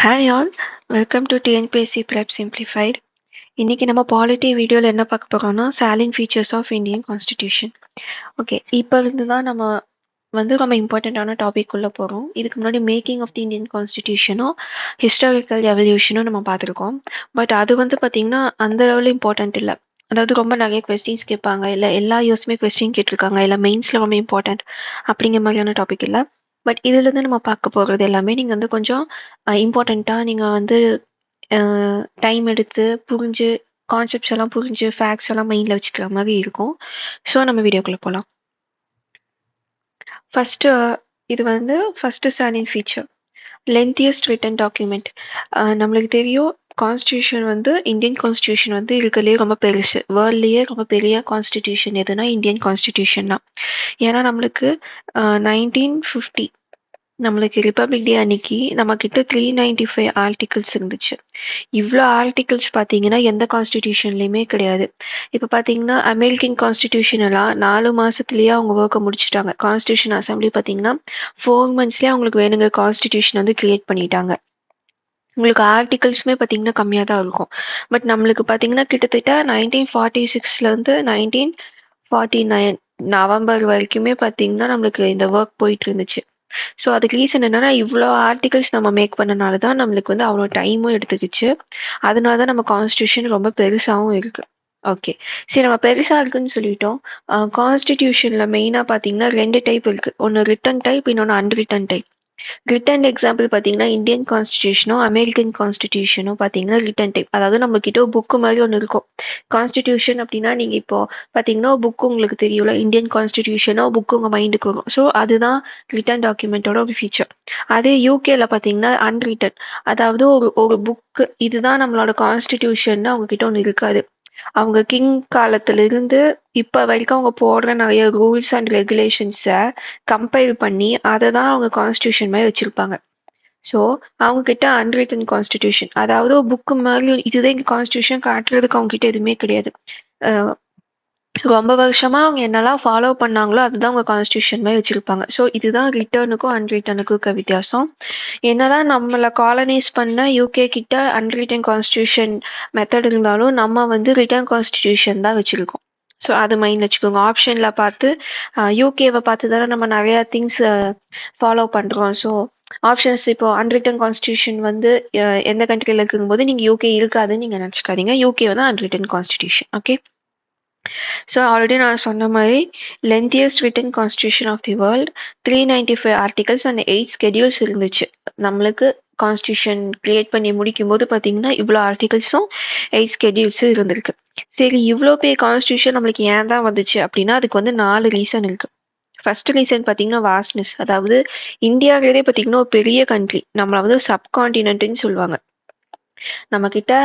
Hi all, welcome to TNPSC prep simplified. இன்றைக்கி நம்ம polity வீடியோவில் என்ன பார்க்க போகிறோம்னா salient features of Indian constitution. Okay, இப்போ இருந்து தான் நம்ம ரொம்ப இம்பார்ட்டண்ட்டான டாபிக் உள்ள போகிறோம். இதுக்கு முன்னாடி மேக்கிங் ஆஃப் தி இந்தியன் கான்ஸ்டிடியூஷனும் ஹிஸ்டாரிக்கல் எவல்யூஷனும் நம்ம பார்த்துருக்கோம். பட் அது பார்த்திங்கன்னா அந்த லெவலில் இம்பார்ட்டண்ட் இல்லை. அதாவது ரொம்ப நிறைய கொஸ்டின்ஸ் கேட்பாங்க, இல்லை எல்லா இயர்ஸுமே கொஸ்டின் கேட்டிருக்காங்க, இல்லை மெயின்ஸில் ரொம்ப இம்பார்ட்டண்ட் அப்படிங்கிற மாதிரியான டாபிக் இல்லை. பட் இதுலேருந்து நம்ம பார்க்க போகிறது எல்லாமே நீங்கள் கொஞ்சம் இம்பார்ட்டண்ட்டாக நீங்கள் டைம் எடுத்து புரிஞ்சு கான்செப்ட்ஸ் எல்லாம் புரிஞ்சு ஃபேக்ட்ஸ் எல்லாம் மைண்டில் வச்சுக்கிற மாதிரி இருக்கும். ஸோ நம்ம வீடியோக்குள்ளே போகலாம். ஃபஸ்ட்டு இது first salient feature, lengthiest written document. நம்மளுக்கு தெரியும் கான்ஸ்டியூஷன் இந்தியன் கான்ஸ்டியூஷன் இருக்கிறதுலே ரொம்ப பெருசு. வேர்ல்ட்லேயே ரொம்ப பெரிய கான்ஸ்டிடியூஷன் எதுனா இந்தியன் கான்ஸ்டிடியூஷன் தான். ஏன்னா நம்மளுக்கு 1950 நம்மளுக்கு ரிப்பப்ளிக் டே அன்னைக்கு நம்மக்கிட்ட 395 ஆர்டிகிள்ஸ் இருந்துச்சு. இவ்வளோ ஆர்டிகிள்ஸ் பார்த்தீங்கன்னா எந்த கான்ஸ்டிடியூஷன்லையுமே கிடையாது. இப்போ பார்த்தீங்கன்னா அமெரிக்கன் கான்ஸ்டிடியூஷன் எல்லாம் 4 மாதத்துலேயே அவங்க ஒர்க்கை முடிச்சுட்டாங்க. கான்ஸ்டியூஷன் அசம்பிளி பார்த்தீங்கன்னா 4 monthsலேயே அவங்களுக்கு வேணுங்க கான்ஸ்டிடியூஷன் கிரியேட் பண்ணிட்டாங்க. உங்களுக்கு ஆர்டிகல்ஸுமே பார்த்தீங்கன்னா கம்மியாக தான் இருக்கும். பட் நம்மளுக்கு பார்த்தீங்கன்னா கிட்டத்தட்ட 1946 1949 நவம்பர் வரைக்குமே பார்த்தீங்கன்னா நம்மளுக்கு இந்த ஒர்க் போயிட்டு இருந்துச்சு. ஸோ அதுக்கு ரீசன் என்னன்னா இவ்வளோ ஆர்டிகல்ஸ் நம்ம மேக் பண்ணனால தான் நம்மளுக்கு அவ்வளோ டைமும் எடுத்துக்கிச்சு. அதனால தான் நம்ம கான்ஸ்டியூஷன் ரொம்ப பெருசாகவும் இருக்கு. ஓகே, சரி, நம்ம பெருசாக இருக்குன்னு சொல்லிட்டோம். கான்ஸ்டிடியூஷனில் மெயினாக பார்த்தீங்கன்னா 2 டைப் இருக்குது. ஒன்று ரிட்டன் டைப், இன்னொன்று அன்ரிட்டன் டைப். ரிட்டன் எக்ஸாம்பிள் பார்த்தீங்கன்னா இந்தியன் கான்ஸ்டிடியூஷனும் அமெரிக்கன் கான்ஸ்டிடியூஷனும் பார்த்தீங்கன்னா ரிட்டன் டைப். அதாவது நம்மக்கிட்ட ஒரு புக்கு மாதிரி ஒன்று இருக்கும். கான்ஸ்டிடியூஷன் அப்படின்னா நீங்கள் இப்போ பார்த்தீங்கன்னா புக்கு உங்களுக்கு தெரியும்ல, இந்தியன் கான்ஸ்டிடியூஷனோ புக்கு உங்கள் மைண்டுக்கு வரும். ஸோ அதுதான் ரிட்டன் டாக்குமெண்ட்டோட ஒரு ஃபீச்சர். அதே யூகேல பார்த்தீங்கன்னா அன்ரிட்டன், அதாவது ஒரு புக்கு இதுதான் நம்மளோட கான்ஸ்டிடியூஷன் அவங்கக்கிட்ட ஒன்று இருக்காது. அவங்க கிங் காலத்திலிருந்து இப்போ வரைக்கும் அவங்க போடுற நிறைய ரூல்ஸ் அண்ட் ரெகுலேஷன்ஸை கம்பைல் பண்ணி அதை தான் அவங்க கான்ஸ்டியூஷன் மாதிரி வச்சுருப்பாங்க. ஸோ அவங்கக்கிட்ட அன்ரிட்டன் கான்ஸ்டிடியூஷன், அதாவது புக்கு மாதிரி இதுதான் எங்கள் கான்ஸ்டியூஷன் காட்டுறதுக்கு அவங்ககிட்ட எதுவுமே கிடையாது. ரொம்ப வருஷமா அவங்க என்னெல்லாம் ஃபாலோ பண்ணாங்களோ அதுதான் அவங்க கான்ஸ்டியூஷன் மாதிரி வச்சுருப்பாங்க. ஸோ இதுதான் ரிட்டர்னுக்கும் அன்ரிட்டனுக்கும் இருக்க வித்தியாசம். என்னதான் நம்மளை காலனைஸ் பண்ண யூகே கிட்ட அன்ரிட்டன் கான்ஸ்டியூஷன் மெத்தட் இருந்தாலும் நம்ம ரிட்டர்ன் கான்ஸ்டியூஷன் தான் வச்சுருக்கோம். ஸோ அது மைண்ட் வச்சுக்கோங்க. ஆப்ஷனில் பார்த்து யூகேவை பார்த்து தானே நம்ம நிறையா திங்ஸ் ஃபாலோ பண்ணுறோம். ஸோ ஆப்ஷன்ஸ் இப்போ அன்ரிட்டன் கான்ஸ்டியூஷன் எந்த கண்ட்ரியில் இருக்கும்போது நீங்கள் யூகே இருக்காதுன்னு நீங்கள் நினச்சிக்காதீங்க. UK unwritten constitution. Okay, so already நான் சொன்ன மாதிரி lengthiest written constitution of the world, 395 articles and 8 schedules இருந்துச்சு. நம்மளுக்கு கான்ஸ்டியூஷன் கிரியேட் பண்ணி முடிக்கும் போது பார்த்தீங்கன்னா இவ்வளோ ஆர்டிகல்ஸும் 8 ஸ்கெடியூல்ஸும் இருந்திருக்கு. சரி, இவ்வளோ பெரிய கான்ஸ்டியூஷன் நம்மளுக்கு ஏன் தான் வந்துச்சு அப்படின்னா அதுக்கு 4 ரீசன் இருக்குது. ஃபர்ஸ்ட் ரீசன் பார்த்தீங்கன்னா வாஸ்ட்னஸ், அதாவது இந்தியாவிலே பார்த்தீங்கன்னா ஒரு பெரிய கண்ட்ரி, நம்மளை சப்கான்டினென்ட்னு சொல்லுவாங்க. நம்மக்கிட்ட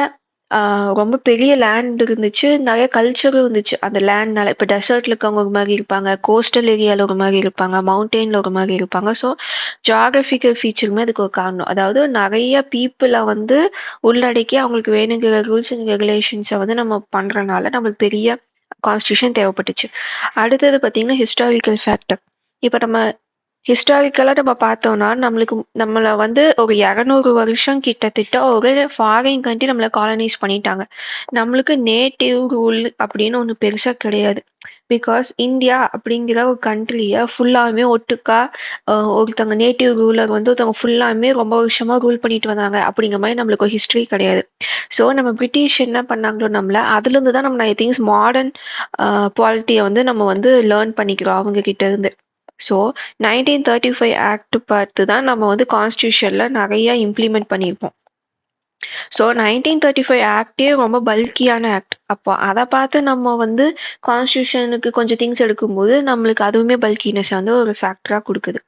ரொம்ப பெரிய லேண்ட் இருந்துச்சு, நிறைய கல்ச்சரும் இருந்துச்சு அந்த லேண்ட்னால. இப்போ டெசர்ட்ல இருக்கவங்க ஒரு மாதிரி இருப்பாங்க, கோஸ்டல் ஏரியாவில் ஒரு மாதிரி இருப்பாங்க, மவுண்டெயினில் ஒரு மாதிரி இருப்பாங்க. ஸோ ஜியாகிரபிக்கல் ஃபீச்சருமே அதுக்கு ஒரு காரணம். அதாவது நிறைய பீப்புளை உள்ளடக்கி அவங்களுக்கு வேணுங்கிற ரூல்ஸ் அண்ட் ரெகுலேஷன்ஸை நம்ம பண்ணுறனால நம்மளுக்கு பெரிய கான்ஸ்டியூஷன் தேவைப்பட்டுச்சு. அடுத்தது பார்த்தீங்கன்னா ஹிஸ்டாரிக்கல் ஃபேக்டர். இப்போ நம்ம ஹிஸ்டாரிக்கலாக நம்ம பார்த்தோம்னா நம்மளை ஒரு 200 வருஷம் கிட்டத்தட்ட ஒரு ஃபாரின் கண்ட்ரி நம்மளை காலனைஸ் பண்ணிட்டாங்க. நம்மளுக்கு நேட்டிவ் ரூல் அப்படின்னு ஒன்று பெருசாக கிடையாது. பிகாஸ் இந்தியா அப்படிங்கிற ஒரு கண்ட்ரியை ஃபுல்லாகவே ஒட்டுக்கா ஒருத்தவங்க நேட்டிவ் ரூலர் ஒருத்தவங்க ஃபுல்லாகவே ரொம்ப வருஷமாக ரூல் பண்ணிட்டு வந்தாங்க அப்படிங்கிற மாதிரி நம்மளுக்கு ஒரு ஹிஸ்ட்ரி கிடையாது. ஸோ நம்ம பிரிட்டிஷ் என்ன பண்ணாங்களோ நம்மளை அதுலேருந்து தான் நம்ம ஐ திங்ஸ் மாடர்ன் பாலிட்டியை நம்ம லேர்ன் பண்ணிக்கிறோம் அவங்க கிட்ட இருந்து. ஸோ 1935 ஆக்ட் பார்த்து தான் நம்ம கான்ஸ்டியூஷனில் நிறைய இம்ப்ளிமெண்ட் பண்ணியிருப்போம். ஸோ 1935 ஆக்டே ரொம்ப பல்கியான ஆக்ட். அப்போ அதை பார்த்து நம்ம கான்ஸ்டியூஷனுக்கு கொஞ்சம் திங்ஸ் எடுக்கும்போது நம்மளுக்கு அதுவுமே பல்கினஸ் ஒரு ஃபேக்டராக கொடுக்குது.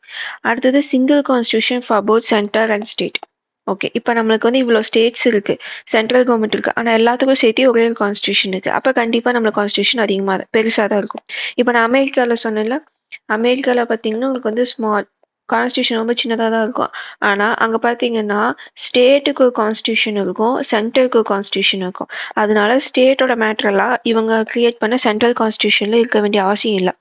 அடுத்தது single constitution for both centre and state. Okay, இப்போ நம்மளுக்கு இவ்வளோ ஸ்டேட்ஸ் இருக்குது, சென்ட்ரல் கவர்மெண்ட் இருக்குது, ஆனால் எல்லாத்துக்கும் சேர்த்து ஒரே ஒரு கான்ஸ்டியூஷன் இருக்குது. அப்போ கண்டிப்பாக நம்மளுக்கு கான்ஸ்டியூஷன் அதிகமாக பெருசாக தான் இருக்கும். இப்போ நான் அமெரிக்காவில் சொன்னேன்ல, அமெரிக்காவில் பார்த்தீங்கன்னா உங்களுக்கு ஸ்மால் கான்ஸ்டியூஷன் ரொம்ப சின்னதாக தான் இருக்கும். ஆனால் அங்கே பார்த்தீங்கன்னா ஸ்டேட்டுக்கு ஒரு கான்ஸ்டியூஷன் இருக்கும், சென்டருக்கு ஒரு கான்ஸ்டியூஷன் இருக்கும். அதனால ஸ்டேட்டோட மேட்டரெல்லாம் இவங்க கிரியேட் பண்ண சென்ட்ரல் கான்ஸ்டியூஷனில் இருக்க வேண்டிய அவசியம் இல்லை.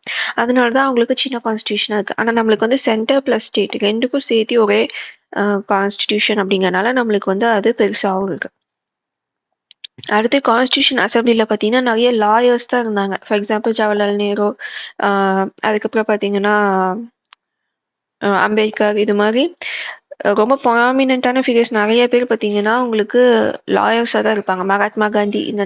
அதனால தான் அவங்களுக்கு சின்ன கான்ஸ்டியூஷனாக இருக்குது. ஆனால் நம்மளுக்கு சென்டர் ப்ளஸ் ஸ்டேட் ரெண்டுக்கும் சேர்த்து ஒரே கான்ஸ்டிடியூஷன் அப்படிங்கறனால நம்மளுக்கு வந்து அது பெருசாகவும் இருக்கு. அடுத்து கான்ஸ்டிடியூஷன் அசம்பிளில பார்த்தீங்கன்னா நிறைய லாயர்ஸ் தான் இருந்தாங்க. ஃபார் எக்ஸாம்பிள் ஜவஹர்லால் நேரு, அதுக்கப்புறம் பார்த்தீங்கன்னா அம்பேத்கர், இது மாதிரி ரொம்ப ப்ராமினென்ட்டான ஃபிகர்ஸ் நிறைய பேர் பார்த்தீங்கன்னா உங்களுக்கு லாயர்ஸாக தான் இருப்பாங்க. மகாத்மா காந்தி, இந்த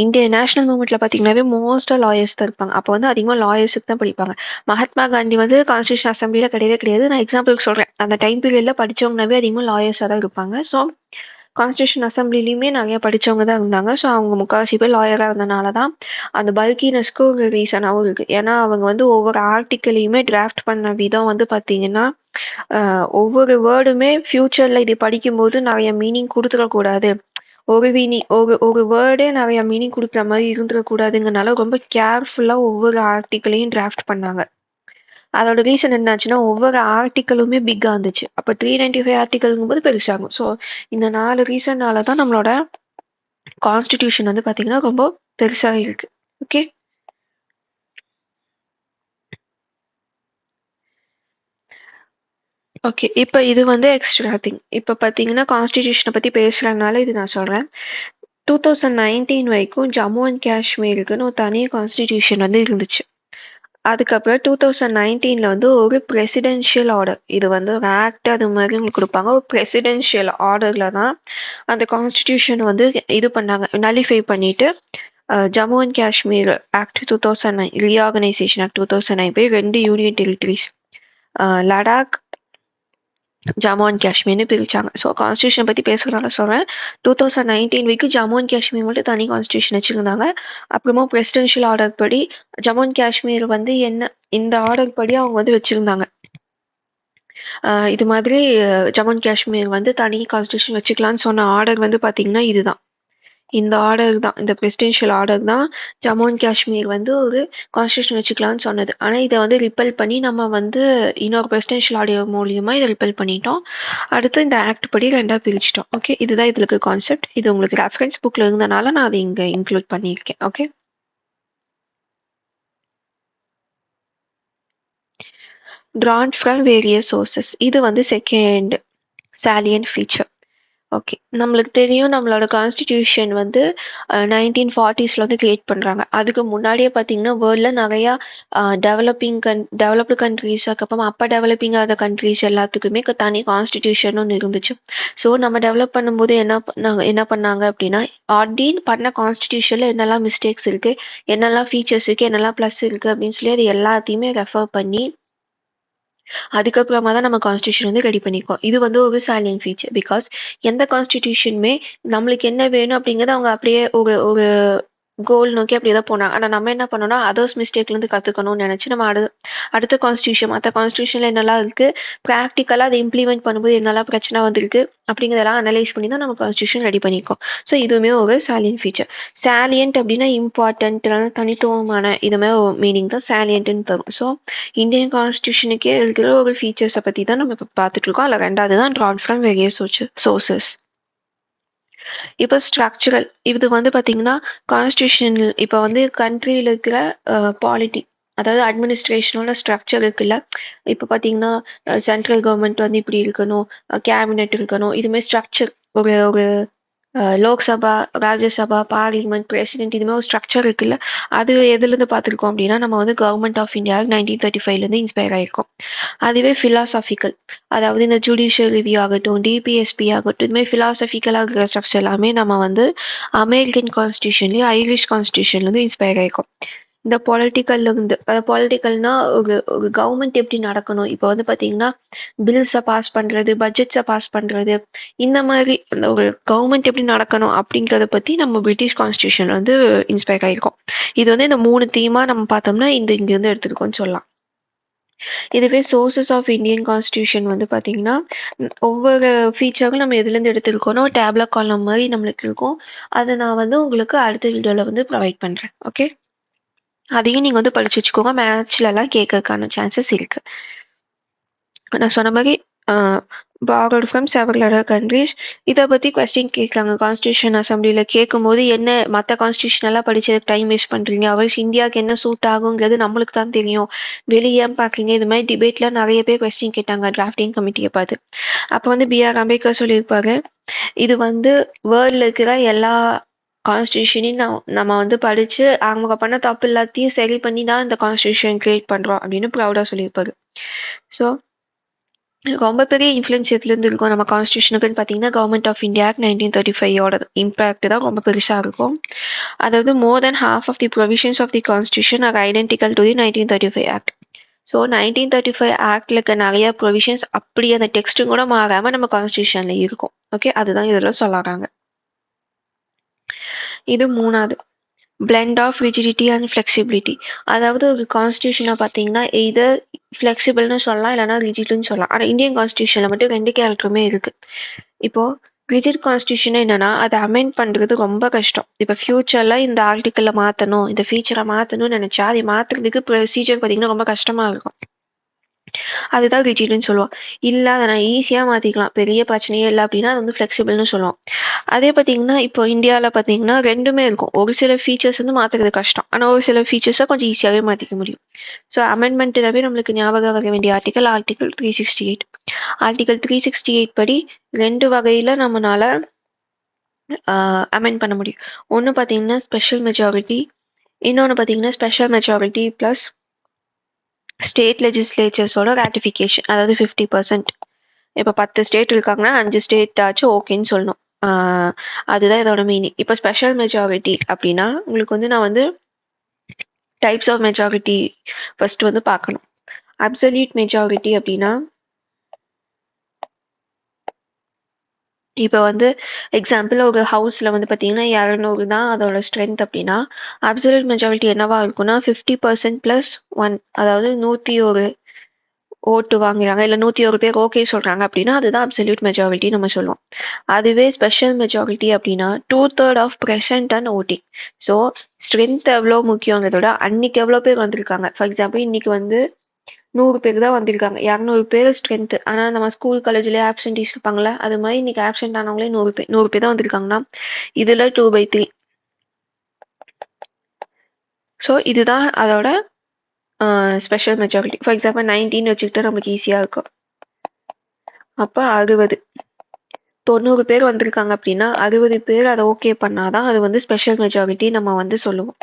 இந்திய நேஷனல் மூவ்மெண்ட்ல பார்த்தீங்கன்னாவே மோஸ்ட்டாக லாயர்ஸ் தான் இருப்பாங்க. அப்போ வந்து அதிகமாக லாயர்ஸுக்கு தான் படிப்பாங்க. மகாத்மா காந்தி வந்து கான்ஸ்டியூஷன் அசம்பிளியில் கிடையவே கிடையாது. நான் எக்ஸாம்பிளுக்கு சொல்கிறேன். அந்த டைம் பீரியடில் படித்தவங்கனாவே அதிகமாக லாயர்ஸாக தான் இருப்பாங்க. ஸோ கான்ஸ்டியூஷன் அசம்பிளிலையுமே நிறைய படித்தவங்க தான் இருந்தாங்க. ஸோ அவங்க முக்கால்வாசி பேர் லாயராக இருந்தனால தான் அந்த பல்கினஸ்க்கு ஒரு ரீசனாகவும் இருக்குது. ஏன்னா அவங்க வந்து ஒவ்வொரு ஆர்டிக்கிளையுமே டிராஃப்ட் பண்ண விதம் வந்து பார்த்தீங்கன்னா ஒவ்வொரு வேர்டுமே ஃபியூச்சரில் இது படிக்கும்போது நிறைய மீனிங் கொடுத்துடக்கூடாது, ஒரு வேர்டே நிறைய மீனிங் கொடுக்குற மாதிரி இருந்துடக்கூடாதுங்கனால ரொம்ப கேர்ஃபுல்லாக ஒவ்வொரு ஆர்டிக்கிளையும் டிராஃப்ட் பண்ணாங்க. அதோட ரீசன் என்னாச்சுன்னா ஒவ்வொரு ஆர்டிக்கலுமே பிக்கா இருந்துச்சு. அப்போ 395 ஆர்டிக்கல்ங்கும் போது பெருசாகும். ஸோ இந்த 4 ரீசன்னால தான் நம்மளோட கான்ஸ்டிடியூஷன் வந்து பார்த்தீங்கன்னா ரொம்ப பெருசாக இருக்கு. Okay, okay. இப்போ இது வந்து எக்ஸ்ட்ரா திங். இப்போ பார்த்தீங்கன்னா கான்ஸ்டிடியூஷனை பற்றி பேசுகிறதுனால இது நான் சொல்கிறேன். 2019 வரைக்கும் ஜம்மு அண்ட் காஷ்மீருக்குன்னு ஒரு தனி கான்ஸ்டிடியூஷன் வந்து இருந்துச்சு. அதுக்கப்புறம் 2019 வந்து ஒரு பிரசிடென்ஷியல் ஆர்டர், இது வந்து ஒரு ஆக்ட் அது மாதிரி உங்களுக்கு கொடுப்பாங்க. ஒரு பிரசிடென்ஷியல் ஆர்டர்ல தான் அந்த கான்ஸ்டிடியூஷன் வந்து இது பண்ணாங்க, நலிஃபை பண்ணிட்டு Jammu and Kashmir act 2009, reorganisation act 2009 போய் 2 union territories Ladakh, Jammu and காஷ்மீர்னு பிரிச்சாங்க. ஸோ கான்ஸ்டியூஷன் பற்றி பேசுகிறதால சொல்கிறேன். 2019 வரைக்கும் ஜம்மு அண்ட் காஷ்மீர் மட்டும் தனி கான்ஸ்டியூஷன் வச்சுருந்தாங்க. அப்புறமா பிரசிடென்ஷியல் ஆர்டர் படி ஜம்மு அண்ட் காஷ்மீர் வந்து இந்த ஆர்டர் படி அவங்க வந்து வச்சுருந்தாங்க. இது மாதிரி ஜம்மு அண்ட் காஷ்மீர் வந்து தனி கான்ஸ்டியூஷன் வச்சுக்கலான்னு சொன்ன ஆர்டர் வந்து பார்த்தீங்கன்னா இதுதான். இந்த ஆர்டர் தான், இந்த பிரசிடென்ஷியல் ஆர்டர் தான் ஜம்மு அண்ட் காஷ்மீர் வந்து ஒரு கான்ஸ்டியூஷன் வச்சுக்கலாம்னு சொன்னது. ஆனால் இதை வந்து ரிப்பல் பண்ணி நம்ம வந்து இன்னொரு பிரசிடென்ஷியல் ஆர்டர் மூலியமாக இதை ரிப்பல் பண்ணிட்டோம். அடுத்து இந்த ஆக்ட் படி 2ஆக பிரிச்சிட்டோம். ஓகே, இதுதான் இதில் இருக்க கான்செப்ட். இது உங்களுக்கு ரெஃபரன்ஸ் புக்கில் இருந்தனால நான் அதை இங்கே இன்க்ளூட் பண்ணியிருக்கேன். Okay, drawn from various sources. இது வந்து செகண்ட் salient feature. ஓகே, நம்மளுக்கு தெரியும் நம்மளோட கான்ஸ்டிடியூஷன் வந்து 1940s வந்து கிரியேட் பண்ணுறாங்க. அதுக்கு முன்னாடியே பார்த்தீங்கன்னா வேர்ல்டில் நிறையா டெவலப்டு கண்ட்ரீஸ், அதுக்கப்புறமா அப்போ டெவலப்பிங் ஆகிற கண்ட்ரீஸ் எல்லாத்துக்குமே தனி கான்ஸ்டிடியூஷன் ஒன்று இருந்துச்சு. ஸோ நம்ம டெவலப் பண்ணும்போது என்ன பண்ணாங்க அப்படின்னா ஆல்ரெடி பண்ண கான்ஸ்டிடியூஷனில் என்னெல்லாம் மிஸ்டேக்ஸ் இருக்குது, என்னெல்லாம் ஃபீச்சர்ஸ் இருக்குது, என்னெல்லாம் ப்ளஸ் இருக்குது அப்படின்னு சொல்லி அது எல்லாத்தையுமே ரெஃபர் பண்ணி அதுக்கப்புறமா தான் நம்ம கான்ஸ்டியூஷன் வந்து ரெடி பண்ணிக்கோம். இது வந்து ஒரு சாலியன்ட் ஃபீச்சர். பிகாஸ் எந்த கான்ஸ்டிடியூஷனுமே நம்மளுக்கு என்ன வேணும் அப்படிங்கிறத அவங்க அப்படியே ஒரு ஒரு கோல் நோக்கி அப்படியே தான் போனாங்க. ஆனால் நம்ம என்ன பண்ணோம்னா அதர்ஸ் மிஸ்டேக்லேருந்து கற்றுக்கணும்னு நினச்சி நம்ம அடுத்த கான்ஸ்டியூஷன், மற்ற கான்ஸ்டியூஷனில் என்னெல்லாம் இருக்குது, ப்ராக்டிக்கலாக அதை இம்ப்ளிமெண்ட் பண்ணும்போது என்னெல்லாம் பிரச்சனை வந்திருக்கு அப்படிங்கிறதெல்லாம் அனலைஸ் பண்ணி தான் நம்ம கான்ஸ்டியூஷன் ரெடி பண்ணிக்கோம். ஸோ இதுவுமே ஒரு சாலியன்ட் ஃபீச்சர். சாலியன்ட் அப்படின்னா இம்பார்ட்டன்ட், தனித்துவமான இது மாதிரி மீனிங் தான் சாலியன்ட்னு தரும். ஸோ இந்தியன் கான்ஸ்டியூஷனுக்கே இருக்கிற ஒரு ஃபீச்சர்ஸை பற்றி தான் நம்ம இப்போ பார்த்துட்டு இருக்கோம். அதில் 2வது தான் drawn from various sources. இப்போ ஸ்ட்ரக்சரல், இது வந்து பார்த்தீங்கன்னா கான்ஸ்டியூஷன் இப்போ வந்து கண்ட்ரியில் இருக்கிற பாலிட்டி, அதாவது அட்மினிஸ்ட்ரேஷனோட ஸ்ட்ரக்சர் இருக்குல்ல. இப்போ பார்த்தீங்கன்னா சென்ட்ரல் கவர்மெண்ட் வந்து இப்படி இருக்கணும், கேபினெட் இருக்கணும், இதுமாதிரி ஸ்ட்ரக்சர் ஒரு ஒரு லோக்சபா, ராஜ்யசபா, பார்லிமெண்ட், பிரசிடென்ட், இதுமாதிரி ஒரு ஸ்ட்ரக்சர் இருக்குல்ல. அது எதுலேருந்து பார்த்துருக்கோம் அப்படின்னா நம்ம வந்து கவர்மெண்ட் ஆஃப் இந்தியா 1935 இன்ஸ்பயர் ஆகிருக்கோம். அதுவே ஃபிலாசாபிக்கல், அதாவது இந்த ஜுடிஷியல் ரிவ்யூ ஆகட்டும், டிபிஎஸ்பி ஆகட்டும், இதுமாதிரி ஃபிலாசபிக்கலாக இருக்கிற ஸ்ட்ரக்சர் எல்லாமே நம்ம வந்து அமெரிக்கன் கான்ஸ்டியூஷன்லேயும் ஐரிஷ் கான்ஸ்டியூஷன்லேருந்து இன்ஸ்பயர் ஆகிருக்கோம். இந்த பொலிட்டிக்கல்லேருந்து, பொலிட்டிக்கல்னா ஒரு கவர்மெண்ட் எப்படி நடக்கணும், இப்போ வந்து பார்த்தீங்கன்னா பில்ஸை பாஸ் பண்ணுறது, பட்ஜெட்ஸை பாஸ் பண்ணுறது, இந்த மாதிரி அந்த ஒரு கவர்மெண்ட் எப்படி நடக்கணும் அப்படிங்கிறத பற்றி நம்ம பிரிட்டிஷ் கான்ஸ்டியூஷன் வந்து இன்ஸ்பயர் ஆகிருக்கோம். இது வந்து இந்த 3 தீமாக நம்ம பார்த்தோம்னா இங்கேருந்து எடுத்துருக்கோம்னு சொல்லலாம். இதுவே சோர்சஸ் ஆஃப் இந்தியன் கான்ஸ்டியூஷன் வந்து பார்த்தீங்கன்னா ஒவ்வொரு ஃபீச்சரும் நம்ம எதுலேருந்து எடுத்துருக்கோனோ டேப்லெட் காலம் மாதிரி நம்மளுக்கு இருக்கும். அதை நான் வந்து உங்களுக்கு அடுத்த வீடியோவில் வந்து ப்ரொவைட் பண்ணுறேன். ஓகே, அதையும் நீங்கள் வந்து படிச்சு வச்சுக்கோங்க. மேட்ச்லலாம் கேட்கறதுக்கான சான்சஸ் இருக்குது. நான் சொன்ன மாதிரி borrowed from several other countries. இதை பற்றி கொஸ்டின் கேட்குறாங்க கான்ஸ்டியூஷன் அசம்பிளியில் கேட்கும்போது என்ன மற்ற கான்ஸ்டியூஷன் எல்லாம் படிச்சதுக்கு டைம் வேஸ்ட் பண்ணுறீங்க அவர்ஸ் இந்தியாவுக்கு என்ன சூட் ஆகுங்கிறது நம்மளுக்கு தான் தெரியும் வெளியே ஏன் பார்க்குறீங்க இது மாதிரி டிபேட்டில் நிறைய பேர் கொஸ்டின் கேட்டாங்க டிராஃப்டிங் கமிட்டியை பார்த்து அப்போ வந்து பிஆர் அம்பேத்கர் சொல்லியிருப்பாரு இது வந்து வேர்ல்டில் இருக்கிற எல்லா கான்ஸ்டியூஷனையும் நம்ம வந்து படித்து அவங்க பண்ண தப்பு எல்லாத்தையும் சரி பண்ணி தான் இந்த கான்ஸ்டியூஷன் கிரியேட் பண்ணுறோம் அப்படின்னு ப்ரௌடாக சொல்லியிருப்பாரு ஸோ ரொம்ப பெரிய இன்ஃப்ளூயன்ஸ் எதுலேருந்து இருக்கும் நம்ம கான்ஸ்டியூஷனுக்குன்னு பார்த்தீங்கன்னா government of India act 1935 impact தான் ரொம்ப பெருசாக இருக்கும் அதாவது more then half of the provisions of the constitution are identical to the 1935 act so 1935 ஆக்டில் இருக்க நிறைய ப்ரொவிஷன்ஸ் அப்படி அந்த டெக்ஸ்ட்டும் கூட மாறாமல் நம்ம கான்ஸ்டியூஷனில் இருக்கும் ஓகே அதுதான் இதில் சொல்லுறாங்க இது மூணாவது blend of rigidity and flexibility அதாவது ஒரு கான்ஸ்டியூஷனை பார்த்தீங்கன்னா எய்தர் ஃப்ளெக்சிபிள்னு சொல்லலாம் இல்லைனா ரிஜிட்னு சொல்லலாம் ஆனால் இந்தியன் கான்ஸ்டியூஷனில் மட்டும் ரெண்டு கேரக்டருமே இருக்குது இப்போது ரிஜிட் கான்ஸ்டியூஷன் என்னன்னா அதை அமெண்ட் பண்ணுறது ரொம்ப கஷ்டம் இப்போ ஃப்யூச்சரில் இந்த ஆர்டிக்கலில் மாற்றணும் இந்த ஃபீச்சரை மாற்றணும்னு நினச்சா அதை மாற்றுறதுக்கு ப்ரொசீஜர் பார்த்தீங்கன்னா ரொம்ப கஷ்டமாக இருக்கும் அதுதான் ரிஜிட்னு சொல்லுவோம் இல்லை அதை நான் ஈஸியாக மாற்றிக்கலாம் பெரிய பிரச்சனையே இல்லை அப்படின்னா அது வந்து ஃப்ளெக்சிபிள்னு சொல்லுவோம் அதே பார்த்தீங்கன்னா இப்போ இந்தியாவில் பார்த்தீங்கன்னா ரெண்டுமே இருக்கும் ஒரு சில ஃபீச்சர்ஸ் வந்து மாற்றுறது கஷ்டம் ஆனால் ஒரு சில ஃபீச்சர்ஸை கொஞ்சம் ஈஸியாகவே மாற்றிக்க முடியும் ஸோ அமெண்ட்மெண்ட்டிலவே நம்மளுக்கு ஞாபகம் வர வேண்டிய ஆர்டிக்கல் 368 ஆர்டிக்கல் 368 படி ரெண்டு வகையில் நம்மளால அமெண்ட் பண்ண முடியும் ஒன்று பார்த்தீங்கன்னா ஸ்பெஷல் மெஜாரிட்டி இன்னொன்று பார்த்தீங்கன்னா ஸ்பெஷல் மெஜாரிட்டி ப்ளஸ் ஸ்டேட் லெஜிஸ்லேச்சர்ஸோட ரேட்டிஃபிகேஷன் அதாவது 50%. இப்போ 10 ஸ்டேட் இருக்காங்கன்னா 5 ஸ்டேட் ஆச்சும் ஓகேன்னு சொல்லணும் அதுதான் இதோட மீனிங் இப்போ ஸ்பெஷல் மெஜாரிட்டி அப்படின்னா உங்களுக்கு வந்து நான் வந்து டைப்ஸ் ஆஃப் மெஜாரிட்டி ஃபர்ஸ்ட் வந்து பார்க்கணும் அப்சல்யூட் மெஜாரிட்டி அப்படின்னா இப்போ வந்து எக்ஸாம்பிள் ஒரு ஹவுஸில் வந்து பார்த்தீங்கன்னா 200 தான் அதோட ஸ்ட்ரென்த் அப்படின்னா அப்சல்யூட் மெஜாரிட்டி என்னவா இருக்குன்னா 50% + 1 அதாவது 101 ஓட்டு வாங்குறாங்க இல்லை 101 பேர் ஓகே சொல்கிறாங்க அப்படின்னா அதுதான் அப்சல்யூட் மெஜாரிட்டி நம்ம சொல்லுவோம் அதுவே ஸ்பெஷல் மெஜாரிட்டி அப்படின்னா 2/3 of present and voting so strength எவ்வளோ முக்கியங்கிறதோட அன்னைக்கு எவ்வளோ பேர் வந்திருக்காங்க ஃபார் எக்ஸாம்பிள் இன்னைக்கு வந்து 100 பேர் தான் வந்திருக்காங்க 200 பேர் ஸ்ட்ரென்த் ஆனால் நம்ம ஸ்கூல் காலேஜ்லேயே ஆப்சென்டீஸ் இருப்பாங்களே அது மாதிரி இன்னைக்கு ஆப்சென்ட் ஆனவங்களே 100 பேர் தான் வந்திருக்காங்கன்னா இதில் 2/3 ஸோ இதுதான் அதோட ஸ்பெஷல் மெஜாரிட்டி ஃபார் எக்ஸாம்பிள் 19 வச்சுக்கிட்டு நமக்கு ஈஸியாக இருக்கும் அப்போ 60 90 பேர் வந்திருக்காங்க அப்படின்னா 60 பேர் அதை ஓகே பண்ணாதான் அது வந்து ஸ்பெஷல் மெஜாரிட்டி நம்ம வந்து சொல்லுவோம்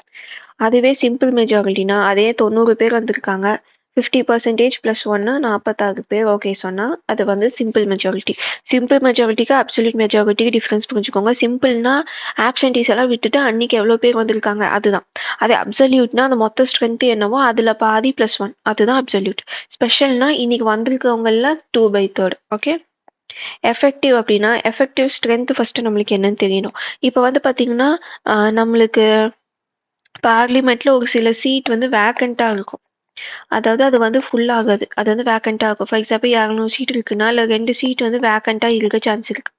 அதுவே சிம்பிள் மெஜாரிட்டினா அதே 90 பேர் வந்திருக்காங்க 50% + 1 46 பேர் ஓகே சொன்னால் அது வந்து சிம்பிள் மெஜாரிட்டி சிம்பிள் மெஜாரிட்டிக்கு அப்சல்யூட் மெஜாரிட்டிக்கு டிஃப்ரென்ஸ் புரிஞ்சுக்கோங்க சிம்பிள்னா ஆப்சென்டீஸ் எல்லாம் விட்டுட்டு அன்னைக்கு எவ்வளோ பேர் வந்திருக்காங்க அதுதான் அதே அப்சல்யூட்னா அந்த மொத்த ஸ்ட்ரென்த் என்னவோ அதில் பாதி +1 அதுதான் அப்சல்யூட் ஸ்பெஷல்னா இன்னைக்கு வந்திருக்கவங்கள 2/3 ஓகே எஃபெக்டிவ் அப்படின்னா எஃபெக்டிவ் ஸ்ட்ரென்த் ஃபர்ஸ்ட் நம்மளுக்கு என்னன்னு தெரியணும் இப்போ வந்து பார்த்தீங்கன்னா நம்மளுக்கு பார்லிமெண்ட்ல ஒரு சில சீட் வந்து வேக்கண்ட்டாக இருக்கும் அதாவது அது வந்து ஃபுல் ஆகாது அது வந்து வேக்கண்ட்டாக இருக்கும் ஃபார் எக்ஸாம்பிள் 200 சீட் இருக்குன்னா இல்லை 2 சீட் வந்து வேக்கண்ட்டாக இருக்க சான்ஸ் இருக்கு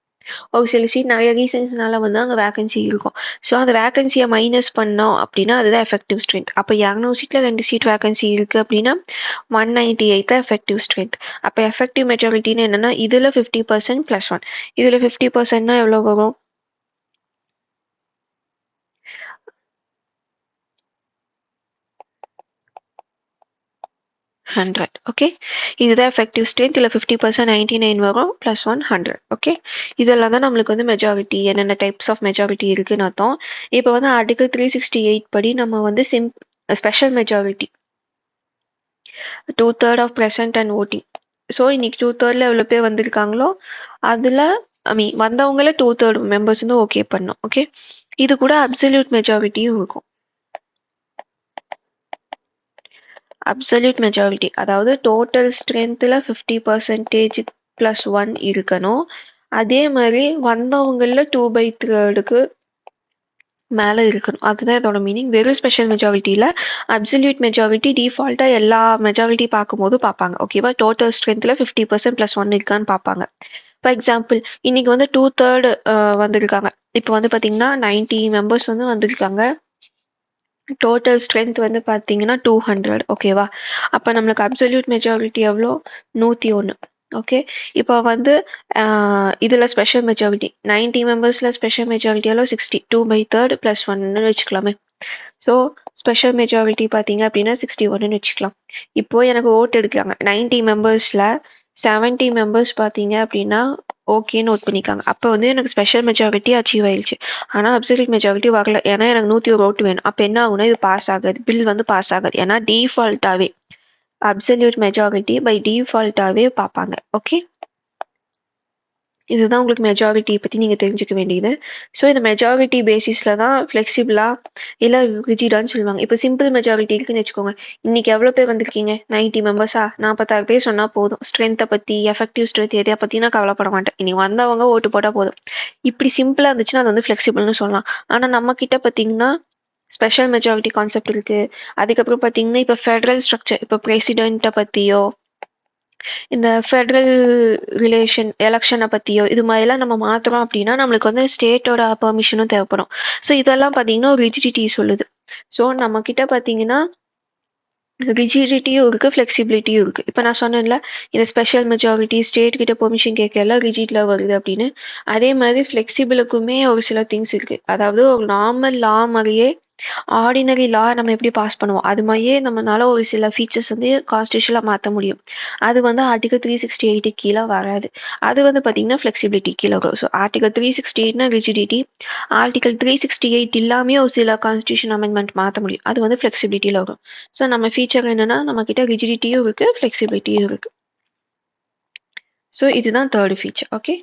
ஒரு சில சீட் நிறைய ரீசன்ஸ்னால வந்து அங்கே வேகன்சி இருக்கும் ஸோ அந்த வேகன்சியை மைனஸ் பண்ணோம் அப்படின்னா அதுதான் எஃபெக்டிவ் ஸ்ட்ரென்த் அப்போ 200 சீட்டில் 2 சீட் வேகன்சி இருக்குது அப்படின்னா 198 தான் எஃபெக்டிவ் ஸ்ட்ரென்த் அப்போ எஃபெக்டிவ் மெஜாரிட்டின்னு என்னென்னா இதில் 50% + 1 இதில் 50%னா எவ்வளோ வரும் 100 ஓகே இதுதான் எஃபெக்டிவ் ஸ்ட்ரென்த் இல்லை 50% 99 வரும் +1 100 ஓகே இதெல்லாம் தான் நம்மளுக்கு வந்து மெஜாரிட்டி என்னென்ன டைப்ஸ் ஆஃப் மெஜாரிட்டி இருக்குன்னு அர்த்தம் இப்போ வந்து ஆர்டிகல் 368 படி நம்ம வந்து special majority 2/3 of present and voting so இன்னைக்கு 2/3 எவ்வளோ பேர் வந்திருக்காங்களோ அதில் வந்தவங்கள 2/3 மெம்பர்ஸ் வந்து ஓகே பண்ணோம் ஓகே இது கூட அப்சல்யூட் மெஜாரிட்டியும் இருக்கும் அப்சல்யூட் மெஜாரிட்டி அதாவது டோட்டல் ஸ்ட்ரென்த்தில் 50% + 1 இருக்கணும் அதே மாதிரி வந்தவங்களில் 2/3க்கு மேலே இருக்கணும் அதுதான் இதோட மீனிங் வெறும் ஸ்பெஷல் மெஜாரிட்டியில் அப்சல்யூட் மெஜாரிட்டி டிஃபால்ட்டாக எல்லா மெஜாரிட்டி பார்க்கும்போது பார்ப்பாங்க ஓகேவா டோட்டல் ஸ்ட்ரென்த்தில் 50% + 1 இருக்கான்னு பார்ப்பாங்க ஃபார் எக்ஸாம்பிள் இன்னைக்கு வந்து 2/3 வந்திருக்காங்க இப்போ வந்து பார்த்தீங்கன்னா 90 மெம்பர்ஸ் வந்து வந்திருக்காங்க டோட்டல் ஸ்ட்ரென்த் வந்து பார்த்தீங்கன்னா 200 ஓகேவா அப்போ நம்மளுக்கு அப்சல்யூட் மெஜாரிட்டி எவ்வளோ 101 ஓகே. இப்போ வந்து இதில் ஸ்பெஷல் மெஜாரிட்டி 90 மெம்பர்ஸில் ஸ்பெஷல் மெஜாரிட்டியாலும் 62/3 + 1ன்னு வச்சுக்கலாமே. ஸோ ஸ்பெஷல் மெஜாரிட்டி பார்த்தீங்க அப்படின்னா 61ன்னு வச்சுக்கலாம். இப்போது எனக்கு ஓட் எடுக்கிறாங்க 90 மெம்பர்ஸில் 70 மெம்பர்ஸ் பார்த்தீங்க அப்படின்னா ஓகே நோட் பண்ணிக்காங்க. அப்போ வந்து எனக்கு ஸ்பெஷல் மெஜாரிட்டி அச்சீவ் ஆயிடுச்சு. ஆனால் அப்சல்யூட் மெஜாரிட்டி வரல. ஏன்னா எனக்கு 101 ஓட்டு வேணும். அப்போ என்ன ஆகுனா இது பாஸ் ஆகாது, பில் வந்து பாஸ் ஆகாது. ஏன்னா டிஃபால்ட்டாகவே அப்சல்யூட் மெஜாரிட்டி பை டிஃபால்ட்டாகவே பார்ப்பாங்க. ஓகே, இதுதான் உங்களுக்கு மெஜாரிட்டி பற்றி நீங்கள் தெரிஞ்சுக்க வேண்டியது. ஸோ இந்த மெஜாரிட்டி பேசிஸில் தான் ஃப்ளெக்சிபிளாக இல்லை ரிஜிடான்னு சொல்லுவாங்க. இப்போ சிம்பிள் மெஜாரிட்டி இருக்குன்னு வச்சுக்கோங்க. இன்றைக்கி எவ்வளோ பேர் வந்திருக்கீங்க? 90 மெம்பர்ஸா? 46 பேர் சொன்னால் போதும். ஸ்ட்ரென்த்தை பற்றி, எஃபெக்டிவ் ஸ்ட்ரென்த் எதையை பற்றி நான் கவலைப்பட மாட்டேன். இனி வந்தவங்க ஓட்டு போட்டால் போதும். இப்படி சிம்பிளாக இருந்துச்சுன்னா அது வந்து ஃப்ளெக்சிபிள்னு சொல்லலாம். ஆனால் நம்மக்கிட்ட பார்த்தீங்கன்னா ஸ்பெஷல் மெஜாரிட்டி கான்செப்ட் இருக்குது. அதுக்கப்புறம் பார்த்தீங்கன்னா இப்போ ஃபெடரல் ஸ்ட்ரக்சர், இப்போ பிரசிடெண்ட்டை பற்றியோ இந்த ஃபெடரல் ரிலேஷன் எலெக்ஷனை பற்றியோ இது மாதிரிலாம் நம்ம மாற்றுறோம் அப்படின்னா நம்மளுக்கு வந்து ஸ்டேட்டோட பெர்மிஷனும் தேவைப்படும். ஸோ இதெல்லாம் பார்த்தீங்கன்னா ஒரு ரிஜிடிட்டி சொல்லுது. ஸோ நம்மக்கிட்ட பார்த்தீங்கன்னா ரிஜிடிட்டியும் இருக்குது, ஃப்ளெக்சிபிலிட்டியும் இருக்குது. இப்போ நான் சொன்னேன்ல இந்த ஸ்பெஷல் மெஜாரிட்டி ஸ்டேட் கிட்ட பெர்மிஷன் கேட்கல ரிஜிட்டில் வருது அப்படின்னு. அதே மாதிரி ஃப்ளெக்சிபிளுக்குமே ஒரு சில திங்ஸ் இருக்குது. அதாவது ஒரு நார்மல் லா மாதிரியே ஆர்டினரி லா நம்ம எப்படி பாஸ் பண்ணுவோம் அது மாதிரியே நம்மளால ஒரு சில ஃபீச்சர்ஸ் வந்து கான்ஸ்டியூஷனில் மாற்ற முடியும். அது வந்து ஆர்டிகல் 368 கீழே வராது. அது வந்து பார்த்தீங்கன்னா ஃப்ளெக்சிபிலிட்டி கீழே வரும். ஸோ ஆர்டிகல் 368னா ரிஜிடிட்டி, ஆர்டிகல் 368 இல்லாமே ஒரு சில கான்ஸ்டியூஷன் அமெண்ட்மெண்ட் மாற்ற முடியும். அது வந்து ஃப்ளெக்சிபிலிட்டியில் வரும். ஸோ நம்ம ஃபீச்சர் என்னன்னா நம்மக்கிட்ட ரிஜிடிட்டியும் இருக்குது, ஃப்ளெக்சிபிலிட்டியும் இருக்குது. ஸோ இதுதான் third feature. Okay,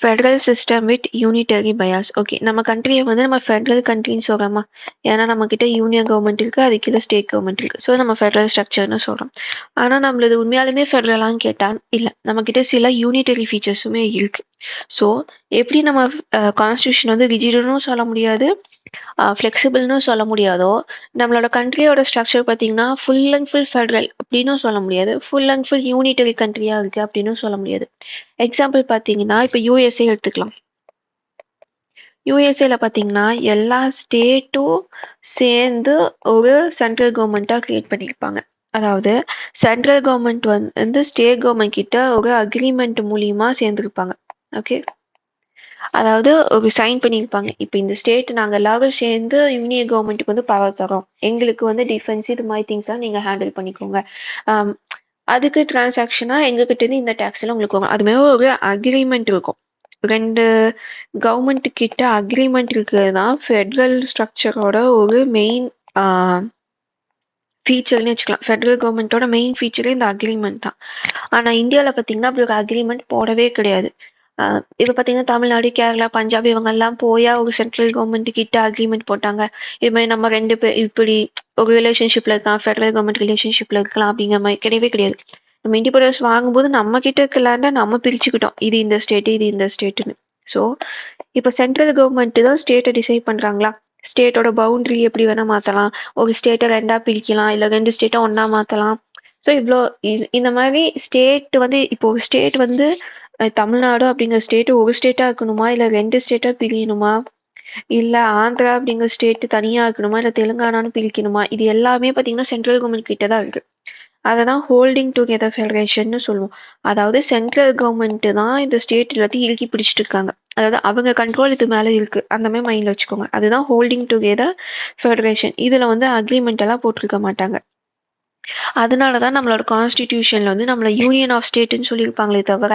federal system with unitary bias. Okay, நம்ம கண்ட்ரியை வந்து நம்ம ஃபெடரல் கண்ட்ரின்னு சொல்கிறோமா? ஏன்னா நம்மக்கிட்ட யூனியன் கவர்மெண்ட் இருக்குது, அதுக்கிட்ட ஸ்டேட் கவர்மெண்ட் இருக்குது. ஸோ நம்ம ஃபெடரல் ஸ்ட்ரக்சர்னு சொல்கிறோம். ஆனால் நம்மளது உண்மையாலுமே ஃபெடரலான்னு கேட்டால் இல்லை, நம்மக்கிட்ட சில யூனிட்டரி ஃபீச்சர்ஸுமே இருக்குது. ஸோ எப்படி நம்ம கான்ஸ்டியூஷன் வந்து ரிஜிடுன்னு சொல்ல முடியாது, ஃப்ளெக்சிபிள்னு சொல்ல முடியாதோ, நம்மளோட கண்ட்ரியோட ஸ்ட்ரக்சர் பார்த்தீங்கன்னா ஃபுல் அண்ட் ஃபுல் ஃபெடரல் அப்படின்னு சொல்ல முடியாது, ஃபுல் அண்ட் ஃபுல் யூனிட்டரி கண்ட்ரியாக இருக்குது அப்படின்னு சொல்ல முடியாது. எக்ஸாம்பிள் பார்த்தீங்கன்னா இப்போ யூஎஸ்ஏ எடுத்துக்கலாம். யூஎஸ்ஏல பார்த்தீங்கன்னா எல்லா ஸ்டேட்டும் சேர்ந்து ஒரு சென்ட்ரல் கவர்மெண்ட்டாக க்ரியேட் பண்ணியிருப்பாங்க. அதாவது சென்ட்ரல் கவர்மெண்ட் வந்து ஸ்டேட் கவர்மெண்ட் கிட்ட ஒரு அக்ரிமெண்ட் மூலியமா சேர்ந்துருப்பாங்க. ஓகே, அதாவது ஒரு சைன் பண்ணியிருப்பாங்க. இப்போ இந்த ஸ்டேட் நாங்கள் எல்லாரும் சேர்ந்து யூனியன் கவர்மெண்ட்டுக்கு வந்து பவர் தரோம், எங்களுக்கு வந்து டிஃபென்ஸ் இது மாதிரி திங்ஸ்லாம் நீங்கள் ஹேண்டில் பண்ணிக்கோங்க, அதுக்கு டிரான்சாக்ஷனாக எங்ககிட்டேருந்து இந்த டேக்ஸ் எல்லாம் உங்களுக்கு வரும். அது மாதிரி ஒரு அக்ரிமெண்ட் இருக்கும். ரெண்டு கவர்மெண்ட் கிட்ட அக்ரிமெண்ட் இருக்கிறது தான் ஃபெடரல் ஸ்ட்ரக்சரோட ஒரு மெயின் ஃபீச்சர்னு வச்சுக்கலாம். ஃபெடரல் கவர்மெண்ட்டோட மெயின் ஃபீச்சரே இந்த அக்ரிமெண்ட் தான். ஆனால் இந்தியாவில் பார்த்தீங்கன்னா அப்படி ஒரு அக்ரிமெண்ட் போடவே கிடையாது. இப்போ பார்த்தீங்கன்னா தமிழ்நாடு, கேரளா, பஞ்சாப் இவங்கெல்லாம் போயா ஒரு சென்ட்ரல் கவர்மெண்ட் கிட்ட அக்ரிமெண்ட் போட்டாங்க. இது மாதிரி நம்ம 2 பேர் இப்படி ஒரு ரிலேஷன்ஷிப்பில் இருக்கலாம், ஃபெடரல் கவர்மெண்ட் ரிலேஷன்ஷிப்பில் இருக்கலாம் அப்படிங்கிற மாதிரி கிடையவே கிடையாது. நம்ம இண்டிபெண்டன்ஸ் வாங்கும்போது நம்ம கிட்ட இருக்க லேண்டை நம்ம பிரிச்சுக்கிட்டோம், இது இந்த ஸ்டேட்டு இது இந்த ஸ்டேட்டுன்னு. ஸோ இப்போ சென்ட்ரல் கவர்மெண்ட் தான் ஸ்டேட்டை டிசைட் பண்ணுறாங்களா, ஸ்டேட்டோட பவுண்டரி எப்படி வேணால் மாற்றலாம், ஒரு ஸ்டேட்டை 2ஆக பிரிக்கலாம், இல்லை 2 ஸ்டேட்டை ஒன்றா மாற்றலாம். ஸோ இவ்வளோ இந்த மாதிரி ஸ்டேட் வந்து இப்போ ஒரு ஸ்டேட் வந்து தமிழ்நாடு அப்படிங்கிற ஸ்டேட்டு ஒரு ஸ்டேட்டாக இருக்கணுமா, இல்லை 2 ஸ்டேட்டாக பிரியணுமா, இல்லை ஆந்திரா அப்படிங்கிற ஸ்டேட்டு தனியாக இருக்கணுமா, இல்லை தெலுங்கானான்னு பிரிக்கணுமா, இது எல்லாமே பார்த்தீங்கன்னா சென்ட்ரல் கவர்மெண்ட் கிட்ட தான் இருக்குது. அதை தான் ஹோல்டிங் டுகெதர் ஃபெடரேஷன்னு சொல்லுவோம். அதாவது சென்ட்ரல் கவர்மெண்ட்டு தான் இந்த ஸ்டேட் எல்லாத்தையும் இறுக்கி பிடிச்சிட்டு இருக்காங்க. அதாவது அவங்க கண்ட்ரோல் இது மேலே இருக்குது, அந்த மாதிரி மைண்டில் வச்சுக்கோங்க. அதுதான் ஹோல்டிங் டுகெதர் ஃபெடரேஷன். இதில் வந்து அக்ரிமெண்ட் எல்லாம் போட்டிருக்க மாட்டாங்க. அதனால தான் நம்மளோட கான்ஸ்டிடியூஷனில் வந்து நம்மளை யூனியன் ஆஃப் ஸ்டேட்டுன்னு சொல்லியிருப்பாங்களே தவிர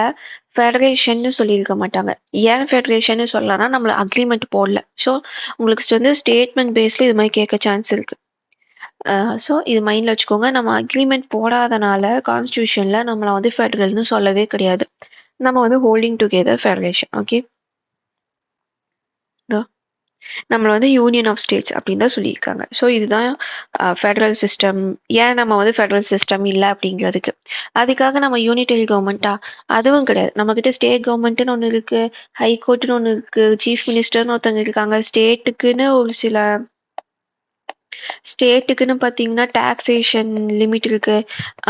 ஃபெடரேஷன்னு சொல்லியிருக்க மாட்டாங்க. ஏன் ஃபெடரேஷன்னு சொல்லலாம்னா நம்மளை அக்ரிமெண்ட் போடல. ஸோ உங்களுக்கு வந்து ஸ்டேட்மெண்ட் பேஸில் இது மாதிரி கேட்க சான்ஸ் இருக்குது. ஸோ இது மைண்டில் வச்சுக்கோங்க. நம்ம அக்ரிமெண்ட் போடாதனால கான்ஸ்டியூஷனில் நம்மளை வந்து ஃபெடரல்னு சொல்லவே கிடையாது. நம்ம வந்து ஹோல்டிங் டுகெதர் ஃபெடரேஷன். ஓகே, நம்மளை வந்து யூனியன் ஆஃப் ஸ்டேட்ஸ் அப்படின்னு தான் சொல்லியிருக்காங்க. ஸோ இதுதான் ஃபெடரல் சிஸ்டம். ஏன் நம்ம வந்து ஃபெடரல் சிஸ்டம் இல்லை அப்படிங்கிறதுக்கு. அதுக்காக நம்ம யூனிட்டரி கவர்மெண்ட்டா? அதுவும் கிடையாது. நம்மக்கிட்ட ஸ்டேட் கவர்மெண்ட்டுன்னு ஒன்று இருக்குது, ஹைகோர்ட்டுன்னு ஒன்று இருக்குது, சீஃப் மினிஸ்டர்னு ஒருத்தவங்க இருக்காங்க, ஸ்டேட்டுக்குன்னு ஒரு சில ஸ்டேட்டுக்குன்னு பார்த்தீங்கன்னா டாக்ஸேஷன் லிமிட் இருக்கு.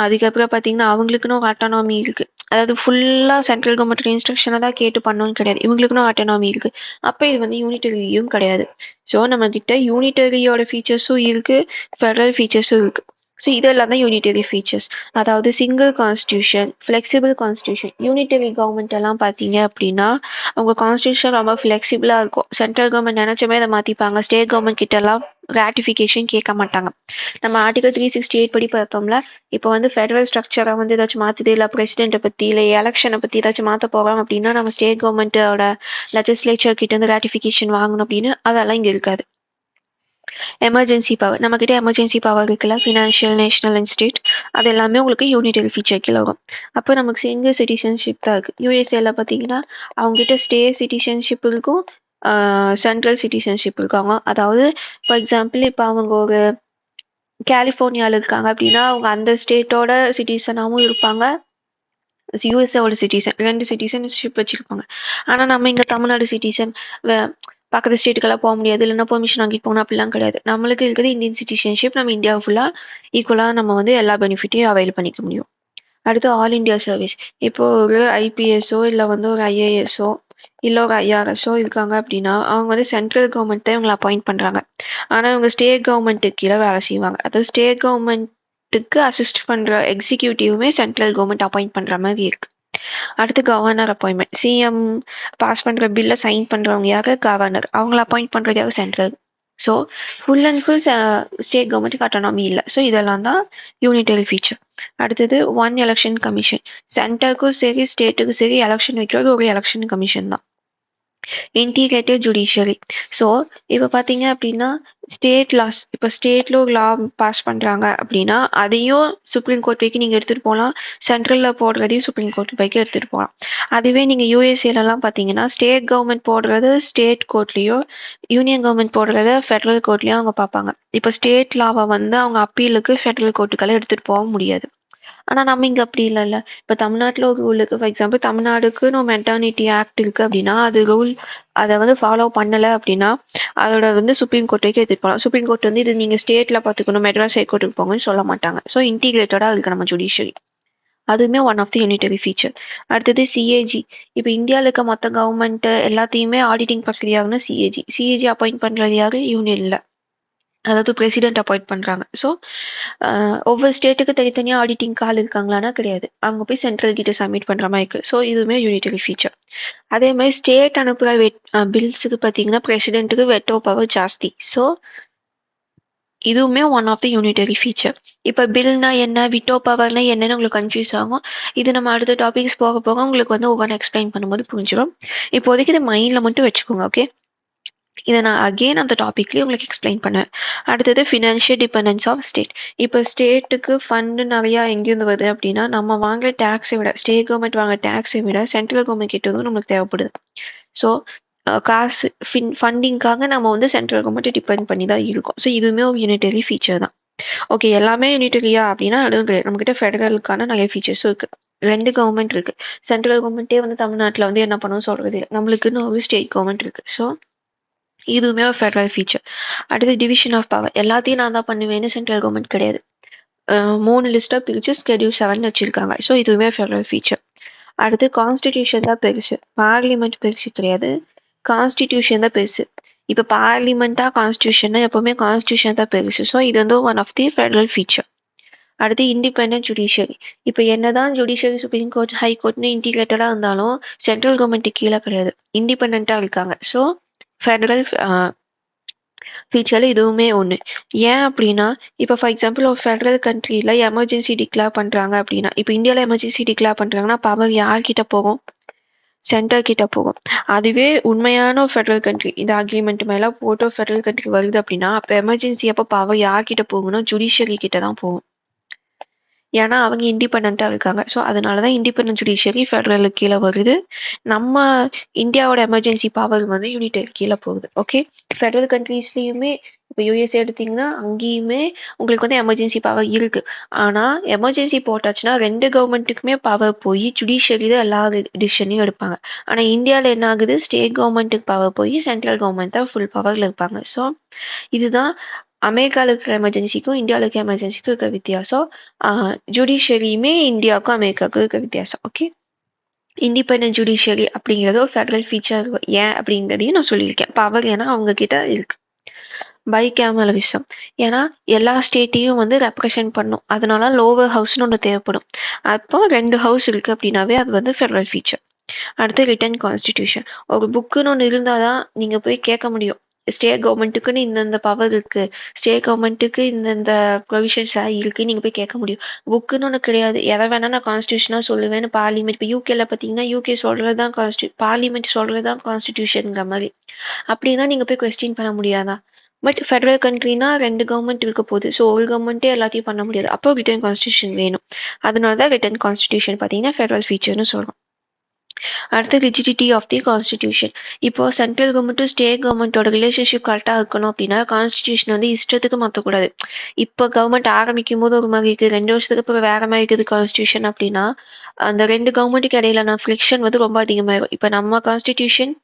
அதுக்கப்புறம் பார்த்தீங்கன்னா அவங்களுக்குன்னு ஒரு அட்டானமி இருக்கு. அதாவது ஃபுல்லா சென்ட்ரல் கவர்மெண்ட் இன்ஸ்ட்ரக்ஷனை தான் கேட்டு பண்ணணும்னு கிடையாது. இவங்களுக்குன்னு அட்டானமி இருக்கு. அப்போ இது வந்து யூனிட்டரியும் கிடையாது. ஸோ நம்ம கிட்ட யூனிட்டரியோட ஃபீச்சர்ஸும் இருக்கு, ஃபெடரல் ஃபீச்சர்ஸும் இருக்கு. ஸோ இதெல்லாம் தான் யூனிட்டரி ஃபீச்சர்ஸ். அதாவது single constitution, flexible constitution. Unitary government எல்லாம் பார்த்தீங்க அப்படின்னா அவங்க கான்ஸ்டியூஷன் ரொம்ப ஃப்ளெக்சிபிளாக இருக்கும். சென்ட்ரல் கவர்மெண்ட் நினைச்சமே அதை மாற்றிப்பாங்க. ஸ்டேட் கவர்மெண்ட் கிட்ட எல்லாம் ராட்டிஃபிகேஷன் கேட்க மாட்டாங்க. நம்ம ஆர்டிகல் 368 படி பார்த்தோம்ல, இப்போ வந்து ஃபெடரல் ஸ்ட்ரக்சரை வந்து ஏதாச்சும் மாற்றுது, இல்லை பிரசிடென்ட்டை பற்றி இல்லை எலெக்ஷனை பற்றி ஏதாச்சும் மாற்ற போகிறோம் அப்படின்னா நம்ம ஸ்டேட் கவர்மெண்ட்டோட லெஜிஸ்லேச்சர் கிட்ட இருந்து ராட்டிஃபிகேஷன் வாங்கணும் அப்படின்னு அதெல்லாம் இங்கே இருக்காது. எமர்ஜென்சி பவர், நம்ம கிட்ட எமர்ஜென்சி பவர் இருக்குல்ல, ஃபினான்ஷியல், நேஷனல் அண்ட் ஸ்டேட், அது எல்லாமே உங்களுக்கு யூனிட்டரி ஃபீச்சர் கீழே வரும். அப்போ நமக்கு சிங்கிள் சிட்டிசன்ஷிப் தான் இருக்குது. யூஎஸ்ஏல பார்த்தீங்கன்னா அவங்ககிட்ட ஸ்டேட் சிட்டிசன்ஷிப் இருக்கும், சென்ட்ரல் சிட்டிசன்ஷிப் இருக்காங்க. அதாவது ஃபார் எக்ஸாம்பிள் இப்போ அவங்க ஒரு கலிஃபோர்னியாவில் இருக்காங்க அப்படின்னா அவங்க அந்த ஸ்டேட்டோட சிட்டிசனாகவும் இருப்பாங்க, யூஎஸ்ஏவோட சிட்டிசன், 2 சிட்டிசன்ஷிப் வச்சுருப்பாங்க. ஆனால் நம்ம இங்கே தமிழ்நாடு சிட்டிசன், பக்கத்து ஸ்டேட்டுக்கெல்லாம் போக முடியாது, இல்லைன்னா பெர்மிஷன் வாங்கிட்டு போகணும் அப்படிலாம் கிடையாது. நம்மளுக்கு இருக்கிறது இந்தியன் சிட்டிசன்ஷிப். நம்ம இந்தியா ஃபுல்லாக ஈக்குவலாக நம்ம வந்து எல்லா பெனிஃபிட்டையும் அவைல் பண்ணிக்க முடியும். அடுத்து ஆல் இண்டியா சர்வீஸ். இப்போ ஒரு ஐபிஎஸ்ஓ இல்லை வந்து ஒரு ஐஏஎஸ்ஓ இல்லை ஒரு ஐஆர்எஸ்ஓ இருக்காங்க அப்படின்னா அவங்க வந்து சென்ட்ரல் கவர்மெண்ட் தான் இவங்களை அப்பாயிண்ட் பண்ணுறாங்க. ஆனால் இவங்க ஸ்டேட் கவர்மெண்ட்டுக்கு கீழே வேலை செய்வாங்க. அதாவது ஸ்டேட் கவர்மெண்ட்டுக்கு அசிஸ்ட் பண்ணுற எக்ஸிக்யூட்டிவுமே சென்ட்ரல் கவர்மெண்ட் அப்பாயிண்ட் பண்ணுற மாதிரி இருக்கு. அடுத்து கவர்னர் அப்பாயின்மெண்ட். சிஎம் பாஸ் பண்ணுற பில்லை சைன் பண்ணுறவங்க யாரு? கவர்னர். அவங்கள அப்பாயிண்ட் பண்ணுறது யாரு? Central. So full and full state கவர்மெண்ட்டுக்கு அட்டானமி இல்லை. ஸோ இதெல்லாம் தான் யூனிட்டரி ஃபீச்சர். அடுத்தது ஒன் எலெக்ஷன் கமிஷன். சென்டருக்கும் சரி ஸ்டேட்டுக்கும் சரி எலெக்ஷன் வைக்கிறது ஒரு எலெக்ஷன் கமிஷன் தான். Integrated judiciary. ஸோ இப்போ பார்த்தீங்க அப்படின்னா ஸ்டேட் லாஸ், இப்போ ஸ்டேட்டில் ஒரு லா பாஸ் பண்ணுறாங்க அப்படின்னா அதையும் சுப்ரீம் கோர்ட் வரைக்கும் நீங்கள் எடுத்துகிட்டு போகலாம், சென்ட்ரலில் போடுறதையும் சுப்ரீம் கோர்ட் வரைக்கும் எடுத்துகிட்டு போகலாம். அதுவே நீங்கள் யூஎஸ்ஏலலாம் பார்த்தீங்கன்னா ஸ்டேட் கவர்மெண்ட் போடுறது ஸ்டேட் கோர்ட்லேயோ, யூனியன் கவர்மெண்ட் போடுறத ஃபெடரல் கோர்ட்லேயும் அவங்க பார்ப்பாங்க. இப்போ ஸ்டேட் லாவை வந்து அவங்க அப்பீலுக்கு ஃபெடரல் கோர்ட்டுக்கெல்லாம் எடுத்துகிட்டு போக முடியாது. ஆனால் நம்ம இங்கே அப்படி இல்லைல்ல. இப்போ தமிழ்நாட்டில் ஒரு ரூல் இருக்குது. ஃபார் எக்ஸாம்பிள் தமிழ்நாடுக்குன்னு ஒரு மெட்டர்னிட்டி ஆக்ட் இருக்குது அப்படின்னா அது ரூல் அதை வந்து ஃபாலோ பண்ணலை அப்படின்னா அதோட வந்து சுப்ரீம் கோர்ட் வரைக்கும் எடுத்துகிட்டு போகலாம். சுப்ரீம் கோர்ட் வந்து இது நீங்கள் ஸ்டேட்டில் பார்த்துக்கணும், மெட்ராஸ் ஹைகோர்ட்டுக்கு போங்கன்னு சொல்ல மாட்டாங்க. ஸோ இன்டிகிரேட்டடாக இருக்குது நம்ம ஜுடிஷியரி. அதுவுமே one of the unitary feature. அடுத்தது சிஏஜி. இப்போ இந்தியாவில் இருக்க மொத்த கவர்மெண்ட் எல்லாத்தையுமே ஆடிட்டிங் பண்ணுறது சிஏஜி. சிஏஜி அப்பாயிண்ட் பண்ணுறது யாரு? யூனியனில், அதாவது பிரசிடென்ட் அப்பாயிண்ட் பண்ணுறாங்க. ஸோ ஒவ்வொரு ஸ்டேட்டுக்கு தனித்தனியாக ஆடிட்டிங் கால் இருக்காங்களான்னா கிடையாது. அவங்க போய் சென்ட்ரல் கிட்ட சப்மிட் பண்ணுற மாதிரி இருக்குது. ஸோ இதுவுமே யூனிட்டரி ஃபீச்சர். அதே மாதிரி ஸ்டேட் அனுப்புகிற பில்ஸுக்கு பார்த்தீங்கன்னா பிரசிடென்ட்டுக்கு வெட்டோ பவர் ஜாஸ்தி. ஸோ இதுவுமே one of the unitary feature. இப்போ பில்னா என்ன, விட்டோ பவர்னா என்னன்னு உங்களுக்கு கன்ஃபியூஸ் ஆகும். இது நம்ம அடுத்த டாபிக்ஸ் போக போக உங்களுக்கு வந்து ஒவ்வொன்று எக்ஸ்பிளைன் பண்ணும்போது புரிஞ்சிடும். இப்போதைக்கு இதை மைண்டில் மட்டும் வச்சுக்கோங்க. ஓகே, இதை நான் அகெயின் அந்த டாபிக்லேயே உங்களுக்கு எக்ஸ்பிளைன் பண்ணுவேன். அடுத்தது ஃபினான்ஷியல் டிபெண்டன்ஸ் ஆஃப் ஸ்டேட். இப்போ ஸ்டேட்டுக்கு ஃபண்டு நிறையா எங்கேருந்து வருது அப்படின்னா நம்ம வாங்குற டேக்ஸை விட, ஸ்டேட் கவர்மெண்ட் வாங்குற டேக்ஸை விட சென்ட்ரல் கவர்மெண்ட் கிட்ட வந்து நமக்கு தேவைப்படுது. ஸோ காசு ஃபண்டிங்காக நம்ம வந்து சென்ட்ரல் கவர்மெண்ட்டை டிபெண்ட் பண்ணி தான் இருக்கோம். ஸோ இதுவுமே ஒரு யூனிட்டரி ஃபீச்சர் தான். ஓகே, எல்லாமே யூனிட்டரியா அப்படின்னா அதுவும் கிடையாது. நம்மக்கிட்ட ஃபெடரலுக்கான நிறைய ஃபீச்சர்ஸும் இருக்குது. 2 கவர்மெண்ட் இருக்குது. சென்ட்ரல் கவர்மெண்ட்டே வந்து தமிழ்நாட்டில் வந்து என்ன பண்ணணும்னு சொல்கிறது இல்லை. நம்மளுக்குன்னு ஒரு ஸ்டேட் கவர்மெண்ட் இருக்குது. ஸோ இதுவுமே ஒரு ஃபெடரல் ஃபீச்சர். அடுத்து டிவிஷன் ஆஃப் பவர். எல்லாத்தையும் நான் தான் பண்ணுவேன்னு சென்ட்ரல் கவர்மெண்ட் கிடையாது. 3 லிஸ்ட்டாக பிரித்து ஸ்கெடியூல் 7 வச்சுருக்காங்க. ஸோ இதுவுமே ஃபெடரல் ஃபீச்சர். அடுத்து கான்ஸ்டிடியூஷன் தான் பெருசு, பார்லிமெண்ட் பெருசு கிடையாது. கான்ஸ்டிடியூஷன் தான் பெருசு. இப்போ பார்லிமெண்ட்டாக கான்ஸ்டியூஷன்னா எப்போவுமே கான்ஸ்டியூஷன் தான் பெருசு. ஸோ இது வந்து one of the federal feature. அடுத்து இண்டிபெண்டன்ட் ஜுடிஷியரி. இப்போ என்னதான் ஜுடிஷியரி சுப்ரீம் கோர்ட் ஹை கோர்ட்னு இன்டிகிரேட்டடாக இருந்தாலும் சென்ட்ரல் கவர்மெண்ட்டுக்கு கீழே கிடையாது, இண்டிபெண்ட்டாக இருக்காங்க. ஸோ ஃபெடரல் ஃபீச்சரில் இதுவுமே ஒன்று. ஏன் அப்படின்னா இப்போ ஃபார் எக்ஸாம்பிள் ஒரு ஃபெடரல் கண்ட்ரியில் எமர்ஜென்சி டிக்ளேர் பண்ணுறாங்க அப்படின்னா, இப்போ இந்தியாவில் எமர்ஜென்சி டிக்ளேர் பண்ணுறாங்கன்னா பவர் யார்கிட்ட போகும்? சென்டர் கிட்ட போகும். அதுவே உண்மையான ஒரு ஃபெடரல் கண்ட்ரி இந்த அக்ரிமெண்ட் மேலே போட்டு ஃபெடரல் கண்ட்ரி வருது அப்படின்னா அப்போ எமர்ஜென்சி அப்போ பவர் யார்கிட்ட போகணும்? ஜுடிஷியரி கிட்ட தான் போகும். ஏன்னா அவங்க இண்டிபெண்ட்டாக இருக்காங்க. ஸோ அதனால தான் இண்டிபெண்டன்ட் ஜுடிஷியரி ஃபெடரலுக்கு கீழே வருது. நம்ம இந்தியாவோட எமர்ஜென்சி பவர் வந்து யூனிட்டரி கீழே போகுது. ஓகே, ஃபெடரல் கண்ட்ரீஸ்லேயுமே இப்போ யூஎஸ்ஏ எடுத்திங்கன்னா அங்கேயுமே உங்களுக்கு வந்து எமர்ஜென்சி பவர் இருக்குது. ஆனால் எமர்ஜென்சி போட்டாச்சுன்னா 2 கவர்மெண்ட்டுக்குமே பவர் போய் ஜுடிஷியரி தான் எல்லா டிசிஷனையும் எடுப்பாங்க. ஆனால் இந்தியாவில் என்ன ஆகுது? ஸ்டேட் கவர்மெண்ட்டுக்கு பவர் போய் சென்ட்ரல் கவர்மெண்ட் தான் ஃபுல் பவரில் இருப்பாங்க. ஸோ இதுதான் அமெரிக்கால இருக்கிற எமர்ஜென்சிக்கும் இந்தியாவில் இருக்கிற எமர்ஜென்சிக்கும் இருக்க வித்தியாசம். ஜுடிஷியரியுமே இந்தியாவுக்கும் அமெரிக்காவுக்கும் இருக்க வித்தியாசம். ஓகே, இண்டிபெண்டன்ட் ஜுடிஷியரி அப்படிங்கிறது ஒரு ஃபெடரல் ஃபீச்சர். ஏன் அப்படிங்கிறதையும் நான் சொல்லியிருக்கேன். பவர் ஏன்னா அவங்க கிட்ட இருக்கு. பைகேமரலிசம் ஏன்னா எல்லா ஸ்டேட்டையும் வந்து ரெப்ரசென்ட் பண்ணும். அதனால லோவர் ஹவுஸ்னு ஒன்று தேவைப்படும். அப்போ 2 ஹவுஸ் இருக்கு அப்படின்னாவே அது வந்து ஃபெடரல் ஃபீச்சர். அடுத்து ரிட்டன் கான்ஸ்டிடியூஷன். ஒரு புக்குன்னு ஒன்று இருந்தால் தான் நீங்கள் போய் கேட்க முடியும். ஸ்டேட் கவர்மெண்ட்டுக்குன்னு இந்தந்த பவர் இருக்கு, ஸ்டேட் கவர்மெண்ட்டுக்கு இந்தந்த ப்ரொவிஷன்ஸ் இருக்கு, நீங்க போய் கேட்க முடியும். புக்குன்னு ஒன்று கிடையாது. எதை வேணா நான் கான்ஸ்டியூஷனா சொல்லுவேன்னு பார்லிமெண்ட். இப்போ யூகேல பார்த்தீங்கன்னா யூகே சொல்றதுதான் பார்லிமெண்ட் சொல்றதுதான் கான்ஸ்டியூஷனுங்கிற மாதிரி. அப்படிதான் நீங்க போய் கொஸ்டின் பண்ண முடியாதா? பட் ஃபெடரல் கண்ட்ரினா 2 கவர்மெண்ட் இருக்க போகுது. ஸோ ஒரு கவர்மெண்ட்டே எல்லாத்தையும் பண்ண முடியாது. அப்போ ரிட்டன் கான்ஸ்டியூஷன் வேணும். அதனால தான் ரிட்டன் கான்ஸ்டியூஷன் பார்த்தீங்கன்னா ஃபெடரல் ஃபீச்சர்னு சொல்றோம். அடுத்து ரிஜிடிட்டி ஆஃப் தி கான்ஸ்டிடியூஷன். இப்போ சென்ட்ரல் கவர்மெண்ட்டும் ஸ்டேட் கவர்மெண்ட்டோட ரிலேஷன்ஷிப் கரெக்டாக இருக்கணும் அப்படின்னா கான்ஸ்டிடியூஷன் வந்து இஷ்டத்துக்கு மாற்றக்கூடாது. இப்போ கவர்மெண்ட் ஆரம்பிக்கும் போது ஒரு மாதிரி இருக்குது, 2 வருஷத்துக்கு அப்புறம் வேற மாதிரி இருக்குது கான்ஸ்டியூஷன் அப்படின்னா அந்த 2 கவர்மெண்ட்டுக்கு இடையிலான ஃப்ரிக்ஷன் வந்து ரொம்ப அதிகமாயிடும். இப்போ நம்ம கான்ஸ்டிடியூஷன்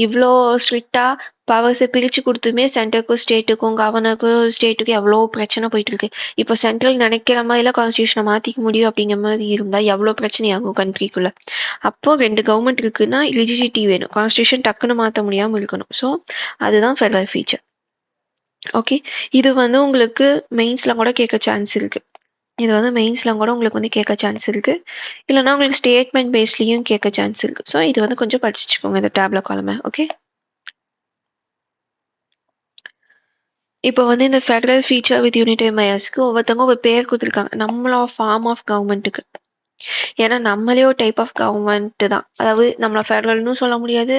இவ்வளோ ஸ்ட்ரிக்டா பவர்ஸை பிரிச்சு கொடுத்துமே சென்டருக்கும் ஸ்டேட்டுக்கும் கவர்னருக்கும் ஸ்டேட்டுக்கும் எவ்வளோ பிரச்சனை போயிட்டு இருக்கு. இப்போ சென்ட்ரல் நினைக்கிற மாதிரிலாம் கான்ஸ்டியூஷனை மாத்திக்க முடியும் அப்படிங்கிற மாதிரி இருந்தா எவ்வளோ பிரச்சனையாகும் கண்ட்ரிக்குள்ள. அப்போ 2 கவர்மெண்ட் இருக்குன்னா ரிஜிடிட்டி வேணும். கான்ஸ்டியூஷன் டக்குன்னு மாற்ற முடியாமல் இருக்கணும். ஸோ அதுதான் ஃபெடரல் ஃபீச்சர். ஓகே, இது வந்து உங்களுக்கு மெயின்ஸ்ல கூட கேட்க சான்ஸ் இருக்கு. இது வந்து மெயின்ஸ்ல கூட உங்களுக்கு வந்து கேட்க சான்ஸ் இருக்கு. இல்லைன்னா உங்களுக்கு ஸ்டேட்மெண்ட் பேஸ்லயும் கேட்க சான்ஸ் இருக்கு. ஸோ இது வந்து கொஞ்சம் படிச்சுக்கோங்க இந்த டேப்ல காலமை. ஓகே, இப்போ வந்து இந்த ஃபெடரல் ஃபீச்சர் வித் யூனிட்டரி மெயர்ஸ்க்கு ஒவ்வொருத்தவங்க ஒரு பேர் கொடுத்துருக்காங்க. நம்மளோட ஃபார்ம் ஆஃப் கவர்மெண்ட்டுக்கு. ஏன்னா நம்மளே ஒரு டைப் ஆஃப் கவர்மெண்ட் தான். அதாவது நம்மள ஃபெடரல்னு சொல்ல முடியாது,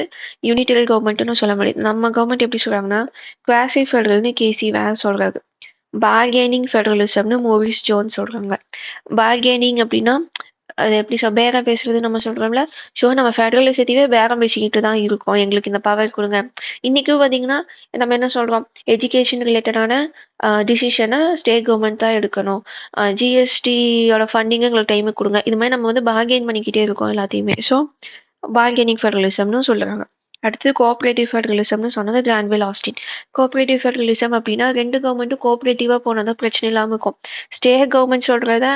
யூனிட்டரி கவர்மெண்ட்னு சொல்ல முடியாது. நம்ம கவர்மெண்ட் எப்படி சொல்றாங்கன்னா குவாசி ஃபெடரல்னு கேசி வேற சொல்றாரு. பார்கெனிங் ஃபெடரலிசம்னு மோரிஸ் ஜோன்ஸ் சொல்றாங்க. பார்கெனிங் அப்படின்னா அது எப்படி பேரம் பேசுறது நம்ம சொல்றோம்ல. ஸோ நம்ம ஃபெடரலிசத்தையே பேரம் பேசிக்கிட்டு தான் இருக்கோம். எங்களுக்கு இந்த பவர் கொடுங்க. இன்னைக்கும் பார்த்தீங்கன்னா நம்ம என்ன சொல்றோம், எஜுகேஷன் ரிலேட்டடான டிசிஷனை ஸ்டேட் கவர்மெண்ட் தான் எடுக்கணும். ஜிஎஸ்டியோட ஃபண்டிங்கை எங்களுக்கு டைமுக்கு கொடுங்க. இது மாதிரி நம்ம வந்து பார்கெயின் பண்ணிக்கிட்டே இருக்கோம் எல்லாத்தையுமே. ஸோ பார்கெனிங் ஃபெடரலிசம்னு சொல்றாங்க. அடுத்து கோஆப்ரேட்டிவ் ஃபெடரலிசம்னு சொன்னது கிரான்வில் ஆஸ்டின். கோஆப்ரேட்டிவ் ஃபெடரலிசம் அப்படின்னா 2 கவர்மெண்ட்டும் கோஆப்ரேட்டிவா போனதான் பிரச்சனை இல்லாமல் இருக்கும். ஸ்டேட் கவர்மெண்ட் சொல்றத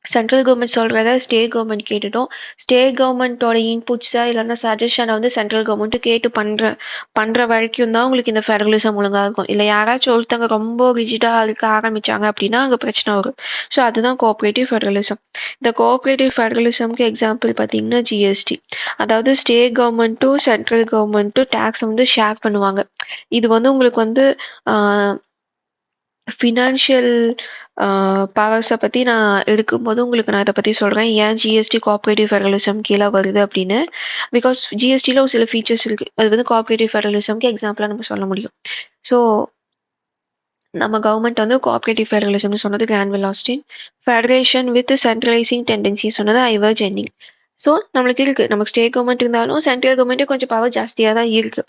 சென்ட்ரல் கவர்மெண்ட் சொல்றத ஸ்டேட் கவர்மெண்ட் கேட்டுட்டோம். ஸ்டேட் கவர்மெண்ட்டோட இன்புட்ஸை இல்லைன்னா சஜஷனை வந்து சென்ட்ரல் கவர்மெண்ட் கேட்டு பண்ற வரைக்கும் தான் உங்களுக்கு இந்த ஃபெடரலிசம் ஒழுங்கா இருக்கும். இல்லை யாராச்சும் ஒருத்தங்க ரொம்ப ரிஜிடா இருக்க ஆரம்பிச்சாங்க அப்படின்னா அங்கே பிரச்சனை வரும். ஸோ அதுதான் கோஆப்ரேட்டிவ் ஃபெடரலிசம். இந்த கோஆப்ரேட்டிவ் ஃபெடரலிசம்க்கு எக்ஸாம்பிள் பார்த்தீங்கன்னா ஜிஎஸ்டி. அதாவது ஸ்டேட் கவர்மெண்ட்டும் சென்ட்ரல் கவர்மெண்ட்டும் டேக்ஸ் வந்து ஷேர் பண்ணுவாங்க. இது வந்து உங்களுக்கு வந்து ஃபினான்ஷியல் பவர்ஸை பற்றி நான் எடுக்கும்போது உங்களுக்கு நான் இதை பற்றி சொல்கிறேன். ஏன் ஜிஎஸ்டி கோஆப்ரேட்டிவ் ஃபெடரலிசம் கீழே வருது அப்படின்னு. பிகாஸ் ஜிஎஸ்டியில் ஒரு சில ஃபீச்சர்ஸ் இருக்குது. அது வந்து கோஆப்ரேட்டிவ் ஃபெடரலிசம்க்கு எக்ஸாம்பிளாக நம்ம சொல்ல முடியும். ஸோ நம்ம கவர்மெண்ட் வந்து கோஆப்ரேட்டிவ் ஃபெடரலிசம்னு சொன்னது Granville Austin. Federation with centralising tendency சொன்னது ஐவர் ஜென்னிங். ஸோ நம்மளுக்கு இருக்குது, நமக்கு ஸ்டேட் கவர்மெண்ட் இருந்தாலும் சென்ட்ரல் கவர்மெண்ட்டே கொஞ்சம் பவர் ஜாஸ்தியாக தான் இருக்குது.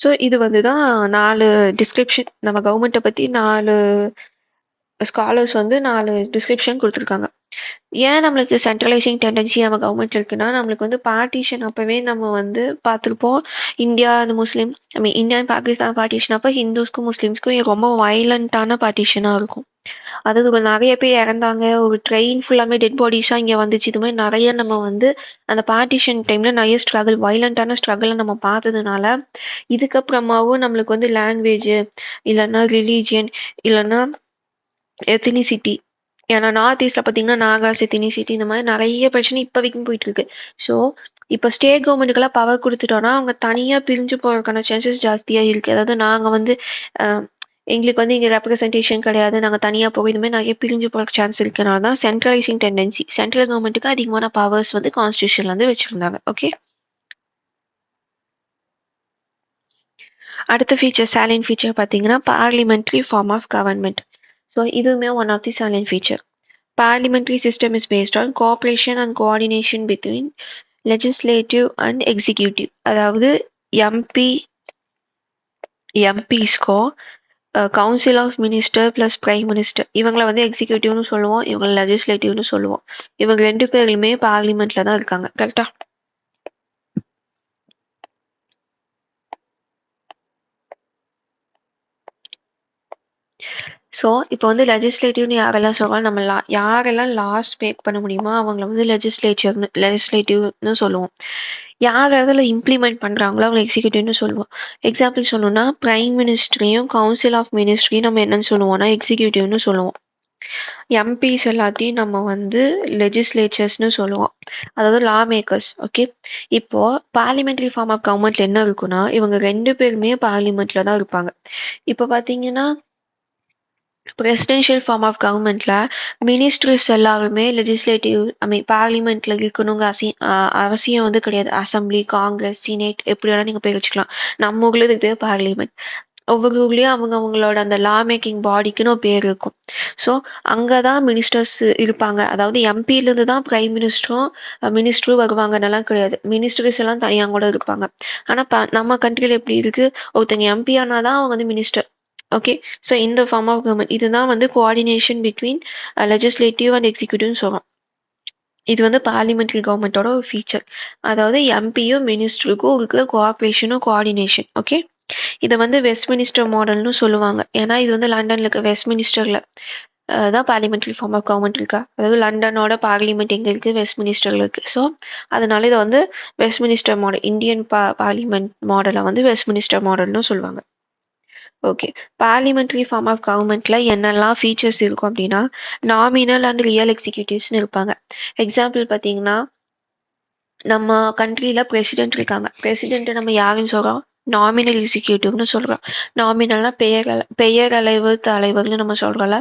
ஸோ இது வந்து தான் 4 டிஸ்கிரிப்ஷன். நம்ம கவர்மெண்ட்டை பற்றி 4 ஸ்காலர்ஸ் வந்து 4 டிஸ்கிரிப்ஷன் கொடுத்துருக்காங்க. ஏன் நம்மளுக்கு சென்ட்ரலைசிங் டெண்டன்சி நம்ம கவர்மெண்ட் இருக்குன்னா நம்மளுக்கு வந்து பார்ட்டிஷன் அப்பவே நம்ம வந்து பார்த்துருப்போம். இந்தியா அந்த முஸ்லீம் இந்தியா அண்ட் பாகிஸ்தான் பார்ட்டிஷன் அப்போ ஹிந்துஸ்க்கும் முஸ்லீம்ஸ்க்கும் ரொம்ப வயலண்டான பார்ட்டிஷனாக இருக்கும். அதாவது நிறைய பேர் இறந்தாங்க, ஒரு ட்ரெயின் ஃபுல்லாமே டெட் பாடிஸாக இங்கே வந்துச்சு. இது மாதிரி நிறைய நம்ம வந்து அந்த பார்ட்டிஷன் டைமில் நிறைய ஸ்ட்ரகிள், வயலண்டான ஸ்ட்ரகிளை நம்ம பார்த்ததுனால இதுக்கப்புறமாவும் நம்மளுக்கு வந்து லாங்குவேஜ் இல்லைன்னா ரிலீஜியன் இல்லைன்னா எத்தினிசிட்டி. ஏன்னா நார்த் ஈஸ்ட்ல பார்த்தீங்கன்னா நாகாஸ், எத்தினிசிட்டி இந்த மாதிரி நிறைய பிரச்சனை இப்போ வரைக்கும் போயிட்டு இருக்கு. ஸோ இப்போ ஸ்டேட் கவர்மெண்ட்டுக்கெல்லாம் பவர் கொடுத்துட்டோம்னா அவங்க தனியாக பிரிஞ்சு போகிறதுக்கான சான்சஸ் ஜாஸ்தியாக இருக்குது. அதாவது நாங்கள் வந்து எங்களுக்கு வந்து இங்கே ரெப்ரஸன்டேஷன் கிடையாது, நாங்கள் தனியாக போக இது மாதிரி நிறைய பிரிஞ்சு போகிற சான்ஸ் இருக்கனால தான் சென்ட்ரலைசிங் டெண்டன்சி சென்ட்ரல் கவர்மெண்ட்டுக்கு அதிகமான பவர்ஸ் வந்து கான்ஸ்டியூஷன்ல வந்து வச்சுருந்தாங்க. ஓகே, அடுத்த ஃபீச்சர் சாலின் ஃபீச்சர் பார்த்தீங்கன்னா parliamentary form of government. So இதுவுமே one of the salient feature. Parliamentary system is based on cooperation and coordination between legislative and executive. அதாவது எம்பிஸ்க்கும் council of minister plus prime minister இவங்களை வந்து எக்ஸிக்யூட்டிவ்னு சொல்லுவோம், இவங்களை லெஜிஸ்லேட்டிவ்னு சொல்லுவோம். இவங்க 2 பேருமே பார்லிமெண்ட்ல தான் இருக்காங்க. கரெக்டா? ஸோ இப்போ வந்து லெஜிஸ்லேட்டிவ்னு யாரெல்லாம் சொல்கிறோம், நம்ம யாரெல்லாம் லாஸ் மேக் பண்ண முடியுமோ அவங்கள வந்து லெஜிஸ்லேட்டிவ்னு சொல்லுவோம். யார் அதில் இம்ப்ளிமெண்ட் பண்ணுறாங்களோ அவங்க எக்ஸிக்யூட்டிவ்னு சொல்லுவோம். எக்ஸாம்பிள் சொல்லணும்னா பிரைம் மினிஸ்டரையும் கவுன்சில் ஆஃப் மினிஸ்ட்ரியும் நம்ம என்னன்னு சொல்லுவோம்னா எக்ஸிக்யூட்டிவ்னு சொல்லுவோம். எம்பிஸ் எல்லாத்தையும் நம்ம வந்து லெஜிஸ்லேச்சர்ஸ்னு சொல்லுவோம், அதாவது லா மேக்கர்ஸ். ஓகே, இப்போ பார்லிமெண்ட்ரி ஃபார்ம் ஆஃப் கவர்மெண்ட்ல என்ன இருக்குன்னா இவங்க 2 பேருமே பார்லிமெண்ட்ல தான் இருப்பாங்க. இப்போ பார்த்தீங்கன்னா பிரசிடென்ஷியல் ஃபார்ம் ஆஃப் கவர்மெண்ட்ல மினிஸ்டர்ஸ் எல்லாருமே பார்லிமெண்ட்ல இருக்கணுங்க அவசியம் வந்து கிடையாது. அசம்பிளி, காங்கிரஸ், சீனேட் எப்படி வேணா நீங்க பேர் வச்சுக்கலாம். நம்ம ஊர்ல இதுக்கு பேர் பார்லிமெண்ட். ஒவ்வொரு ஊர்லயும் அவங்களோட அந்த லா மேக்கிங் பாடிக்குன்னு ஒரு பேர் இருக்கும். ஸோ அங்கதான் மினிஸ்டர்ஸ் இருப்பாங்க. அதாவது எம்பில இருந்து தான் பிரைம் மினிஸ்டரும் வருவாங்கன்னெல்லாம் கிடையாது. மினிஸ்டர்ஸ் எல்லாம் தனியாக கூட இருப்பாங்க. ஆனா நம்ம கண்ட்ரில எப்படி இருக்கு, ஒருத்தங்க எம்பி ஆனாதான் அவங்க வந்து மினிஸ்டர். ஓகே, ஸோ இந்த ஃபார்ம் ஆஃப் கவர்மெண்ட் இதுதான் வந்து கோஆர்டினேஷன் பிட்வீன் லெஜிஸ்லேட்டிவ் அண்ட் எக்ஸிக்யூட்டிவ்னு சொல்றோம். இது வந்து பார்லிமெண்ட்ரி கவர்மெண்ட்டோட ஒரு ஃபீச்சர். அதாவது எம்பியும் மினிஸ்டருக்கும் இருக்கிற கோஆப்ரேஷனும் கோஆர்டினேஷன். ஓகே, இதை வந்து வெஸ்ட்மினிஸ்டர் மாடல்னு சொல்லுவாங்க. ஏன்னா இது வந்து லண்டன்ல இருக்க வெஸ்ட்மினிஸ்டர்ல தான் பார்லிமெண்ட்ரி ஃபார்ம் ஆஃப் கவர்மெண்ட் இருக்கா. அதாவது லண்டனோட பார்லிமெண்ட் எங்க இருக்கு, வெஸ்ட்மினிஸ்டர்ல இருக்கு. ஸோ அதனால இதை வந்து வெஸ்ட்மினிஸ்டர் மாடல், இந்தியன் பார்லிமெண்ட் மாடலை வந்து வெஸ்ட்மினிஸ்டர் மாடல்னு சொல்லுவாங்க. ஓகே, பார்லிமெண்ட்ரி ஃபார்ம் ஆஃப் கவர்மெண்ட்ல என்னெல்லாம் ஃபீச்சர்ஸ் இருக்கும் அப்படின்னா நாமினல் அண்ட் ரியல் எக்ஸிக்யூட்டிவ்ஸ்னு இருப்பாங்க. எக்ஸாம்பிள் பார்த்தீங்கன்னா நம்ம கண்ட்ரியில பிரசிடென்ட் இருக்காங்க. பிரசிடென்ட் நம்ம யாருன்னு சொல்றோம், நாமினல் எக்ஸிக்யூட்டிவ்னு சொல்றோம். நாமினல்னா பெயரளவு தலைவர்னு நம்ம சொல்றோம்ல,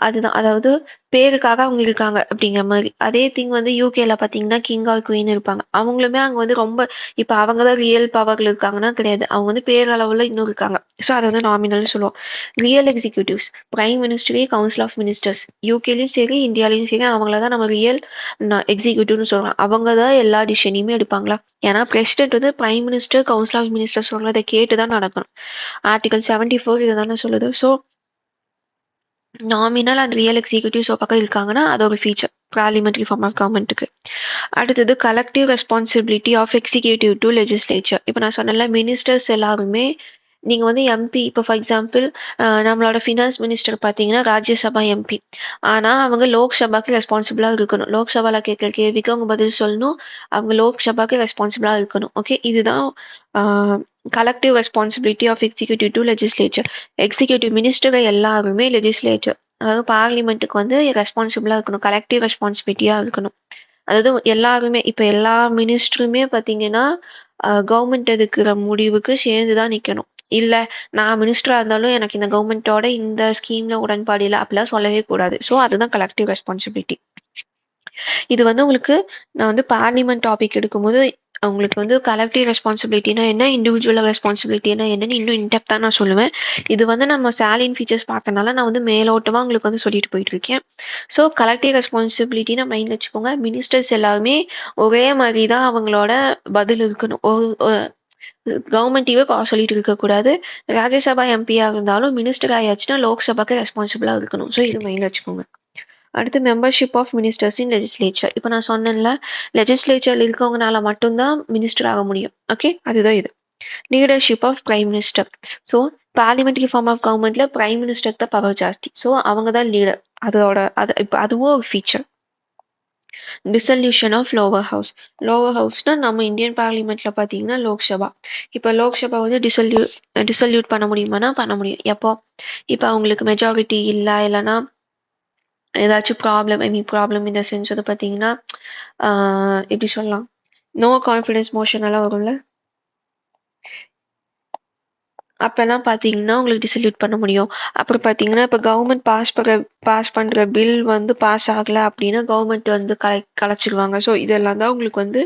அதுதான். அதாவது பேருக்காக அவங்க இருக்காங்க அப்படிங்கிற மாதிரி. அதே திங் வந்து யூகேல பார்த்தீங்கன்னா கிங் ஆர் குயின் இருப்பாங்க. அவங்களுமே அங்கே வந்து ரொம்ப இப்போ அவங்க தான் ரியல் பவர்ல இருக்காங்கன்னா கிடையாது. அவங்க வந்து பேரளவுல இன்னும் இருக்காங்க. ஸோ அதை வந்து நாமினல்னு சொல்லுவோம். ரியல் எக்ஸிக்யூட்டிவ்ஸ் பிரைம் மினிஸ்டரே கவுன்சில் ஆஃப் மினிஸ்டர்ஸ் யூகேலையும் சரி இந்தியாலையும் சரி அவங்கள தான் நம்ம ரியல் எக்ஸிக்யூட்டிவ்னு சொல்றோம். அவங்க தான் எல்லா டிசிஷனையுமே எடுப்பாங்களா. ஏன்னா பிரசிடென்ட் வந்து prime minister council of minister சொல்றதை கேட்டு தான் நடக்கணும். ஆர்டிகல் 74 இதை தானே சொல்லுது. So nominal and real executives ஒரு பக்கம் இருக்காங்கன்னா அது ஒரு ஃபீச்சர் பார்லிமெண்ட்ரி ஃபார்ம் ஆஃப் கவர்மெண்ட்டுக்கு. அடுத்தது collective responsibility of executive to legislature. இப்போ நான் சொன்னல மினிஸ்டர்ஸ் எல்லாருமே நீங்க வந்து எம்பி. இப்போ ஃபார் எக்ஸாம்பிள் நம்மளோட ஃபினான்ஸ் மினிஸ்டர் பார்த்தீங்கன்னா ராஜ்யசபா எம்பி. ஆனால் அவங்க லோக்சபாக்கு ரெஸ்பான்சிபிளாக இருக்கணும். லோக்சபாவில் கேட்குற கேள்விக்கு அவங்க பதில் சொல்லணும். அவங்க லோக்சபாக்கு ரெஸ்பான்சிபிளாக இருக்கணும். ஓகே, இதுதான் collective responsibility of executive to legislature. Executive minister எல்லாருமே லெஜிஸ்லேச்சர், அதாவது பார்லிமெண்ட்டுக்கு வந்து ரெஸ்பான்சிபிளாக இருக்கணும், கலெக்டிவ் ரெஸ்பான்சிபிலிட்டியாக இருக்கணும். அதாவது எல்லாருமே இப்போ எல்லா மினிஸ்டருமே பார்த்தீங்கன்னா கவர்மெண்ட் எடுக்கிற முடிவுக்கு சேர்ந்து தான் நிற்கணும். இல்லை நான் மினிஸ்டராக இருந்தாலும் எனக்கு இந்த கவர்மெண்ட்டோட இந்த ஸ்கீம்ல உடன்பாடு இல்லை அப்படிலாம் சொல்லவே கூடாது. ஸோ அதுதான் கலெக்டிவ் ரெஸ்பான்சிபிலிட்டி. இது வந்து உங்களுக்கு நான் வந்து பார்லிமெண்ட் டாபிக் எடுக்கும்போது உங்களுக்கு வந்து கலெக்டிவ் ரெஸ்பான்சிபிலிட்டினா என்ன, இண்டிவிஜுவல் ரெஸ்பான்சிபிலிட்டினா என்னன்னு இன்னும் இன்டெப்த்தாக நான் சொல்லுவேன். இது வந்து நம்ம சாலின் ஃபீச்சர்ஸ் பார்க்கறனால நான் வந்து மேலோட்டமாக உங்களுக்கு வந்து சொல்லிட்டு போயிட்டு இருக்கேன். ஸோ கலெக்டிவ் ரெஸ்பான்சிபிலிட்டினா மைண்ட் வச்சுக்கோங்க, மினிஸ்டர்ஸ் எல்லாருமே ஒரே மாதிரி தான் அவங்களோட பதில் இருக்கணும். கவர்மெண்ட்டையே சொல்லிட்டு இருக்கக்கூடாது. ராஜ்யசபா எம்பியாக இருந்தாலும் மினிஸ்டர் ஆயாச்சுன்னா லோக்சபாக்கு ரெஸ்பான்சிபிளாக இருக்கணும். ஸோ இது மைண்ட் வச்சுக்கோங்க. அடுத்து membership of ministers in legislature. இப்போ நான் சொன்னேன்ல லெஜிஸ்லேச்சர் இருக்கவங்கனால மட்டும்தான் மினிஸ்டர் ஆக முடியும். ஓகே, அதுதான் இது. Leadership of prime minister. So parliamentary form of கவர்மெண்ட்ல பிரைம் மினிஸ்டர் தான் பவர் ஜாஸ்தி. ஸோ அவங்க தான் லீடர். இப்போ அதுவும் ஒரு feature. Dissolution of lower house. Lower ஹவுஸ்னா நம்ம இந்தியன் பார்லிமெண்ட்ல பார்த்தீங்கன்னா லோக்சபா. இப்போ லோக்சபா வந்து டிசல்யூட் பண்ண முடியுமானா பண்ண முடியும். எப்போ, இப்போ அவங்களுக்கு மெஜாரிட்டி இல்லை, இல்லைன்னா ஏதாச்சும் ப்ராப்ளம் இந்த சென்ஸ் வந்து பார்த்தீங்கன்னா எப்படி சொல்லலாம், நோ கான்ஃபிடன்ஸ் மோஷன் எல்லாம் வரும்ல, அப்பெல்லாம் பார்த்தீங்கன்னா உங்களுக்கு டிசல்யூட் பண்ண முடியும். அப்புறம் பார்த்தீங்கன்னா இப்போ கவர்மெண்ட் பாஸ் பண்ணுற பில் வந்து பாஸ் ஆகலை அப்படின்னா கவர்மெண்ட் வந்து கலைச்சிருவாங்க. ஸோ இதெல்லாம் தான் உங்களுக்கு வந்து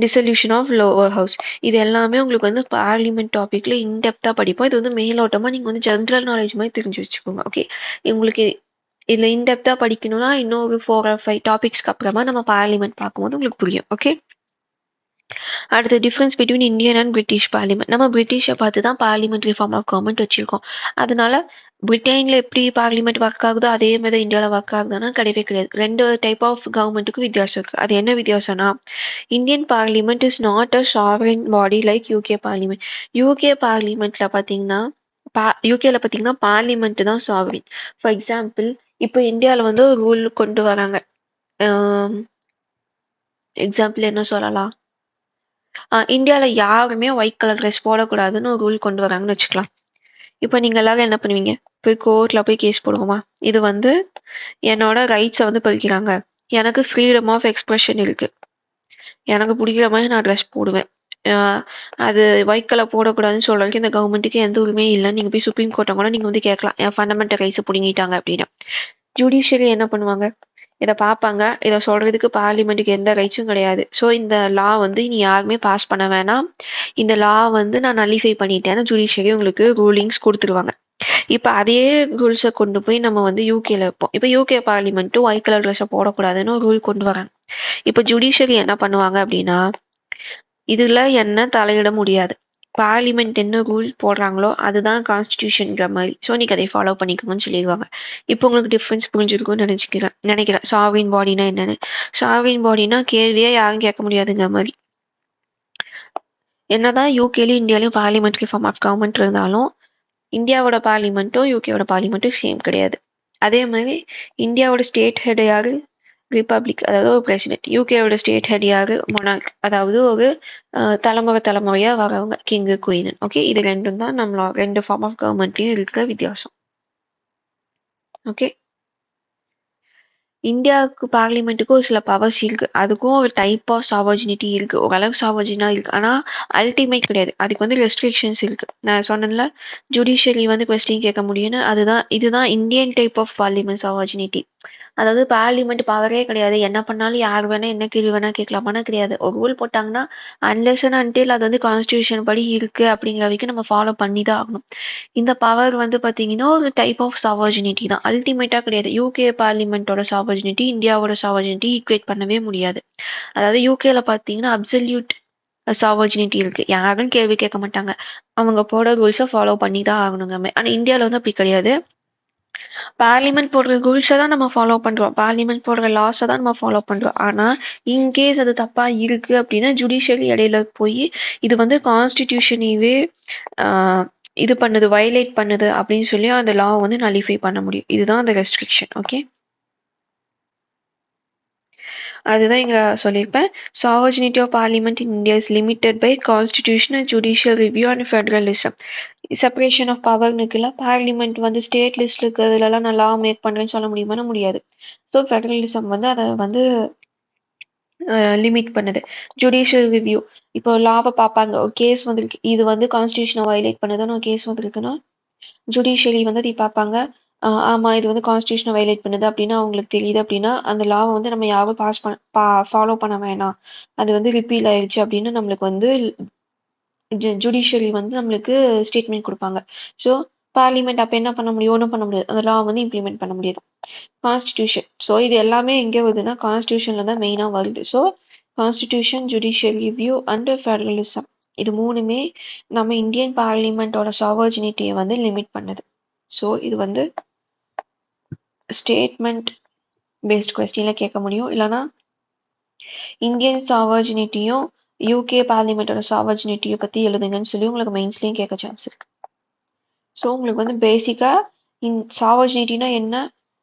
டிசல்யூஷன் ஆஃப் லோவர் ஹவுஸ். இது எல்லாமே உங்களுக்கு வந்து பார்லிமெண்ட் டாப்பிக்கில் இன்டெப்த்தாக படிப்போம். இது வந்து மேலோட்டமாக நீங்கள் வந்து ஜென்ரல் நாலேஜ் மாதிரி தெரிஞ்சு வச்சுக்கோங்க. ஓகே, உங்களுக்கு இதில் இன்டெப்த்தாக படிக்கணும்னா இன்னும் ஒரு 4 or 5 டாபிக்ஸ்க்கு அப்புறமா நம்ம பார்லிமெண்ட் பார்க்கும்போது உங்களுக்கு புரியும். ஓகே, அடுத்த difference between Indian and British parliament. நம்ம பிரிட்டிஷை பார்த்து தான் பார்லிமெண்ட்ரி ஃபார்ம் ஆஃப் கவர்மெண்ட் வச்சிருக்கோம். அதனால பிரிட்டனில் எப்படி பார்லிமெண்ட் ஒர்க் ஆகுதோ அதே மாதிரி இந்தியாவில் ஒர்க் ஆகுதுன்னா கிடையவே கிடையாது. 2 டைப் ஆஃப் கவர்மெண்ட்டுக்கு வித்தியாசம் இருக்குது. அது என்ன வித்தியாசம்னா, Indian parliament is not a sovereign body like UK parliament. UK பார்லிமெண்ட்டில் பார்த்தீங்கன்னா யூகேல பார்த்தீங்கன்னா பார்லிமெண்ட் தான் சாவரின். ஃபார் எக்ஸாம்பிள் இப்போ இந்தியாவில் வந்து ஒரு ரூல் கொண்டு வராங்க. எக்ஸாம்பிள் என்ன சொல்லலாம்? இந்தியாவில் யாருமே ஒயிட் கலர் ட்ரெஸ் போடக்கூடாதுன்னு ஒரு ரூல் கொண்டு வராங்கன்னு வச்சுக்கலாம். இப்போ நீங்கள் எல்லாரும் என்ன பண்ணுவீங்க? போய் கோர்ட்டில் போய் கேஸ் போடுவோமா? இது வந்து என்னோட ரைட்ஸை வந்து பறிக்கிறாங்க. எனக்கு ஃப்ரீடம் ஆஃப் எக்ஸ்பிரஷன் இருக்கு. எனக்கு பிடிக்கிற மாதிரி நான் ட்ரெஸ் போடுவேன். அது ஒயிட் கலர் போடக்கூடாதுன்னு சொல்றதுக்கு இந்த கவர்மெண்ட்டுக்கு எந்த உரிமையும் இல்லைன்னு நீங்கள் போய் சுப்ரீம் கோர்ட்டை கூட நீங்கள் வந்து கேட்கலாம். என் ஃபண்டமெண்டல் ரைட்ஸை பிடுங்கிட்டாங்க அப்படின்னு. ஜுடிஷியரி என்ன பண்ணுவாங்க? இதை பார்ப்பாங்க. இதை சொல்றதுக்கு பார்லிமெண்ட்டுக்கு எந்த ரைட்ஸும் கிடையாது. ஸோ இந்த லா வந்து இனி யாருமே பாஸ் பண்ண வேணாம். இந்த லா வந்து நான் நல்லிஃபை பண்ணிட்டேன்னு ஜுடிஷியரி உங்களுக்கு ரூலிங்ஸ் கொடுத்துருவாங்க. இப்போ அதே ரூல்ஸை கொண்டு போய் நம்ம வந்து யூகேல வைப்போம். இப்போ யூகே பார்லிமெண்ட்டும் ஒயிட் கலர் ட்ரெஸ்ஸை போடக்கூடாதுன்னு ஒரு ரூல் கொண்டு வராங்க. இப்போ ஜுடிஷியரி என்ன பண்ணுவாங்க அப்படின்னா, இதுல என்ன தலையிட முடியாது. பார்லிமெண்ட் என்ன ரூல் போடுறாங்களோ அதுதான் கான்ஸ்டிடியூஷன்ங்கிற மாதிரி. ஸோ நீங்க அதை ஃபாலோ பண்ணிக்கோங்கன்னு சொல்லிடுவாங்க. இப்போ உங்களுக்கு டிஃப்ரென்ஸ் புரிஞ்சிருக்கும்னு நினைக்கிறேன். சாவரின் பாடினா என்னன்னு. சாவரின் பாடினா கேள்வியே யாரும் கேட்க முடியாதுங்கிற மாதிரி. என்னதான் யூகேலையும் இந்தியாலையும் பார்லிமெண்ட்ரி ஃபார்ம் ஆஃப் கவர்மெண்ட் இருந்தாலும் இந்தியாவோட பார்லிமெண்ட்டும் யூகேவோட பார்லிமெண்ட்டும் சேம் கிடையாது. அதே மாதிரி இந்தியாவோட ஸ்டேட் ஹெட் யாரு? ரிப்பப்ளிக், அதாவது ஒரு பிரசிடென்ட். யூகேவோட ஸ்டேட் ஹெட் யாரு? மொனார்க், அதாவது ஒரு தலைமுறையா வரவங்க, கிங்கு குயின். ஓகே, இது ரெண்டும் தான் நம்மளோட ரெண்டு ஃபார்ம் ஆஃப் கவர்மெண்ட்லயும் இருக்கிற வித்தியாசம். ஓகே, இந்தியாவுக்கு பார்லிமெண்ட்டுக்கும் ஒரு சில பவர்ஸ் இருக்கு. அதுக்கும் ஒரு டைப் ஆஃப் சாவர்ஜினிட்டி இருக்கு. ஓரளவு சாவர்ஜினா இருக்கு. ஆனா அல்டிமேட் கிடையாது. அதுக்கு வந்து ரெஸ்ட்ரிக்ஷன்ஸ் இருக்கு. நான் சொன்னேன்ல, ஜுடிஷியரி வந்து கொஸ்டின் கேட்க முடியும்னு. இதுதான் இந்தியன் டைப் ஆஃப் பார்லிமெண்ட் சாவர்ஜினிட்டி. அதாவது பார்லிமெண்ட் பவரே கிடையாது. என்ன பண்ணாலும் யார் வேணா என்ன கேள்வி வேணா கேட்கலாமான்னா கிடையாது. ஒரு ரூல் போட்டாங்கன்னா அன்லெஸ் அண்ட் அன்டில் அது வந்து கான்ஸ்டியூஷன் படி இருக்கு அப்படிங்கிற வரைக்கும் நம்ம ஃபாலோ பண்ணி தான் ஆகணும். இந்த பவர் வந்து பார்த்தீங்கன்னா ஒரு டைப் ஆஃப் சாவர்ஜினிட்டி தான். அல்டிமேட்டா கிடையாது. யூகே பார்லிமெண்ட்டோட சாவர்ஜினிட்டி இந்தியாவோட சாவர்ஜினிட்டி ஈக்குவேட் பண்ணவே முடியாது. அதாவது யூகேல பார்த்தீங்கன்னா அப்சல்யூட் சாவர்ஜினிட்டி இருக்கு. யாரும் கேள்வி கேட்க மாட்டாங்க. அவங்க போட ரூல்ஸை ஃபாலோ பண்ணி தான் ஆகணுங்க. ஆனா இந்தியாவில் வந்து அப்படி கிடையாது. பார்லிமெண்ட் போடுற ரூல்ஸை தான் நம்ம ஃபாலோ பண்றோம். பார்லிமெண்ட் போடுற லாஸை தான் நம்ம ஃபாலோ பண்றோம். ஆனா இன்கேஸ் அது தப்பா இருக்கு அப்படின்னா ஜுடிஷியரி இடையில போய் இது வந்து கான்ஸ்டிடியூஷனையே இது பண்ணுது, வயலேட் பண்ணுது அப்படின்னு சொல்லி அந்த லா வந்து நலிஃபை பண்ண முடியும். இதுதான் அந்த ரெஸ்ட்ரிக்ஷன். ஓகே, அதுதான் இங்க சொல்லியிருப்பேன். Sovereignty of parliament in India is limited by constitution and judicial review and federalism. Separation of பவர்னு இருக்குல்ல, பார்லிமெண்ட் வந்து ஸ்டேட் லிஸ்ட்ல இருக்கிறதுலலாம் நான் லா மேக் பண்றேன்னு சொல்ல முடியுமான்னு முடியாது. ஸோ ஃபெடரலிசம் வந்து அதை வந்து லிமிட் பண்ணுது. ஜுடிஷியல் ரிவ்யூ, இப்போ லாவை பார்ப்பாங்க. ஒரு கேஸ் வந்துருக்கு, இது வந்து கான்ஸ்டியூஷனை வயலேட் பண்ணுதுன்னு ஒரு கேஸ் வந்துருக்குன்னா ஜுடிஷியரி வந்து அதை பார்ப்பாங்க. ஆமா இது வந்து கான்ஸ்டியூஷனை வயலேட் பண்ணுது அப்படின்னு அவங்களுக்கு தெரியுது அப்படின்னா அந்த லாவை வந்து நம்ம யாரும் ஃபாலோ பண்ண வேணாம், அது வந்து ரிப்பீல் ஆயிடுச்சு அப்படின்னு நம்மளுக்கு வந்து ஜுடிஷியரி வந்து நம்மளுக்கு ஸ்டேட்மெண்ட் கொடுப்பாங்க. ஸோ பார்லிமெண்ட் அப்போ என்ன பண்ண முடியும்? ஒன்றும் பண்ண முடியாது. அந்த லா வந்து இம்ப்ளிமெண்ட் பண்ண முடியாது. கான்ஸ்டிடியூஷன், ஸோ இது எல்லாமே எங்கே வருதுன்னா கான்ஸ்டியூஷன்ல தான் மெயினாக வருது. So constitution, judicial review and federalism, இது மூணுமே நம்ம இந்தியன் பார்லிமெண்டோட சாவர்ஜினிட்டியை வந்து லிமிட் பண்ணுது. ஸோ இது வந்து ஸ்டேட்மெண்ட் பேஸ்ட் கொஸ்டின்ல கேட்க முடியும். இல்லைனா இந்தியன் சாவர்ஜினிட்டியும் யூகே பார்லிமெண்டோட சாவர்ஜினிட்டியை பற்றி எழுதுங்கன்னு சொல்லி உங்களுக்கு மெயின்ஸ்லேயும் கேட்க சான்ஸ் இருக்கு. ஸோ உங்களுக்கு வந்து பேசிக்காக சாவர்ஜினிட்டினா என்ன,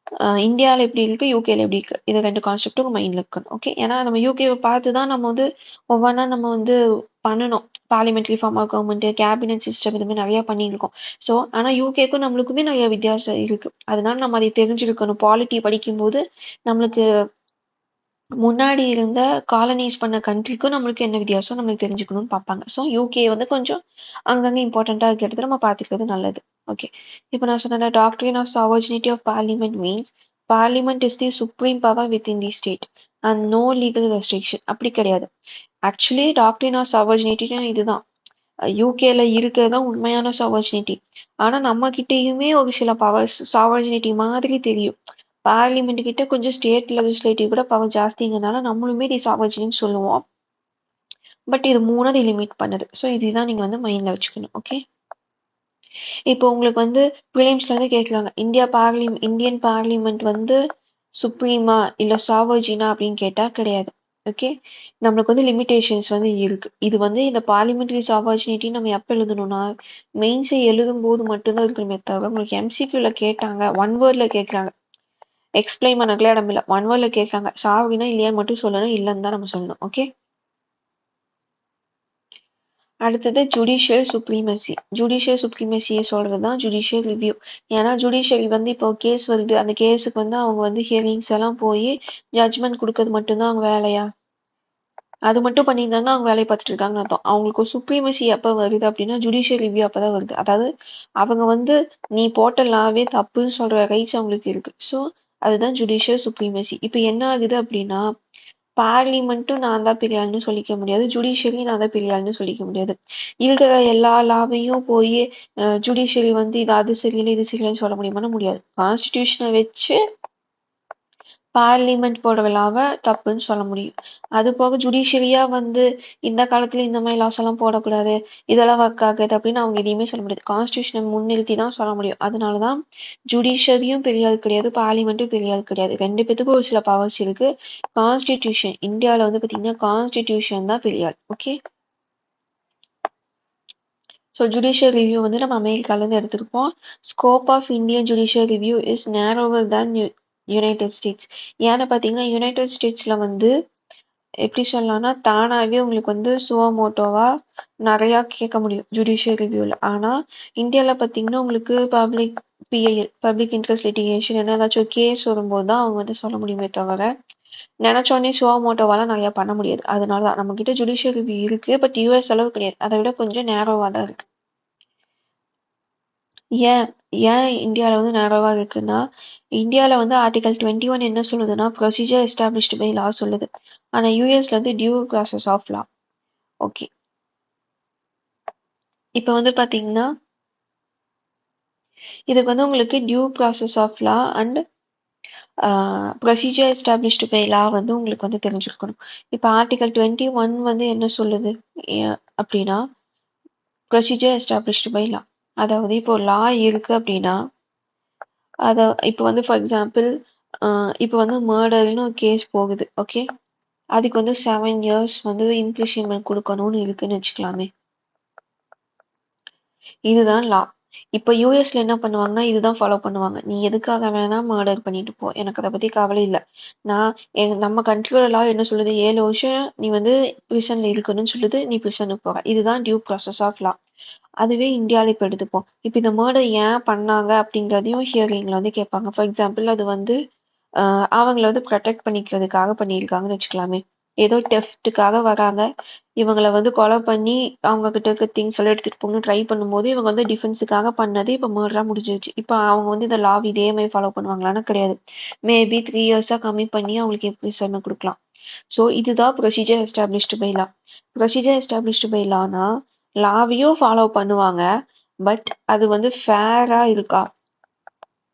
இந்தியாவில் எப்படி இருக்கு, யூகேல எப்படி இருக்கு, இது ரெண்டு கான்செப்டும் உங்கள் மைண்டில் இருக்கணும். ஓகே, ஏன்னா நம்ம யூகேவை பார்த்து தான் நம்ம வந்து ஒவ்வொன்றா நம்ம வந்து பண்ணணும். Parliamentary form of government, cabinet system, இதுமாதிரி நிறையா பண்ணியிருக்கோம். ஸோ ஆனால் யூகேக்கும் நம்மளுக்குமே நிறைய வித்தியாசம் இருக்கு. அதனால நம்ம அதை தெரிஞ்சிருக்கணும். பாலிட்டி படிக்கும்போது நம்மளுக்கு முன்னாடி இருந்த காலனைஸ் பண்ண கண்ட்ரிக்கும் நம்மளுக்கு என்ன வித்தியாசம் நம்மளுக்கு தெரிஞ்சுக்கணும்னு பார்ப்பாங்க. ஸோ யூகே வந்து கொஞ்சம் அங்கங்கே இம்பார்ட்டண்ட்டாக இருக்கிறது நம்ம பார்த்துக்கிறது நல்லது. ஓகே, இப்போ நான் சொன்ன doctrine of sovereignty of parliament means parliament is the supreme power within the state and no legal restriction. அப்படி கிடையாது. ஆக்சுவலி டாக்ட்ரின் ஆஃப் சாவர்ஜினிட்டின்னு இதுதான் யூகேல இருக்கிறது தான் உண்மையான சாவர்ஜினிட்டி. ஆனால் நம்ம கிட்டேயுமே ஒரு சில பவர்ஸ் சாவர்ஜினிட்டி மாதிரி தெரியும். பார்லிமெண்ட் கிட்ட கொஞ்சம் ஸ்டேட் லெஜிஸ்லேட்டிவ் கூட பவர் ஜாஸ்திங்கிறதுனால நம்மளுமே தி சாவர்ஜினின்னு சொல்லுவோம். பட் இது மூணாவது லிமிட் பண்ணுது. ஸோ இதுதான் நீங்கள் வந்து மைண்டில் வச்சுக்கணும். ஓகே, இப்போ உங்களுக்கு வந்து ப்ரிலிம்ஸ்ல வந்து கேட்கலாங்க, இந்தியன் பார்லிமெண்ட் வந்து சுப்ரீமா இல்லை சாவர்ஜினா அப்படின்னு கேட்டால் கிடையாது. ஓகே. நம்மளுக்கு வந்து லிமிட்டேஷன்ஸ் வந்து இருக்கு. இது வந்து இந்த பார்லிமெண்டரி ஆப்பர்ச்சுனிட்டி நம்ம எப்ப எழுதணும்னா, மெயின்ஸே எழுதும்போது மட்டும் தான் இருக்கணுமே தவிர, உங்களுக்கு எம்சிக்யூல கேட்டாங்க, ஒன் வேர்ட்ல கேட்குறாங்க. எக்ஸ்பிளைன் பண்ணக்குலாம் இடம் இல்ல. ஒன் வேர்ட்ல கேட்குறாங்க. சாவினா இல்லையான்னு மட்டும் சொல்லணும். இல்லன்னு தான் நம்ம சொல்லணும். ஓகே. அடுத்தது ஜுடிஷியல் சுப்ரீமசி. ஜுடிஷியல் சுப்ரீமசிய சொல்றது தான் ஜுடிஷியல் ரிவ்யூ. ஏன்னா ஜுடிஷியல் வந்து இப்போ கேஸ் வருது. அந்த கேஸுக்கு வந்து அவங்க வந்து ஹியரிங்ஸ் எல்லாம் போய் ஜட்ஜ்மெண்ட் குடுக்கறது மட்டும் தான் அவங்க வேலையா? அது மட்டும் பண்ணியிருந்தாங்கன்னா அவங்க வேலைய பார்த்துட்டு இருக்காங்கன்னு அர்த்தம். அவங்களுக்கு சுப்ரீமசி எப்ப வருது அப்படின்னா, ஜுடிஷியல் ரிவ்யூ அப்பதான் வருது. அதாவது அவங்க வந்து நீ போட்ட லாவே தப்புன்னு சொல்ற ரைட்ஸ் அவங்களுக்கு இருக்கு. ஸோ அதுதான் ஜுடிஷியல் சுப்ரீமசி. இப்ப என்ன ஆகுது அப்படின்னா, பார்லிமெண்ட்டும் நான் தான் பெரிய ஆளுன்னு சொல்லிக்க முடியாது. ஜுடிஷியரியும் நான் தான் பெரிய ஆளுன்னு சொல்லிக்க முடியாது. இருக்கிற எல்லா லாவையும் போய் ஜுடிஷியரி வந்து இது அது சரியில்லை, இது சரியில்லைன்னு சொல்ல முடியுமான்னா முடியாது. கான்ஸ்டிடியூஷனை வச்சு பார்லிமெண்ட் போடுற லாவ தப்புன்னு சொல்ல முடியும். அது போக ஜுடிஷியரியா வந்து இந்த காலத்துல இந்த மாதிரி லாஸ் எல்லாம் போடக்கூடாது, இதெல்லாம் ஒர்க் ஆகுது அப்படின்னு அவங்க எதையுமே சொல்ல முடியாது. கான்ஸ்டிடியூஷனை முன்னிறுத்தி தான் சொல்ல முடியும். அதனாலதான் ஜுடிஷியரியும் பெரிய ஆள் கிடையாது, பார்லிமெண்ட்டும் பெரிய ஆள் கிடையாது. ரெண்டு பேத்துக்கும் ஒரு சில பவர்ஸ் இருக்கு. கான்ஸ்டிடியூஷன் இந்தியாவில் வந்து பாத்தீங்கன்னா கான்ஸ்டிடியூஷன் தான் பெரிய ஆள். ஓகே. ஸோ ஜுடிஷியல் ரிவ்யூ வந்து நம்ம அமெரிக்காலேருந்து எடுத்திருப்போம். Scope of Indian judicial review is narrower than United States. ஏன்னு பார்த்தீங்கன்னா யுனைடெட் ஸ்டேட்ஸில் வந்து எப்படி சொல்லலாம்னா தானாகவே உங்களுக்கு வந்து சுவமோட்டோவா நிறையா கேட்க முடியும் ஜுடிஷியல் ரிவ்யூவில். ஆனால் இந்தியாவில் பார்த்தீங்கன்னா உங்களுக்கு பிஐஎல் பப்ளிக் இன்ட்ரெஸ்ட் லிட்டிகேஷன் என்ன ஏதாச்சும் கேஸ் வரும்போது தான் அவங்க வந்து சொல்ல முடியுமே தவிர நினைச்சோடனே சுவமோட்டோவால நிறையா பண்ண முடியாது. அதனால தான் நம்ம கிட்ட ஜுடிஷியல் ரிவ்யூ இருக்கு. பட் யூஎஸ் அளவு கிடையாது. அதை விட கொஞ்சம் நேரோவாக தான் இருக்கு. ஏன் ஏன் இந்தியாவில் வந்து நேரோவாக இருக்குன்னா, இந்தியாவில் வந்து ஆர்டிகல் 21 என்ன சொல்லுதுன்னா ப்ரொசீஜர் எஸ்டாப்ளிஷ்டு பை லா சொல்லுது. ஆனால் யூஎஸ்ல வந்து due process of law. Okay. இப்போ வந்து பார்த்தீங்கன்னா இதுக்கு வந்து உங்களுக்கு due process of law and procedure established by law வந்து உங்களுக்கு வந்து தெரிஞ்சிருக்கணும். இப்போ ஆர்டிகல் 21 வந்து என்ன சொல்லுது அப்படின்னா ப்ரொசீஜர் எஸ்டாப்ளிஷ்டு பை லா. அதாவது இப்போ லா இருக்கு அப்படின்னா அதை இப்போ வந்து ஃபார் எக்ஸாம்பிள் இப்போ வந்து மர்டர்னு ஒரு கேஸ் போகுது. ஓகே. அதுக்கு வந்து 7 years வந்து இம்ப்ரிசன்மெண்ட் கொடுக்கணும்னு இருக்குன்னு வச்சுக்கலாமே. இதுதான் லா. இப்போ யூஎஸ்ல என்ன பண்ணுவாங்கன்னா இதுதான் ஃபாலோ பண்ணுவாங்க. நீ எதுக்காக வேணா மர்டர் பண்ணிட்டு போ, எனக்கு அதை பத்தி கவலை இல்லை. நம்ம கண்ட்ரியோட லா என்ன சொல்லுது, 7 வருஷம் நீ வந்து பிரிசன்ல இருக்கணும்னு சொல்லுது, நீ பிரிசனுக்கு போற. இதுதான் டியூ ப்ராசஸ் ஆஃப் லா. அதுவே இந்தியாவில் இப்போ எடுத்துப்போம். இப்போ இந்த மர்டர் ஏன் பண்ணாங்க அப்படிங்கிறதையும் ஹியரிங்ல வந்து கேட்பாங்க. ஃபார் எக்ஸாம்பிள் அது வந்து அவங்கள வந்து ப்ரொடெக்ட் பண்ணிக்கிறதுக்காக பண்ணியிருக்காங்கன்னு வச்சுக்கலாமே. ஏதோ டெஃப்ட்டுக்காக வராங்க. இவங்கள வந்து கொலை பண்ணி அவங்க கிட்ட இருக்க திங்ஸ் எல்லாம் எடுத்துட்டு போகணும்னு ட்ரை பண்ணும்போது இவங்க வந்து டிஃபென்ஸுக்காக பண்ணது இப்போ மர்டரா முடிஞ்சிருச்சு. இப்போ அவங்க வந்து இந்த லா இதே மாதிரி ஃபாலோ பண்ணுவாங்களான்னு கிடையாது. மேபி 3 years கம்மி பண்ணி அவங்களுக்கு இம்ப்ரிசன்மெண்ட் கொடுக்கலாம். ஸோ இதுதான் procedure established by law. Procedure established by லானா லாவையும் ஃபாலோ பண்ணுவாங்க. பட் அது வந்து ஃபேரா இருக்கா,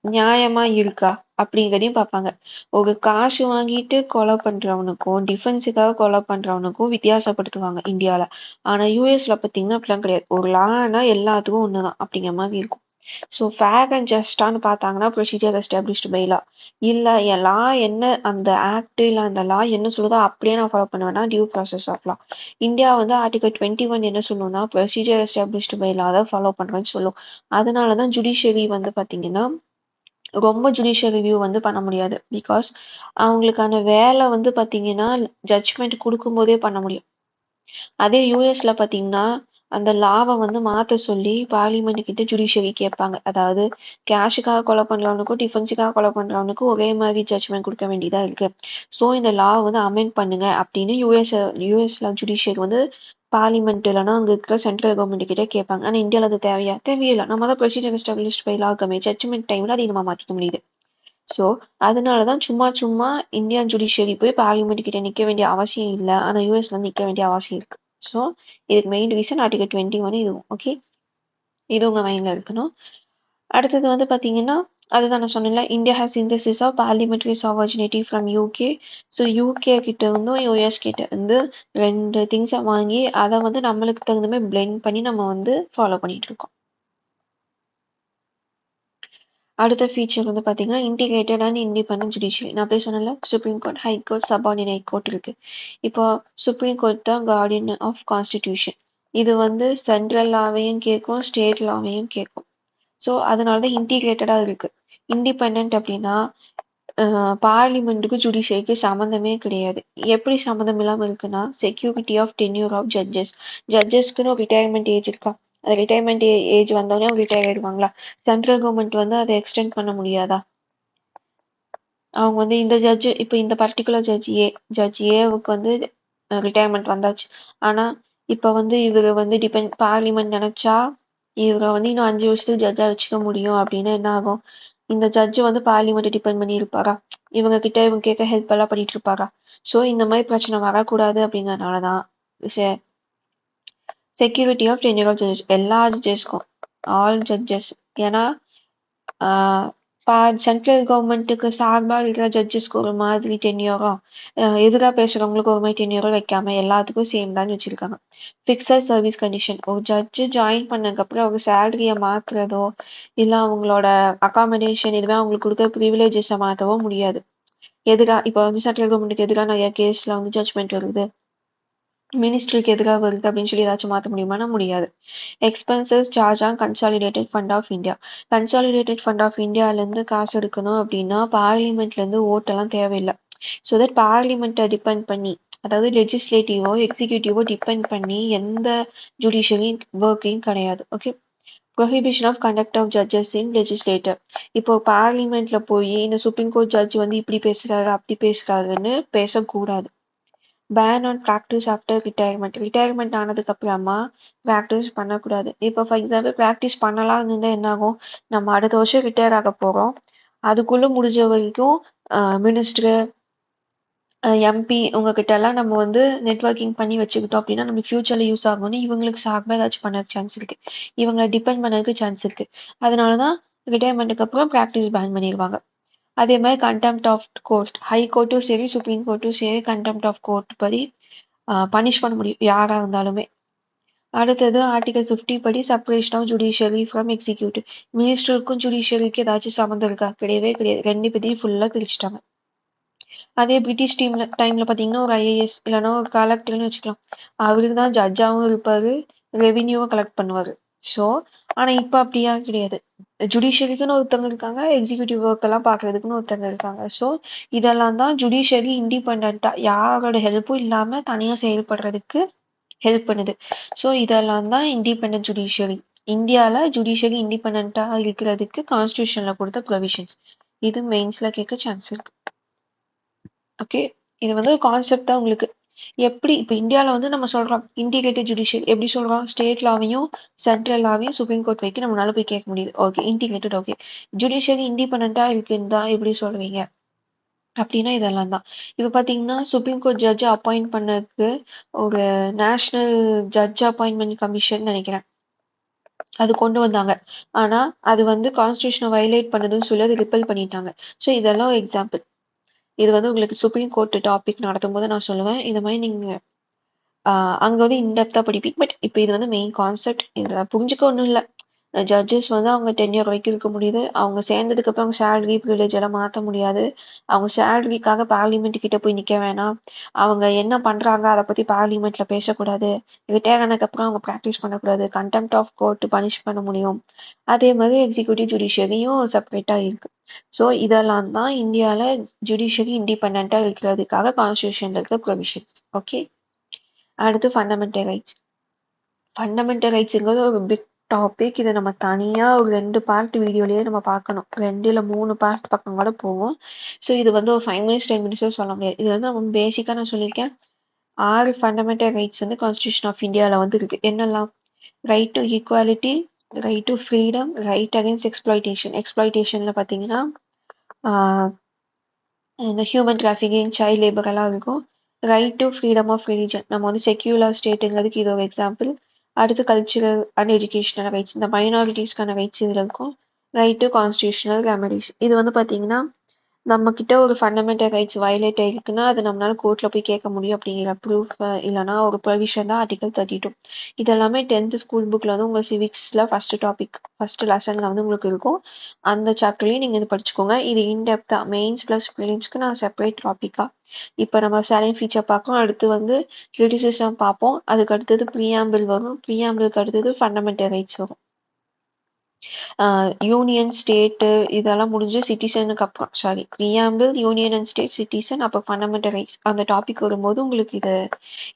நியாயமா இருக்கா அப்படிங்கிறதையும் பார்ப்பாங்க. ஒரு காசு வாங்கிட்டு கொலை பண்றவனுக்கும் டிஃபென்ஸுக்காக கொலை பண்றவனுக்கும் வித்தியாசப்படுத்துவாங்க இந்தியால. ஆனா யூஎஸ்ல பார்த்தீங்கன்னா அப்படிலாம் கிடையாது. ஒரு லானா எல்லாத்துக்கும் ஒண்ணுதான் அப்படிங்கிற மாதிரி இருக்கும். ஸோ ஃபேர் அண்ட் ஜஸ்டான்னு பார்த்தாங்கன்னா ப்ரொசீஜர் எஸ்டாப்ளிஷ்டு பை லா. இல்லை என் லா என்ன அந்த ஆக்ட் இல்லை அந்த லா என்ன சொல்லுதோ அப்படியே நான் ஃபாலோ பண்ணுவேன்னா due process of law. India வந்து ஆர்டிகல் 21 என்ன சொல்லணும்னா ப்ரொசீஜர் எஸ்டாப்ளிஷ்டு பை லா தான் ஃபாலோ பண்றேன்னு சொல்லும். அதனால தான் ஜுடிஷியரி வந்து பார்த்தீங்கன்னா ரொம்ப ஜுடிஷியல் ரிவ்யூ வந்து பண்ண முடியாது. பிகாஸ் அவங்களுக்கான வேலை வந்து பார்த்தீங்கன்னா ஜட்ஜ்மெண்ட் கொடுக்கும்போதே பண்ண முடியும். அதே யூஎஸ்ல பார்த்தீங்கன்னா அந்த லாவை வந்து மாற்ற சொல்லி பார்லிமெண்ட் கிட்ட ஜுடிஷியரி கேட்பாங்க. அதாவது கேஷுக்காக கொலை பண்றவனுக்கும் டிஃபென்ஸுக்காக கொலை பண்றவனுக்கும் ஒரே மாதிரி ஜட்ஜ்மெண்ட் கொடுக்க வேண்டியதா இருக்கு. ஸோ இந்த லா வந்து அமெண்ட் பண்ணுங்க அப்படின்னு யூஎஸ்ல ஜுடிஷியரி வந்து பார்லிமெண்ட் இல்லைன்னா அங்கே இருக்கிற சென்ட்ரல் கவர்மெண்ட் கிட்ட கேட்பாங்க. ஆனால் இந்தியாவில் அது தேவையா? தேவையில்லை. நம்ம தான் ப்ரொசீஜர் எஸ்டாப்ளிஷ்ட் பை லா இருக்கமே, ஜட்ஜ்மெண்ட் டைம்ல அதை நம்ம மாற்றிக்க முடியுது. ஸோ அதனாலதான் சும்மா இந்தியன் ஜுடிஷியரி போய் பார்லிமெண்ட் கிட்ட நிக்க வேண்டிய அவசியம் இல்லை. ஆனா யூஎஸ்ல நிக்க வேண்டிய அவசியம் இருக்கு. ஸோ இதுக்கு மெயின் ரீசன் ஆர்டிகல் 21 இதுவும். ஓகே. இது உங்க மைண்ட்ல இருக்கணும். அடுத்தது வந்து பாத்தீங்கன்னா அதுதான் நான் சொன்னேன்ல, India has synthesis of parliamentary sovereignty from UK. So UK கிட்ட இருந்தும் யூஎஸ் கிட்ட இருந்து 2 திங்ஸை வாங்கி அதை வந்து நம்மளுக்கு தகுந்த மாதிரி பிளெண்ட் பண்ணி நம்ம வந்து ஃபாலோ பண்ணிட்டு இருக்கோம். அடுத்த ஃபீச்சர் வந்து பார்த்தீங்கன்னா, இன்டிகிரேட்டட் அண்ட் இண்டிபெண்டன்ட் ஜுடிஷியரி. நான் அப்படியே சொன்னேன்ல, supreme court, high court, subordinate court இருக்கு. இப்போ சுப்ரீம் கோர்ட் தான் கார்டியன் ஆஃப் கான்ஸ்டிடியூஷன். இது வந்து சென்ட்ரல் லாவையும் கேட்கும், ஸ்டேட் லாவையும் கேட்கும். ஸோ அதனால தான் இன்டிகிரேட்டடாக இருக்கு. இண்டிபெண்டன்ட் அப்படின்னா பார்லிமெண்ட்டுக்கு ஜுடிஷியரிக்கு சம்மந்தமே கிடையாது. எப்படி சம்மந்தம் இல்லாமல் இருக்குன்னா, security of tenure of judges. ஜட்ஜஸ்க்குன்னு ஒரு ரிட்டையர்மெண்ட் ஏஜ் இருக்கா? அந்த ரிட்டையர்மெண்ட் ஏஜ் வந்தோடனே அவங்க ரிட்டையர் ஆயிடுவாங்களா? சென்ட்ரல் கவர்மெண்ட் வந்து அதை எக்ஸ்டெண்ட் பண்ண முடியாதா? அவங்க வந்து இந்த ஜட்ஜு இப்போ இந்த பர்டிகுலர் ஜட்ஜ் ஏவுக்கு வந்து ரிட்டையர்மெண்ட் வந்தாச்சு. ஆனால் இப்போ வந்து இவர் வந்து பார்லிமெண்ட் நினைச்சா இவரை வந்து இன்னும் 5 வருஷத்துக்கு ஜட்ஜா வச்சுக்க முடியும் அப்படின்னா என்ன ஆகும்? இந்த ஜட்ஜு வந்து பார்லிமெண்ட்டை டிபெண்ட் பண்ணி இருப்பாரா? இவங்க கிட்ட இவங்க கேட்க ஹெல்ப் எல்லாம் பண்ணிட்டு இருப்பாரா? ஸோ இந்த மாதிரி பிரச்சனை வரக்கூடாது அப்படிங்கறதுனால தான் security of tenure of judges எல்லா ஜட்ஜஸ்க்கும், ஆல் ஜட்ஜஸ். ஏன்னா சென்ட்ரல் கவர்மெண்ட்டுக்கு சார்பாக இருக்கிற ஜட்ஜஸ்க்கு ஒரு மாதிரி டென்யூரும், எதிராக பேசுறவங்களுக்கு ஒரு மாதிரி டென்யூரும் வைக்காம எல்லாத்துக்கும் சேம் தான் வச்சிருக்காங்க. Fixed service condition. ஒரு ஜட்ஜு ஜாயின் பண்ணதுக்கப்புறம் அவங்க சேலரியை மாற்றுறதோ இல்லை அவங்களோட அகாமடேஷன் இதுவே அவங்களுக்கு கொடுக்குற ப்ரிவிலேஜஸை மாற்றவோ முடியாது. எதிராக இப்போ வந்து சென்ட்ரல் கவர்மெண்ட்டுக்கு எதிராக நிறைய கேஸில் வந்து ஜட்ஜ்மெண்ட் வருது, மினிஸ்ட்ரிக்கு எதிராக வருது அப்படின்னு சொல்லி ஏதாச்சும் மாற்ற முடியுமானா முடியாது. Expenses charge on consolidated fund of India. Consolidated fund of இந்தியாவிலேருந்து காசு எடுக்கணும் அப்படின்னா பார்லிமெண்ட்லேருந்து ஓட்டெல்லாம் தேவையில்லை. ஸோ தட் பார்லிமெண்ட்டை டிபெண்ட் பண்ணி, அதாவது லெஜிஸ்லேட்டிவோ எக்ஸிக்யூட்டிவோ டிபெண்ட் பண்ணி எந்த ஜுடிஷியரி ஒர்க்கையும் கிடையாது. Okay. Prohibition of conduct of judges in legislator. இப்போ பார்லிமெண்ட்ல போய் இந்த சுப்ரீம் கோர்ட் ஜட்ஜ் வந்து இப்படி பேசுறாரு அப்படி பேசுறாருன்னு பேசக்கூடாது. Ban on practice after retirement ஆனதுக்கு அப்புறமா ப்ராக்டிஸ் பண்ணக்கூடாது. இப்போ ஃபார் எக்ஸாம்பிள் ப்ராக்டிஸ் பண்ணலாம் இருந்தால் என்ன ஆகும்? நம்ம அடுத்த வருஷம் ரிட்டையர் ஆக போகிறோம், அதுக்குள்ளே முடிஞ்ச வரைக்கும் மினிஸ்டர், எம்பி உங்ககிட்ட எல்லாம் நம்ம வந்து நெட்ஒர்க்கிங் பண்ணி வச்சுக்கிட்டோம் அப்படின்னா நம்ம ஃபியூச்சரில் யூஸ் ஆகும்னு இவங்களுக்கு சார்பாக ஏதாச்சும் பண்ண சான்ஸ் இருக்குது, இவங்களை டிபெண்ட் பண்ணதுக்கு சான்ஸ் இருக்குது. அதனால தான் ரிட்டையர்மெண்ட்டுக்கு அப்புறம் ப்ராக்டிஸ் பேன் பண்ணிடுவாங்க. அதே மாதிரி கண்டெம்ட் ஆஃப் கோர்ட், ஹை கோர்ட்டும் சரி சுப்ரீம் கோர்ட்டும் சரி கண்டெம்ட் ஆஃப் கோர்ட் படி பனிஷ் பண்ண முடியும் யாராக இருந்தாலுமே. அடுத்தது ஆர்டிகல் 50 படி separation of judiciary from executive. மினிஸ்டருக்கும் ஜுடிஷியரிக்கும் ஏதாச்சும் சம்மந்தம் இருக்கா? கிடையவே கிடையாது. ரெண்டு பேத்தையும் ஃபுல்லாக பிரிச்சுட்டாங்க. அதே பிரிட்டிஷ் டைம்ல பார்த்தீங்கன்னா ஒரு ஐஏஎஸ் இல்லைன்னா ஒரு கலெக்டர்னு வச்சுக்கலாம், அவருக்கு தான் ஜட்ஜாகவும் இருப்பார், ரெவின்யூவும் கலெக்ட் பண்ணுவார். ஸோ ஆனால் இப்போ அப்படியா கிடையாது. ஜுடிஷியரிக்குன்னு ஒருத்தவங்க இருக்காங்க, எக்ஸிக்யூட்டிவ் ஒர்க் எல்லாம் பார்க்கறதுக்குன்னு ஒருத்தவங்க இருக்காங்க. ஸோ இதெல்லாம் தான் ஜுடிஷியரி இண்டிபெண்ட்டாக யாரோட ஹெல்ப்பும் இல்லாமல் தனியாக செயல்படுறதுக்கு ஹெல்ப் பண்ணுது. ஸோ இதெல்லாம் தான் இண்டிபெண்டன்ட் ஜுடிஷியரி. இந்தியாவில் ஜுடிஷியரி இண்டிபெண்ட்டாக இருக்கிறதுக்கு கான்ஸ்டியூஷனில் கொடுத்த ப்ரொவிஷன்ஸ். இது மெயின்ஸில் கேட்க சான்ஸ் இருக்கு. ஓகே, இது வந்து ஒரு கான்செப்ட் தான் உங்களுக்கு. எப்படி இப்போ இந்தியாவில் வந்து நம்ம சொல்கிறோம் இன்டிகிரேட்டட் ஜுடிஷியல், எப்படி சொல்கிறோம்? ஸ்டேட் லாவையும் சென்ட்ரல் லாவையும் சுப்ரீம் கோர்ட் வரைக்கும் நம்மளால போய் கேட்க முடியுது. Okay, integrated. ஓகே, ஜுடிஷியரி இண்டிபெண்ட்டாக இருக்குன்னு தான் எப்படி சொல்வீங்க அப்படின்னா இதெல்லாம் தான். இப்போ பார்த்தீங்கன்னா சுப்ரீம் கோர்ட் ஜட்ஜ் அப்பாயிண்ட் பண்ணதுக்கு ஒரு நேஷனல் ஜட்ஜ் அப்பாயின்மெண்ட் கமிஷன் நினைக்கிறேன், அது கொண்டு வந்தாங்க. ஆனால் அது வந்து கான்ஸ்டியூஷனை வயலேட் பண்ணுதுன்னு சொல்லி அது ரிப்பல் பண்ணிட்டாங்க. ஸோ இதெல்லாம் ஒரு எக்ஸாம்பிள். இது வந்து உங்களுக்கு சுப்ரீம் கோர்ட் டாபிக் நடத்தும் போது நான் சொல்லுவேன், இந்த மாதிரி நீங்கள் அங்கே வந்து இன்டெப்த்தாக படிப்பீங்க. பட் இப்போ இது வந்து மெயின் கான்செப்ட். இதில் புரிஞ்சுக்க ஒன்றும் இல்லை. ஜட்ஜஸ் வந்து அவங்க டென்யூர் வரைக்கும் இருக்க முடியுது, அவங்க சேர்ந்ததுக்கப்புறம் அவங்க சேலரி ப்ரிவிலேஜ் எல்லாம் மாற்ற முடியாது, அவங்க சேலரிக்காக பார்லிமெண்ட் கிட்ட போய் நிற்க வேணாம், அவங்க என்ன பண்ணுறாங்க அதை பற்றி பார்லிமெண்ட்டில் பேசக்கூடாது, ரிட்டையர் ஆனதுக்கப்புறம் அவங்க ப்ராக்டிஸ் பண்ணக்கூடாது, கண்டெம்ட் ஆஃப் கோர்ட் பனிஷ் பண்ண முடியும். அதே மாதிரி எக்ஸிக்யூட்டிவ் ஜுடிஷியரியும் செப்பரேட்டாக இருக்குது. ஸோ இதெல்லாம் தான் இந்தியாவில் ஜுடிஷியரி இண்டிபெண்ட்டாக இருக்கிறதுக்காக கான்ஸ்டியூஷனில் இருக்கிற ப்ரொவிஷன்ஸ். ஓகே, அடுத்து ஃபண்டமெண்டல் ரைட்ஸ். ஃபண்டமெண்டல் ரைட்ஸுங்கிறது ஒரு பிக் டாபிக். இதை நம்ம தனியாக ஒரு 2 பார்ட் வீடியோலேயே நம்ம பார்க்கணும், 2 இல்லை 3 பார்ட் பக்கம் கூட போவோம். ஸோ இது வந்து ஒரு 5 மினிட்ஸ் 10 மினிட்ஸும் சொல்ல முடியாது. இது வந்து நம்ம பேசிக்காக நான் சொல்லியிருக்கேன் 6 ஃபண்டமெண்டல் ரைட்ஸ் வந்து கான்ஸ்டியூஷன் ஆஃப் இந்தியாவில் வந்து இருக்குது. என்னெல்லாம்? Right to equality, right to freedom, right against exploitation. எக்ஸ்ப்ளாய்டேஷனில் பார்த்தீங்கன்னா இந்த ஹியூமன் டிராஃபிக்கிங், சைல்ட் லேபர் எல்லாம் இருக்கும். Right to freedom of religion, நம்ம வந்து செக்யூலர் ஸ்டேட்டுங்கிறதுக்கு இது ஒரு எக்ஸாம்பிள். அடுத்து கல்ச்சுரல் அண்ட் எஜுகேஷனல் ரைட்ஸ், இந்த மைனாரிட்டிஸ்க்கான ரைட்ஸ் இதில் இருக்கும். ரைட் டு கான்ஸ்டியூஷனல் ரெமடிஸ், இது வந்து பார்த்தீங்கன்னா நம்ம கிட்ட ஒரு ஃபண்டமெண்டல் ரைட்ஸ் வயலேட் ஆயிருக்குன்னா அது நம்மளால கோர்ட்ல போய் கேட்க முடியும் அப்படிங்கிற ப்ரூஃப் இல்லைனா ஒரு ப்ரொவிஷன் தான் ஆர்டிகல் 32. இது எல்லாமே 10th ஸ்கூல் புக்ல வந்து உங்க சிவிக்ஸ்ல ஃபர்ஸ்ட் லெசன்ல வந்து உங்களுக்கு இருக்கும். அந்த சாப்டர்லயும் நீங்க இது படிச்சுக்கோங்க. இது இன்டெப்தா மெயின்ஸ் பிளஸ் ப்ரிலிம்ஸ்க்கு நான் செப்பரேட் டாபிக்கா இப்போ நம்ம சேலஞ்ச் ஃபீச்சர் பார்ப்போம். அடுத்து வந்து கிரிட்டிசிசம் பார்ப்போம். அதுக்கு அடுத்தது ப்ரீஆம்பிள் வரும். ப்ரீஆம்பிளுக்கு அடுத்தது ஃபண்டமெண்டல் ரைட்ஸ் வரும். யூனியன் ஸ்டேட்டு இதெல்லாம் முடிஞ்சு சிட்டிசனுக்கு அப்புறம் preamble union and state citizen அப்போ ஃபண்டமெண்டல் ரைட்ஸ் அந்த டாபிக் வரும்போது உங்களுக்கு இது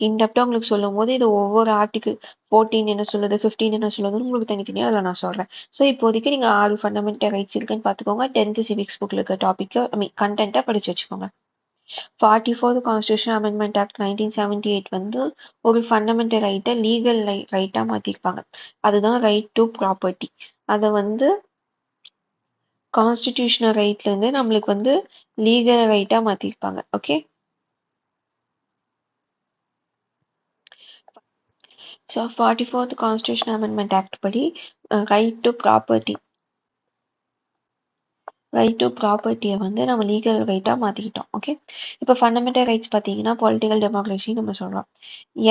இன்டெப்டா உங்களுக்கு சொல்லும் போது இது ஒவ்வொரு ஆர்டிகிள் 14 என்ன சொல்லுது 15 என்ன சொல்லுதுன்னு உங்களுக்கு தனித்தனியாக அதில் நான் சொல்கிறேன். ஸோ இப்போதைக்கு நீங்கள் 6 ஃபண்டமெண்டல் ரைட்ஸ் இருக்குன்னு பார்த்துக்கோங்க. 10th சிவிக்ஸ் புக்கில் இருக்க டாப்பிக்கை கண்டென்ட்டை படித்து வச்சுக்கோங்க. 44th கான்ஸ்டியூஷன் அமெண்ட்மெண்ட் ஆக்ட் 1978 வந்து ஒரு ஃபண்டமெண்டல் ரைட்டை லீகல் ரைட்டாக மாற்றிருப்பாங்க. அதுதான் ரைட் டு ப்ராப்பர்ட்டி. அதை வந்து கான்ஸ்டிடியூஷனல் ரைட்ல இருந்து நம்மளுக்கு வந்து லீகல் ரைட்டா மாத்திருப்பாங்க. Okay, so 44th constitution amendment act படி ரைட் டு ப்ராப்பர்ட்டியை வந்து நம்ம லீகல் ரைட்டா மாத்திக்கிட்டோம். ஓகே, இப்போ ஃபண்டமெண்டல் ரைட்ஸ் பார்த்தீங்கன்னா பொலிட்டிக்கல் டெமோக்ரஸி நம்ம சொல்றோம்.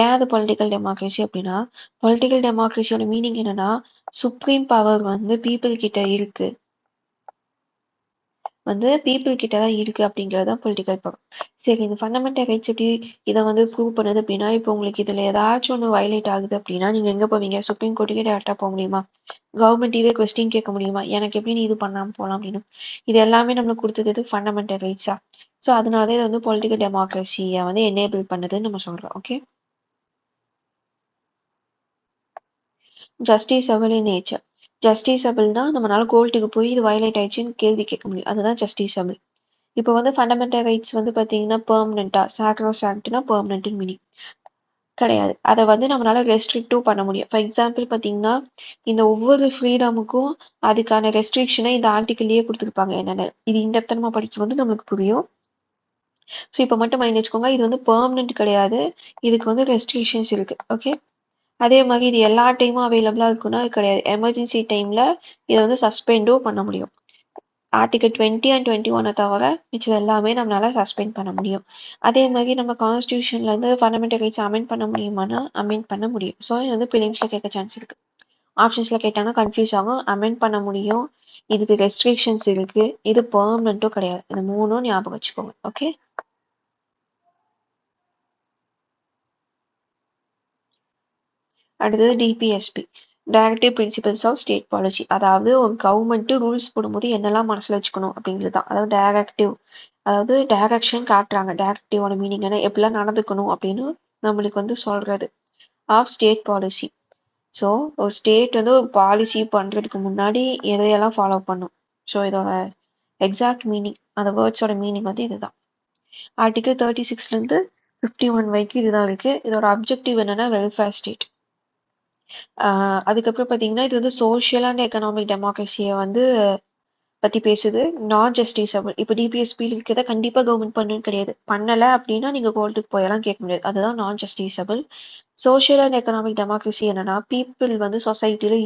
ஏன் அது பொலிட்டிக்கல் டெமோக்ரஸி அப்படின்னா பொலிட்டிக்கல் டெமோக்ரஸியோட மீனிங் என்னன்னா சுப்ரீம் பவர் வந்து பீப்புள் கிட்ட இருக்கு தான் இருக்கு அப்படிங்கிறதான் பொலிட்டிக்கல் பவர். சரி, இந்த ஃபண்டமெண்டல் ரைட்ஸ் எப்படி இதை வந்து ப்ரூவ் பண்ணுது அப்படின்னா இப்போ உங்களுக்கு இதுல ஏதாச்சும் ஒன்று வயலேட் ஆகுது அப்படின்னா நீங்க எங்க போவீங்க? சுப்ரீம் கோர்ட்டுக்கே டேரக்டா போக முடியுமா? கவர்மெண்ட் இதே கொஸ்டின் கேட்க முடியுமா? எனக்கு எப்படி நீ இது பண்ணாம போகலாம் அப்படின்னு. இது எல்லாமே நம்மளுக்கு கொடுத்தது ஃபண்டமெண்டல் ரைட்ஸா. ஸோ அதனால இது வந்து பொலிட்டிக்கல் டெமோக்ரஸியை வந்து எனேபிள் பண்ணுதுன்னு நம்ம சொல்றோம். Okay, ஜஸ்டிஸபிள் in nature. ஜஸ்டிஸபிள்னா நம்மளால கோர்ட்டுக்கு போய் இது வயலேட் ஆயிடுச்சுன்னு கேள்வி கேட்க முடியும். அதுதான் ஜஸ்டிஸபிள். இப்போ வந்து ஃபண்டமெண்டல் ரைட்ஸ் வந்து பார்த்தீங்கன்னா பெர்மனெண்ட்டா சாக்ரோசாங்க்ட்னா பெர்மனெண்ட் மீனிங் கிடையாது. அதை வந்து நம்மளால ரெஸ்ட்ரிக்டும் பண்ண முடியும். ஃபார் எக்ஸாம்பிள் பார்த்தீங்கன்னா இந்த ஒவ்வொரு ஃப்ரீடமுக்கும் அதுக்கான ரெஸ்ட்ரிக்ஷனை இந்த ஆர்டிக்கல்லையே கொடுத்துருப்பாங்க. என்னென்ன இது இன்டெப்தா நம்ம படிக்கும்போது நம்மளுக்கு புரியும். ஸோ இப்போ மட்டும் மைண்ட் வச்சுக்கோங்க, இது வந்து பெர்மனெண்ட் கிடையாது, இதுக்கு வந்து ரெஸ்ட்ரிக்ஷன்ஸ் இருக்கு. ஓகே, அதே மாதிரி இது எல்லா டைமும் அவைலபிளாக இருக்குன்னா கிடையாது. எமர்ஜென்சி டைம்ல இதை வந்து சஸ்பெண்டும் பண்ண முடியும். ஆர்டிகல் 20 அண்ட் 21 தவிர மிச்சது எல்லாமே நம்மளால சஸ்பெண்ட் பண்ண முடியும். அதே மாதிரி நம்ம கான்ஸ்டியூஷன்ல இருந்து ஃபண்டமெண்டல் ரைட்ஸ் அமெண்ட் பண்ண முடியுமானா அமெண்ட் பண்ண முடியும். ஸோ இது வந்து பிலிம்ஸ்ல கேட்க சான்ஸ் இருக்கு. ஆப்ஷன்ஸ்ல கேட்டாங்கன்னா கன்ஃபியூஸ் ஆகும். அமெண்ட் பண்ண முடியும், இதுக்கு ரெஸ்ட்ரிக்ஷன்ஸ் இருக்கு, இது பெர்மனெண்ட்டும் கிடையாது. இந்த மூணும் ஞாபகம் வச்சுக்கோங்க. ஓகே, அடுத்தது DPSP, directive principles of state policy. அதாவது ஒரு கவர்மெண்ட் ரூல்ஸ் போடும்போது என்னெல்லாம் மனசுல வச்சுக்கணும் அப்படிங்கிறது தான். அதாவது டைரக்ஷன் காட்டுறாங்க. டைரக்டிவோட மீனிங் என்ன, எப்படிலாம் நடந்துக்கணும் அப்படின்னு நம்மளுக்கு வந்து சொல்றது ஆஃப் ஸ்டேட் பாலிசி. ஸோ ஒரு ஸ்டேட் வந்து ஒரு பாலிசி பண்றதுக்கு முன்னாடி எதையெல்லாம் ஃபாலோ பண்ணும். ஸோ இதோட எக்ஸாக்ட் மீனிங், அந்த வேர்ட்ஸோட மீனிங் வந்து இதுதான். ஆர்டிகல் 36லேருந்து 51 வரைக்கும் இதுதான் இருக்கு. இதோட அப்ஜெக்டிவ் என்னன்னா வெல்ஃபேர் ஸ்டேட். அதுக்கப்புறம் பார்த்தீங்கன்னா இது வந்து சோஷியல் அண்ட் எக்கனாமிக் டெமோக்ரஸியை வந்து பற்றி பேசுது. நான் ஜஸ்டிஸபிள். இப்போ டிபிஎஸ்பி இருக்கிறத கண்டிப்பாக கவர்மெண்ட் பண்ணணும்னு கிடையாது. பண்ணலை அப்படின்னா நீங்கள் கோர்ட்டுக்கு போயெல்லாம் கேட்க முடியாது. அதுதான் நான் ஜஸ்டிஸபிள். சோஷியல் அண்ட் எக்கனாமிக் டெமோக்ரஸி என்னன்னா பீப்புள் வந்து சொசைட்டில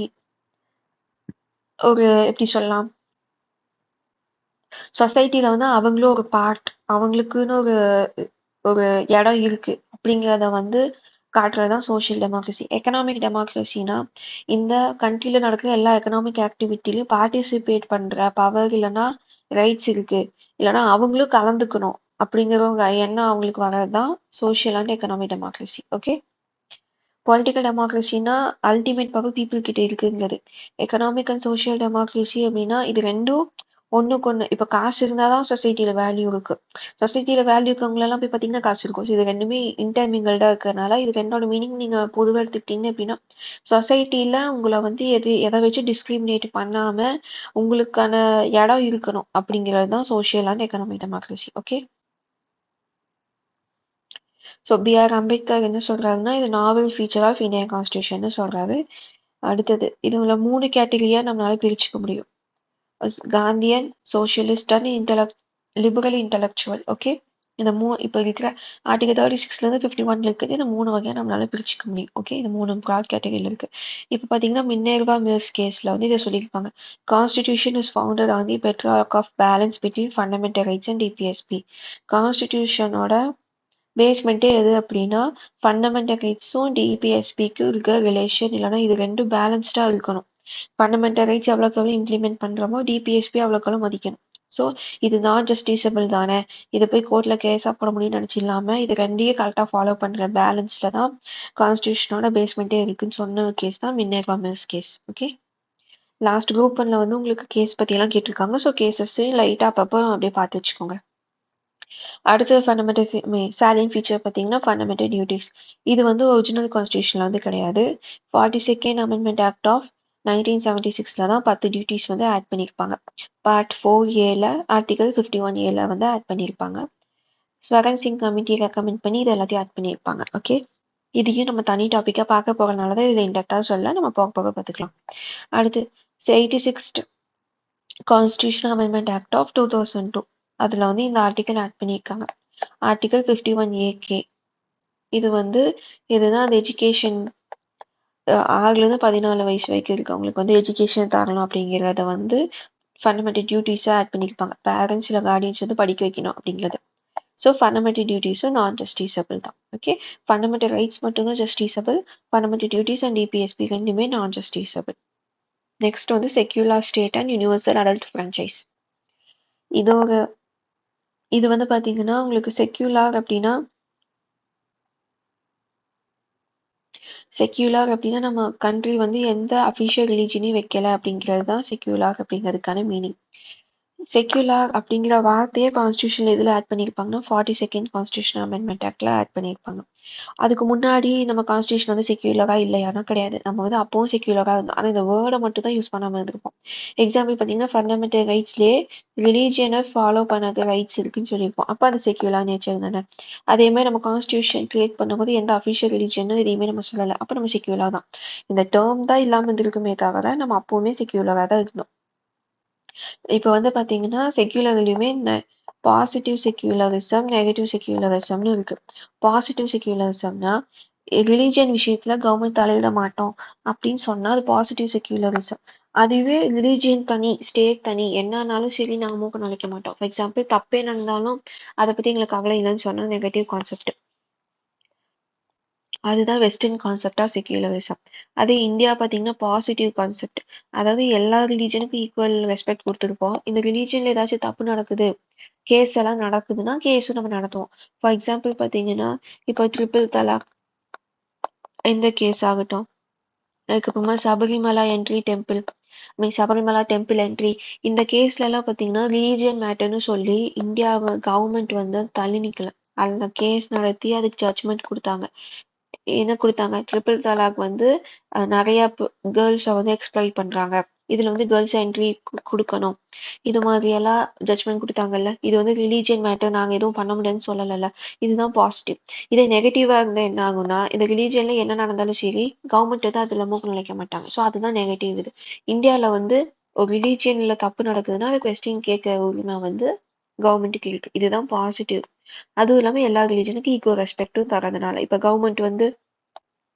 ஒரு எப்படி சொல்லலாம், சொசைட்டில வந்து அவங்களும் ஒரு பார்ட், அவங்களுக்குன்னு ஒரு ஒரு இடம் இருக்கு அப்படிங்கிறத வந்து காட்டுறதுதான் சோஷியல் டெமோக்ரஸி. எக்கனாமிக் டெமோக்ரஸினா இந்த கண்ட்ரில நடக்கிற எல்லா எக்கனாமிக் ஆக்டிவிட்டிலையும் பார்ட்டிசிபேட் பண்ற பவர் இல்லைன்னா ரைட்ஸ் இருக்கு, இல்லைன்னா அவங்களும் கலந்துக்கணும் அப்படிங்கிற ஒரு எண்ணம் அவங்களுக்கு வர்றதுதான் social and economic democracy. Okay, political டெமோக்ரஸினா அல்டிமேட் பவர் பீப்புள் கிட்ட இருக்குங்கிறது. எக்கனாமிக் அண்ட் சோஷியல் டெமோக்ரஸி அப்படின்னா இது ரெண்டும் ஒண்ணுக்கு ஒண்ணு. இப்ப காசு இருந்தாதான் சொசைட்டில வேல்யூ இருக்கு. சொசைட்டில வேல்யூ இருக்கவங்களெல்லாம் போய் பார்த்தீங்கன்னா காசு இருக்கும். ஸோ இது ரெண்டுமே இன்டர்மிங்கல்டா இருக்கிறதுனால இது ரெண்டோட மீனிங் நீங்க பொதுவாக எடுத்துக்கிட்டீங்க அப்படின்னா சொசைட்டில உங்களை வந்து எதை வச்சு டிஸ்கிரிமினேட் பண்ணாம உங்களுக்கான இடம் இருக்கணும் அப்படிங்கிறது தான் social and economic democracy. Okay, so BR Ambedkar என்ன சொல்றாருன்னா இது novel feature of Indian constitution சொல்றாரு. அடுத்தது இதுல 3 கேட்டகரியா நம்மளால பிரிச்சுக்க முடியும். Gandhian, socialist and liberal intellectual. Okay, இந்த இப்போ இருக்கிற ஆர்டிகல் 36லேருந்து 51 இருக்குது. இந்த 3 வகையாக நம்மளால பிரிச்சுக்க முடியும். ஓகே, இந்த 3 ப்ராட் கேட்டகரியில் இருக்குது. இப்போ பார்த்தீங்கன்னா மின்னேர்வா மில்ஸ் கேஸில் வந்து இதை சொல்லியிருப்பாங்க. Constitution is founded on the bedrock of balance between fundamental rights and DPSP. கான்ஸ்டிடியூஷனோட பேஸ்மெண்ட்டே எது அப்படின்னா ஃபண்டமெண்டல் ரைட்ஸும் டிபிஎஸ்பிக்கும் இருக்க ரிலேஷன், இல்லைனா இது ரெண்டும் பேலன்ஸ்டாக இருக்கணும். ஃபண்டமெண்டல் ரைட்ஸ் எவ்வளோக்கு எவ்வளோ இம்ப்ளிமெண்ட் பண்ணுறோமோ டிபிஎஸ்பி அவ்வளோக்கு எவ்வளோ மதிக்கணும். ஸோ இது நான் ஜஸ்டிஸபிள் தானே, இதை போய் கோர்ட்டில் கேஸாக போட முடியும்னு நினச்சி இல்லாமல் இது ரெண்டையும் கரெக்டாக ஃபாலோ பண்ணுற பேலன்ஸில் தான் கான்ஸ்டியூஷனோட பேஸ்மெண்ட்டே இருக்குன்னு சொன்ன கேஸ் தான் Minerva Mills case. Okay, last group ஒன்ல வந்து உங்களுக்கு கேஸ் பற்றியெல்லாம் கேட்டிருக்காங்க. ஸோ கேசஸையும் லைட்டாக அப்பப்போ அப்படியே பார்த்து வச்சுக்கோங்க. அடுத்த ஃபண்டமெண்டல் சேலியன்ட் ஃபீச்சர் பார்த்தீங்கன்னா ஃபண்டமெண்டல் டியூட்டிஸ். இது வந்து ஒரிஜினல் கான்ஸ்டியூஷனில் வந்து கிடையாது. 42nd அமெண்ட்மெண்ட் ஆக்ட் ஆஃப் 1976 தான் 10 டியூட்டிஸ் வந்து ஆட் பண்ணியிருப்பாங்க. பார்ட் 4A ஆர்டிகல் 51A வந்து ஆட் பண்ணியிருப்பாங்க. ஸ்வரன் சிங் கமிட்டி ரெக்கமெண்ட் பண்ணி இது எல்லாத்தையும் ஆட் பண்ணியிருப்பாங்க. ஓகே, இதையும் நம்ம தனி டாப்பிக்காக பார்க்க போகிறதுனால தான் இதில் இன்டெக்டாக சொல்ல, நம்ம போக போக பார்த்துக்கலாம். அடுத்து 86th constitution amendment act of 2002. அதில் வந்து இந்த ஆர்டிக்கல் ஆட் பண்ணியிருக்காங்க. Article 51AK. இது வந்து இதுதான் அந்த எஜுகேஷன் 6லேருந்து 14 வயசு வரைக்கும் இருக்கு அவங்களுக்கு வந்து எஜுகேஷன் தரணும் அப்படிங்கிறத வந்து ஃபண்டமெண்டல் டியூட்டிஸாக ஆட் பண்ணியிருப்பாங்க. பேரண்ட்ஸ் இல்லை கார்டியன்ஸ் வந்து படிக்க வைக்கணும் அப்படிங்கிறது. ஸோ ஃபண்டமெண்டல் டியூட்டிஸும் நான் ஜஸ்டிஸபிள் தான். ஓகே, ஃபண்டமெண்டல் ரைட்ஸ் மட்டும்தான் ஜஸ்டிஸபிள். ஃபண்டமெண்டல் டியூட்டிஸ் அண்ட் டிபிஎஸ்பி ரெண்டுமே நான் ஜஸ்டிஸபிள். நெக்ஸ்ட் வந்து secular state and universal adult franchise. இது வந்து பார்த்தீங்கன்னா உங்களுக்கு செக்யூலர் அப்படின்னா நம்ம கண்ட்ரி வந்து எந்த அஃபிஷியல் ரிலீஜனையும் வைக்கல அப்படிங்கிறது தான் செக்யூலர் அப்படிங்கிறதுக்கான மீனிங். செக்யூலர் அப்படிங்கிற வார்த்தையே கான்ஸ்டியூஷன் இதில் ஆட் பண்ணியிருப்பாங்கன்னா 42nd கான்ஸ்டியூஷன் அமெண்ட்மெண்ட் ஆக்டில் ஆட் பண்ணியிருப்பாங்க. அதுக்கு முன்னாடி நம்ம கான்ஸ்டியூஷன் வந்து செக்யூலராக இல்லையானா கிடையாது. நம்ம வந்து அப்பவும் செக்யூலராக இருந்தோம். ஆனால் இந்த வேர்டை மட்டும் தான் யூஸ் பண்ணாமல் இருந்திருப்போம். எக்ஸாம்பிள் பார்த்தீங்கன்னா ஃபண்டமெண்டல் ரைட்ஸ்லேயே ரிலீஜியனை ஃபாலோ பண்ணாத ரைட்ஸ் இருக்குன்னு சொல்லியிருப்போம். அப்போ அது செக்யூலர் நேச்சர் தானே. அதேமாதிரி நம்ம கான்ஸ்டியூஷன் கிரியேட் பண்ணும்போது எந்த அஃபிஷியல் ரிலீஜியனும் எதையுமே நம்ம சொல்லலை. அப்போ நம்ம செக்யூலர் தான். இந்த டேர்ம் தான் இல்லாமல் இருந்திருக்குமே தவிர நம்ம அப்போவுமே செக்யூலராக தான் இருந்தோம். இப்போ வந்து பார்த்தீங்கன்னா செக்யூலர்லையுமே இந்த பாசிட்டிவ் செக்யூலரிசம், நெகட்டிவ் செக்யூலரிசம்னு இருக்கு. பாசிட்டிவ் செக்யூலரிசம்னா ரிலீஜியன் விஷயத்துல கவர்மெண்ட் தலையிட மாட்டோம் அப்படின்னு சொன்னா அது பாசிட்டிவ் செக்யூலரிசம். அதுவே ரிலீஜியன் தனி, ஸ்டேட் தனி, என்னன்னாலும் சரி நாங்கள் மூக்க நுழைக்க மாட்டோம். ஃபார் எக்ஸாம்பிள் தப்பே நடந்தாலும் அதை பற்றி எங்களுக்கு கவலை இல்லைன்னு சொன்னா நெகட்டிவ் கான்செப்ட். அதுதான் வெஸ்டர்ன் கான்செப்டா செக்யூலரிசம். அதே இந்தியா பார்த்தீங்கன்னா பாசிட்டிவ் கான்செப்ட். அதாவது எல்லா ரிலீஜனுக்கும் ஈக்குவல் ரெஸ்பெக்ட் கொடுத்துருப்போம். இந்த ரிலீஜன்ல ஏதாச்சும் தப்பு நடக்குது, கேஸ் எல்லாம் நடக்குதுன்னா கேஸும் நம்ம நடத்துவோம். ஃபார் எக்ஸாம்பிள் பார்த்தீங்கன்னா இப்போ ட்ரிபிள் தலாக் இந்த கேஸ் ஆகட்டும், அதுக்கப்புறமா Sabarimala entry temple Sabarimala temple entry, இந்த கேஸ்ல எல்லாம் பார்த்தீங்கன்னா ரிலீஜியன் மேட்டர்னு சொல்லி இந்தியாவை கவர்மெண்ட் வந்து தள்ளி நிக்கல. அதில் கேஸ் நடத்தி அதுக்கு ஜட்ஜ்மெண்ட் கொடுத்தாங்க. என்ன கொடுத்தாங்க, ட்ரிபிள் தலாக் வந்து நிறைய கேர்ள்ஸை வந்து எக்ஸ்ப்ளாய்ட் பண்றாங்க, இதுல வந்து கேர்ள்ஸ் என்ட்ரி கொடுக்கணும், இது மாதிரி எல்லாம் ஜட்ஜ்மெண்ட் கொடுத்தாங்கல்ல. இது வந்து ரிலீஜியன் மேட்டர், நாங்க எதுவும் பண்ண முடியாதுன்னு சொல்லலைல்ல. இதுதான் பாசிட்டிவ். இதே நெகட்டிவா இருந்தா என்ன ஆகும்னா, இந்த ரிலீஜியன்ல என்ன நடந்தாலும் சரி கவர்மெண்ட் தான் அதுல மூக்கு நுழைக்க மாட்டாங்க. ஸோ அதுதான் நெகட்டிவ். இது இந்தியாவில் வந்து ஒரு ரிலீஜியன்ல தப்பு நடக்குதுன்னா அது கொஸ்டின் கேட்க உரிமை வந்து கவர்மெண்ட்டுக்கு இருக்கு. இதுதான் பாசிட்டிவ். அதுவும் இல்லாம எல்லா ரிலீஜனுக்கும் ஈக்குவல் ரெஸ்பெக்டும் தரதுனால இப்ப கவர்மெண்ட் வந்து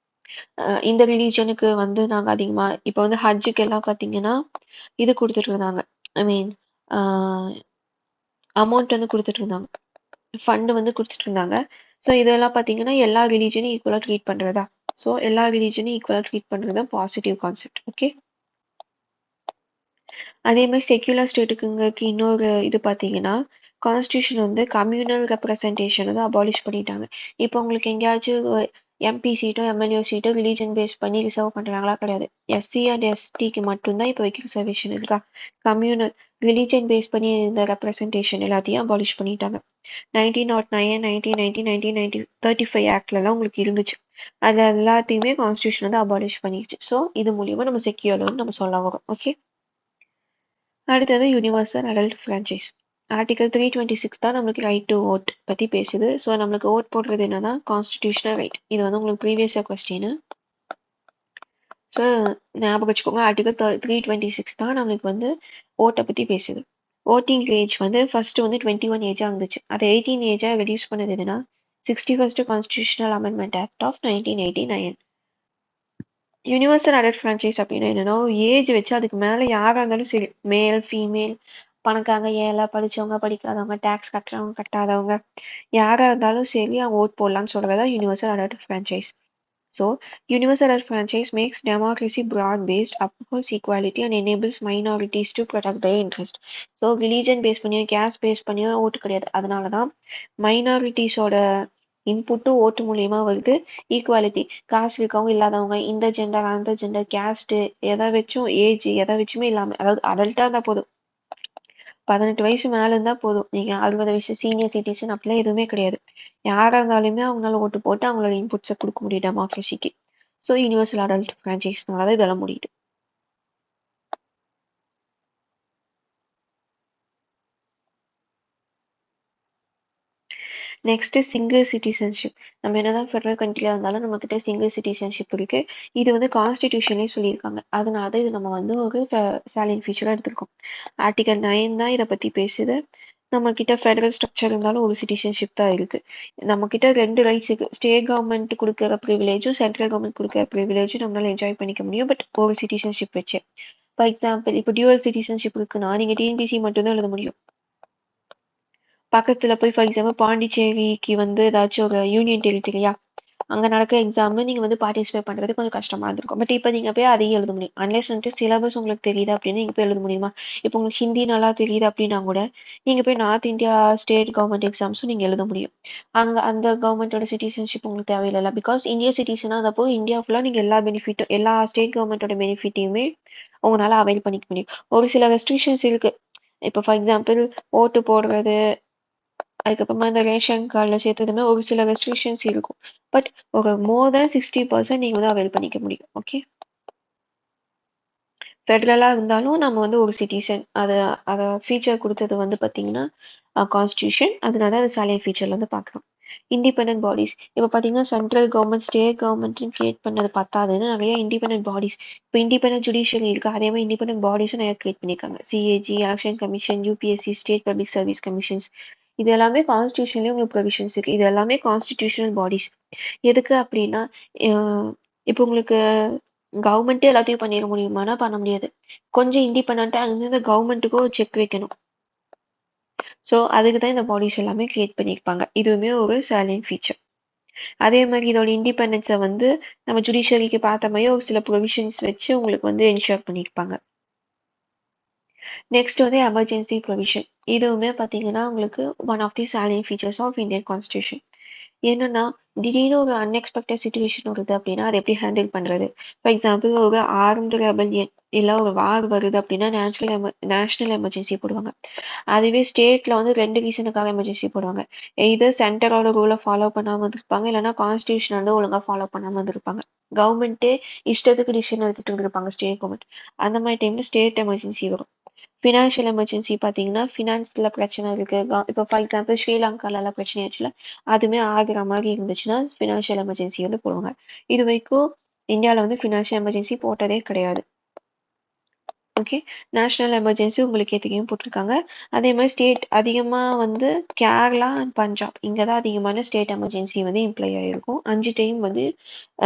இந்த ரிலீஜனுக்கு வந்து நாங்க அதிகமா இப்ப வந்து ஹஜ்ஜுக்கு எல்லாம் பாத்தீங்கன்னா இது கொடுத்துட்டு இருந்தாங்க. ஐ மீன் அமௌண்ட் வந்து கொடுத்துட்டு இருந்தாங்க, ஃபண்ட் வந்து கொடுத்துட்டு இருந்தாங்க. ஸோ இதெல்லாம் பார்த்தீங்கன்னா எல்லா ரிலீஜனையும் ஈக்குவலாக ட்ரீட் பண்ணுறதா. ஸோ எல்லா ரிலீஜனையும் ஈக்குவலாக ட்ரீட் பண்ணுறது தான் பாசிட்டிவ் கான்செப்ட். ஓகே, அதே மாதிரி செக்யூலர் ஸ்டேட்டுக்குங்களுக்கு இன்னொரு இது பார்த்தீங்கன்னா கான்ஸ்டியூஷன் வந்து கம்யூனல் ரெப்ரசன்டேஷன் வந்து அபாலிஷ் பண்ணிட்டாங்க. இப்போ உங்களுக்கு எங்கேயாச்சும் எம்பி சீட்டோ எம்எல்ஏ சீட்டோ ரிலீஜன் பேஸ் பண்ணி ரிசர்வ் பண்ணுறாங்களா? கிடையாது. எஸ்சி அண்ட் எஸ்டிக்கு மட்டும்தான் இப்போ வைக்க ரிசர்வேஷன் இருக்கா. கம்யூனல் ரிலீஜன் பேஸ் பண்ணி இந்த ரெப்ரசன்டேஷன் எல்லாத்தையும் அபாலிஷ் பண்ணிட்டாங்க. 1909, 1990, 1935 ஆக்ட்லலாம் உங்களுக்கு இருந்துச்சு. அது எல்லாத்தையுமே கான்ஸ்டியூஷன் வந்து அபாலிஷ் பண்ணிடுச்சு. ஸோ இது மூலியமா நம்ம செக்யூர்னு நம்ம சொல்ல வரோம். ஓகே, அடுத்தது யூனிவர்சல் அடல்ட் ஃப்ரான்ச்சைஸ். ஆர்டிகல் 326 தான் நம்மளுக்கு ரைட் டு ஓட் பற்றி பேசுது. ஸோ நம்மளுக்கு ஓட் போடுறது என்னன்னா கான்ஸ்டிடியூஷனல் ரைட். இது வந்து உங்களுக்கு ப்ரீவியஸ் இயர் கொஸ்டின். ஸோ ஞாபகம் வச்சுக்கோங்க, ஆர்டிகல் 326 தான் நம்மளுக்கு வந்து ஓட்டை பற்றி பேசுது. ஓட்டிங் ஏஜ் வந்து ஃபர்ஸ்ட் வந்து 21 ஏஜா இருந்துச்சு. அதை 18 ஏஜா ரெடியூஸ் பண்ணது எதுனா 61st constitutional amendment act of 1989. Universal adult franchise அப்படின்னா என்னன்னா ஏஜ் வச்சு அதுக்கு மேலே யாராக இருந்தாலும் சரி, மேல் ஃபீமேல், பணக்காரங்க ஏழை, படிச்சவங்க படிக்காதவங்க, டேக்ஸ் கட்டுறவங்க கட்டாதவங்க, யாராக இருந்தாலும் சரி அவங்க ஓட் போடலாம்னு சொல்றதா universal adult franchise. So, universal adult franchise makes democracy broad-based, upholds equality, and enables minorities to protect their interest. So, religion based பண்ணியோ caste based பண்ணியோ ஓட்டு கிடையாது. அதனால தான் மைனாரிட்டிஸோட இன்புட்டும் ஓட்டு மூலியமா வருது. ஈக்குவாலிட்டி, காசு இருக்கவங்க இல்லாதவங்க, இந்த ஜெண்டர் அந்த ஜெண்டர், கேஸ்ட் எதை வச்சும் ஏஜ் எதை வச்சுமே இல்லாம, அதாவது அடல்ட்டா இருந்தா போதும், 18 வயசு மேல இருந்தா போதும், நீங்க 60 வயசு சீனியர் சிட்டிசன் அப்படிலாம் எதுவுமே கிடையாது. யாரா இருந்தாலுமே அவங்களால ஓட்டு போட்டு அவங்களோட இன்புட்ஸை கொடுக்க முடியும் டெமோக்ரஸிக்கு. ஸோ யூனிவர்சல் அடல்ட் ஃப்ரான்ச்சைஸ்னால தான் இதெல்லாம் முடியுது. Next single citizenship. நம்ம என்னதான் ஃபெடரல் கண்ட்ரியா இருந்தாலும் நம்ம கிட்ட சிங்கிள் சிட்டிசன்ஷிப் இருக்கு. இது வந்து கான்ஸ்டிடியூஷன்லேயே சொல்லியிருக்காங்க. அதனால தான் இது நம்ம வந்து ஒரு சாலின் ஃபீச்சராக எடுத்திருக்கோம். ஆர்டிகல் 9 தான் இதை பத்தி பேசுது. நம்ம கிட்ட ஃபெடரல் ஸ்ட்ரக்சர் இருந்தாலும் ஒரு சிட்டிசன்ஷிப் தான் இருக்கு. நம்ம கிட்ட 2 ரைட்ஸ் இருக்கு. ஸ்டேட் கவர்மெண்ட் கொடுக்குற ப்ரிவிலேஜும் சென்ட்ரல் கவர்மெண்ட் கொடுக்குற ப்ரிவிலேஜும் நம்மளால என்ஜாய் பண்ணிக்க முடியும். பட் ஒரு சிட்டிசன்ஷிப் வச்சு, ஃபார் எக்ஸாம்பிள் இப்போ டியூவல் சிட்டிசன்ஷிப் இருக்குன்னா நீங்க டிஎன்பிசி மட்டும்தான் எழுத முடியும். பக்கத்துல போய் ஃபார் எக்ஸாம்பிள் பாண்டிச்சேரிக்கு வந்து ஏதாச்சும் ஒரு யூனியன் டெரிட்டரியா அங்க நடக்க எக்ஸாம் நீங்க வந்து பார்ட்டிசிபேட் பண்றது கொஞ்சம் கஷ்டமா இருந்திருக்கும். பட் இப்போ நீங்க போய் அதையும் எழுத முடியும். அன்லெஸ் வந்துட்டு சிலபஸ் உங்களுக்கு தெரியுது அப்படின்னு நீங்க போய் எழுத முடியுமா? இப்போ உங்களுக்கு ஹிந்தி நல்லா தெரியுது அப்படின்னா கூட நீங்க போய் நார்த் இந்தியா ஸ்டேட் கவர்மெண்ட் எக்ஸாம்ஸும் நீங்க எழுத முடியும். அங்க அந்த கவர்மெண்டோட சிட்டிசன்ஷிப் உங்களுக்கு தேவையில்லை. பிகாஸ் இந்தியா சிட்டிசனா இருந்தப்போ இந்தியா ஃபுல்லா நீங்க எல்லா பெனிஃபிட்டும் எல்லா ஸ்டேட் கவர்மெண்டோட பெனிஃபிட்டையுமே உங்களால அவைல் பண்ணிக்க முடியும். ஒரு சில ரெஸ்ட்ரிக்ஷன்ஸ் இருக்கு. இப்போ ஃபார் எக்ஸாம்பிள் ஓட்டு போடுறது, அதுக்கப்புறமா இந்த ரேஷன் கார்டில் சேர்த்ததுமே ஒரு சில ரெஸ்ட்ரிக்ஷன்ஸ் இருக்கும். பட் ஒரு மோர் தேன் 60% நீங்கள் வந்து அவைல் பண்ணிக்க முடியும். ஓகே, ஃபெடரலாக இருந்தாலும் நம்ம வந்து ஒரு சிட்டிசன் அதை ஃபீச்சர் கொடுத்தது வந்து பார்த்தீங்கன்னா கான்ஸ்டியூஷன். அதனால அது சாலியன் ஃபீச்சர்ல வந்து பார்க்குறோம். இண்டிபெண்டன்ட் பாடிஸ் இப்போ பார்த்தீங்கன்னா சென்ட்ரல் கவர்மெண்ட் ஸ்டேட் கவர்மெண்ட்னு கிரியேட் பண்ணது பத்தாதுன்னு நிறைய இண்டிபெண்டன்ட் பாடிஸ், இப்போ இண்டிபெண்டன்ட் ஜுடிஷியரி இருக்குது, அதே மாதிரி இண்டிபெண்டன்ட் பாடிஸும் நிறைய கிரியேட் பண்ணியிருக்காங்க. CAG, election commission, UPSC, state public service commissions, இது எல்லாமே கான்ஸ்டியூஷன்லேயும் உங்களுக்கு ப்ரொவிஷன்ஸ் இருக்குது. இது எல்லாமே கான்ஸ்டிடியூஷனல் பாடிஸ். எதுக்கு அப்படின்னா இப்போ உங்களுக்கு கவர்மெண்ட்டே எல்லாத்தையும் பண்ணிட முடியுமானா பண்ண முடியாது. கொஞ்சம் இண்டிபெண்ட்டாக இருந்து இந்த கவர்மெண்ட்டுக்கும் செக் வைக்கணும். ஸோ அதுக்கு தான் இந்த பாடிஸ் எல்லாமே கிரியேட் பண்ணியிருப்பாங்க. இதுவுமே ஒரு சாலியன் ஃபீச்சர். அதே மாதிரி இதோட இண்டிபெண்டன்ஸை வந்து நம்ம ஜுடிஷியரிக்கு பார்த்த மாதிரி ஒரு சில ப்ரொவிஷன்ஸ் வச்சு உங்களுக்கு வந்து என்ஷூர் பண்ணியிருப்பாங்க. நெக்ஸ்ட் வந்து எமர்ஜென்சி ப்ரொவிஷன். இதுவுமே பார்த்தீங்கன்னா உங்களுக்கு one of the salient features of Indian constitution. என்னன்னா திடீர்னு ஒரு அன்எக்ஸ்பெக்டட் சுச்சுவேஷன் வருது அப்படின்னா அதை எப்படி ஹேண்டில் பண்றது? ஃபார் எக்ஸாம்பிள் ஒரு ஆர்ம்டு ரெபல்லியன் இல்லை ஒரு வார் வருது அப்படின்னா நேஷனல் எமர்ஜென்சி போடுவாங்க. அதுவே ஸ்டேட்ல வந்து 2 ரீசனுக்காக எமர்ஜென்சி போடுவாங்க. எய்தர் சென்டரோட ரூலை ஃபாலோ பண்ணாமல் இருந்திருப்பாங்க, இல்லைன்னா கான்ஸ்டியூஷன் வந்து ஒழுங்காக ஃபாலோ பண்ணாமல் இருந்திருப்பாங்க. கவர்மெண்ட்டே இஷ்டத்துக்கு டிசிஷன் எடுத்துட்டு இருந்திருப்பாங்க ஸ்டேட் கவர்மெண்ட். அந்த மாதிரி டைம்ல ஸ்டேட் எமர்ஜென்சி வரும். ஃபினான்ஷியல் எமர்ஜென்சி பார்த்தீங்கன்னா ஃபினான்ஸில் பிரச்சனை இருக்குது. இப்போ ஃபார் எக்ஸாம்பிள் ஸ்ரீலங்காலலாம் பிரச்சனை ஆச்சுல, அதுவுமே ஆகிற மாதிரி இருந்துச்சுன்னா ஃபினான்ஷியல் எமர்ஜென்சி வந்து போடுவாங்க. இது வரைக்கும் இந்தியாவில் வந்து ஃபினான்ஷியல் எமர்ஜென்சி போட்டதே கிடையாது. ஓகே, நேஷனல் எமர்ஜென்சி உங்களுக்கு தெரியும் போட்டிருக்காங்க. அதே மாதிரி ஸ்டேட் அதிகமாக வந்து கேரளா அண்ட் பஞ்சாப் இங்கே தான் அதிகமான ஸ்டேட் எமர்ஜென்சி வந்து இம்ப்ளை ஆகிருக்கும். 5 டைம் வந்து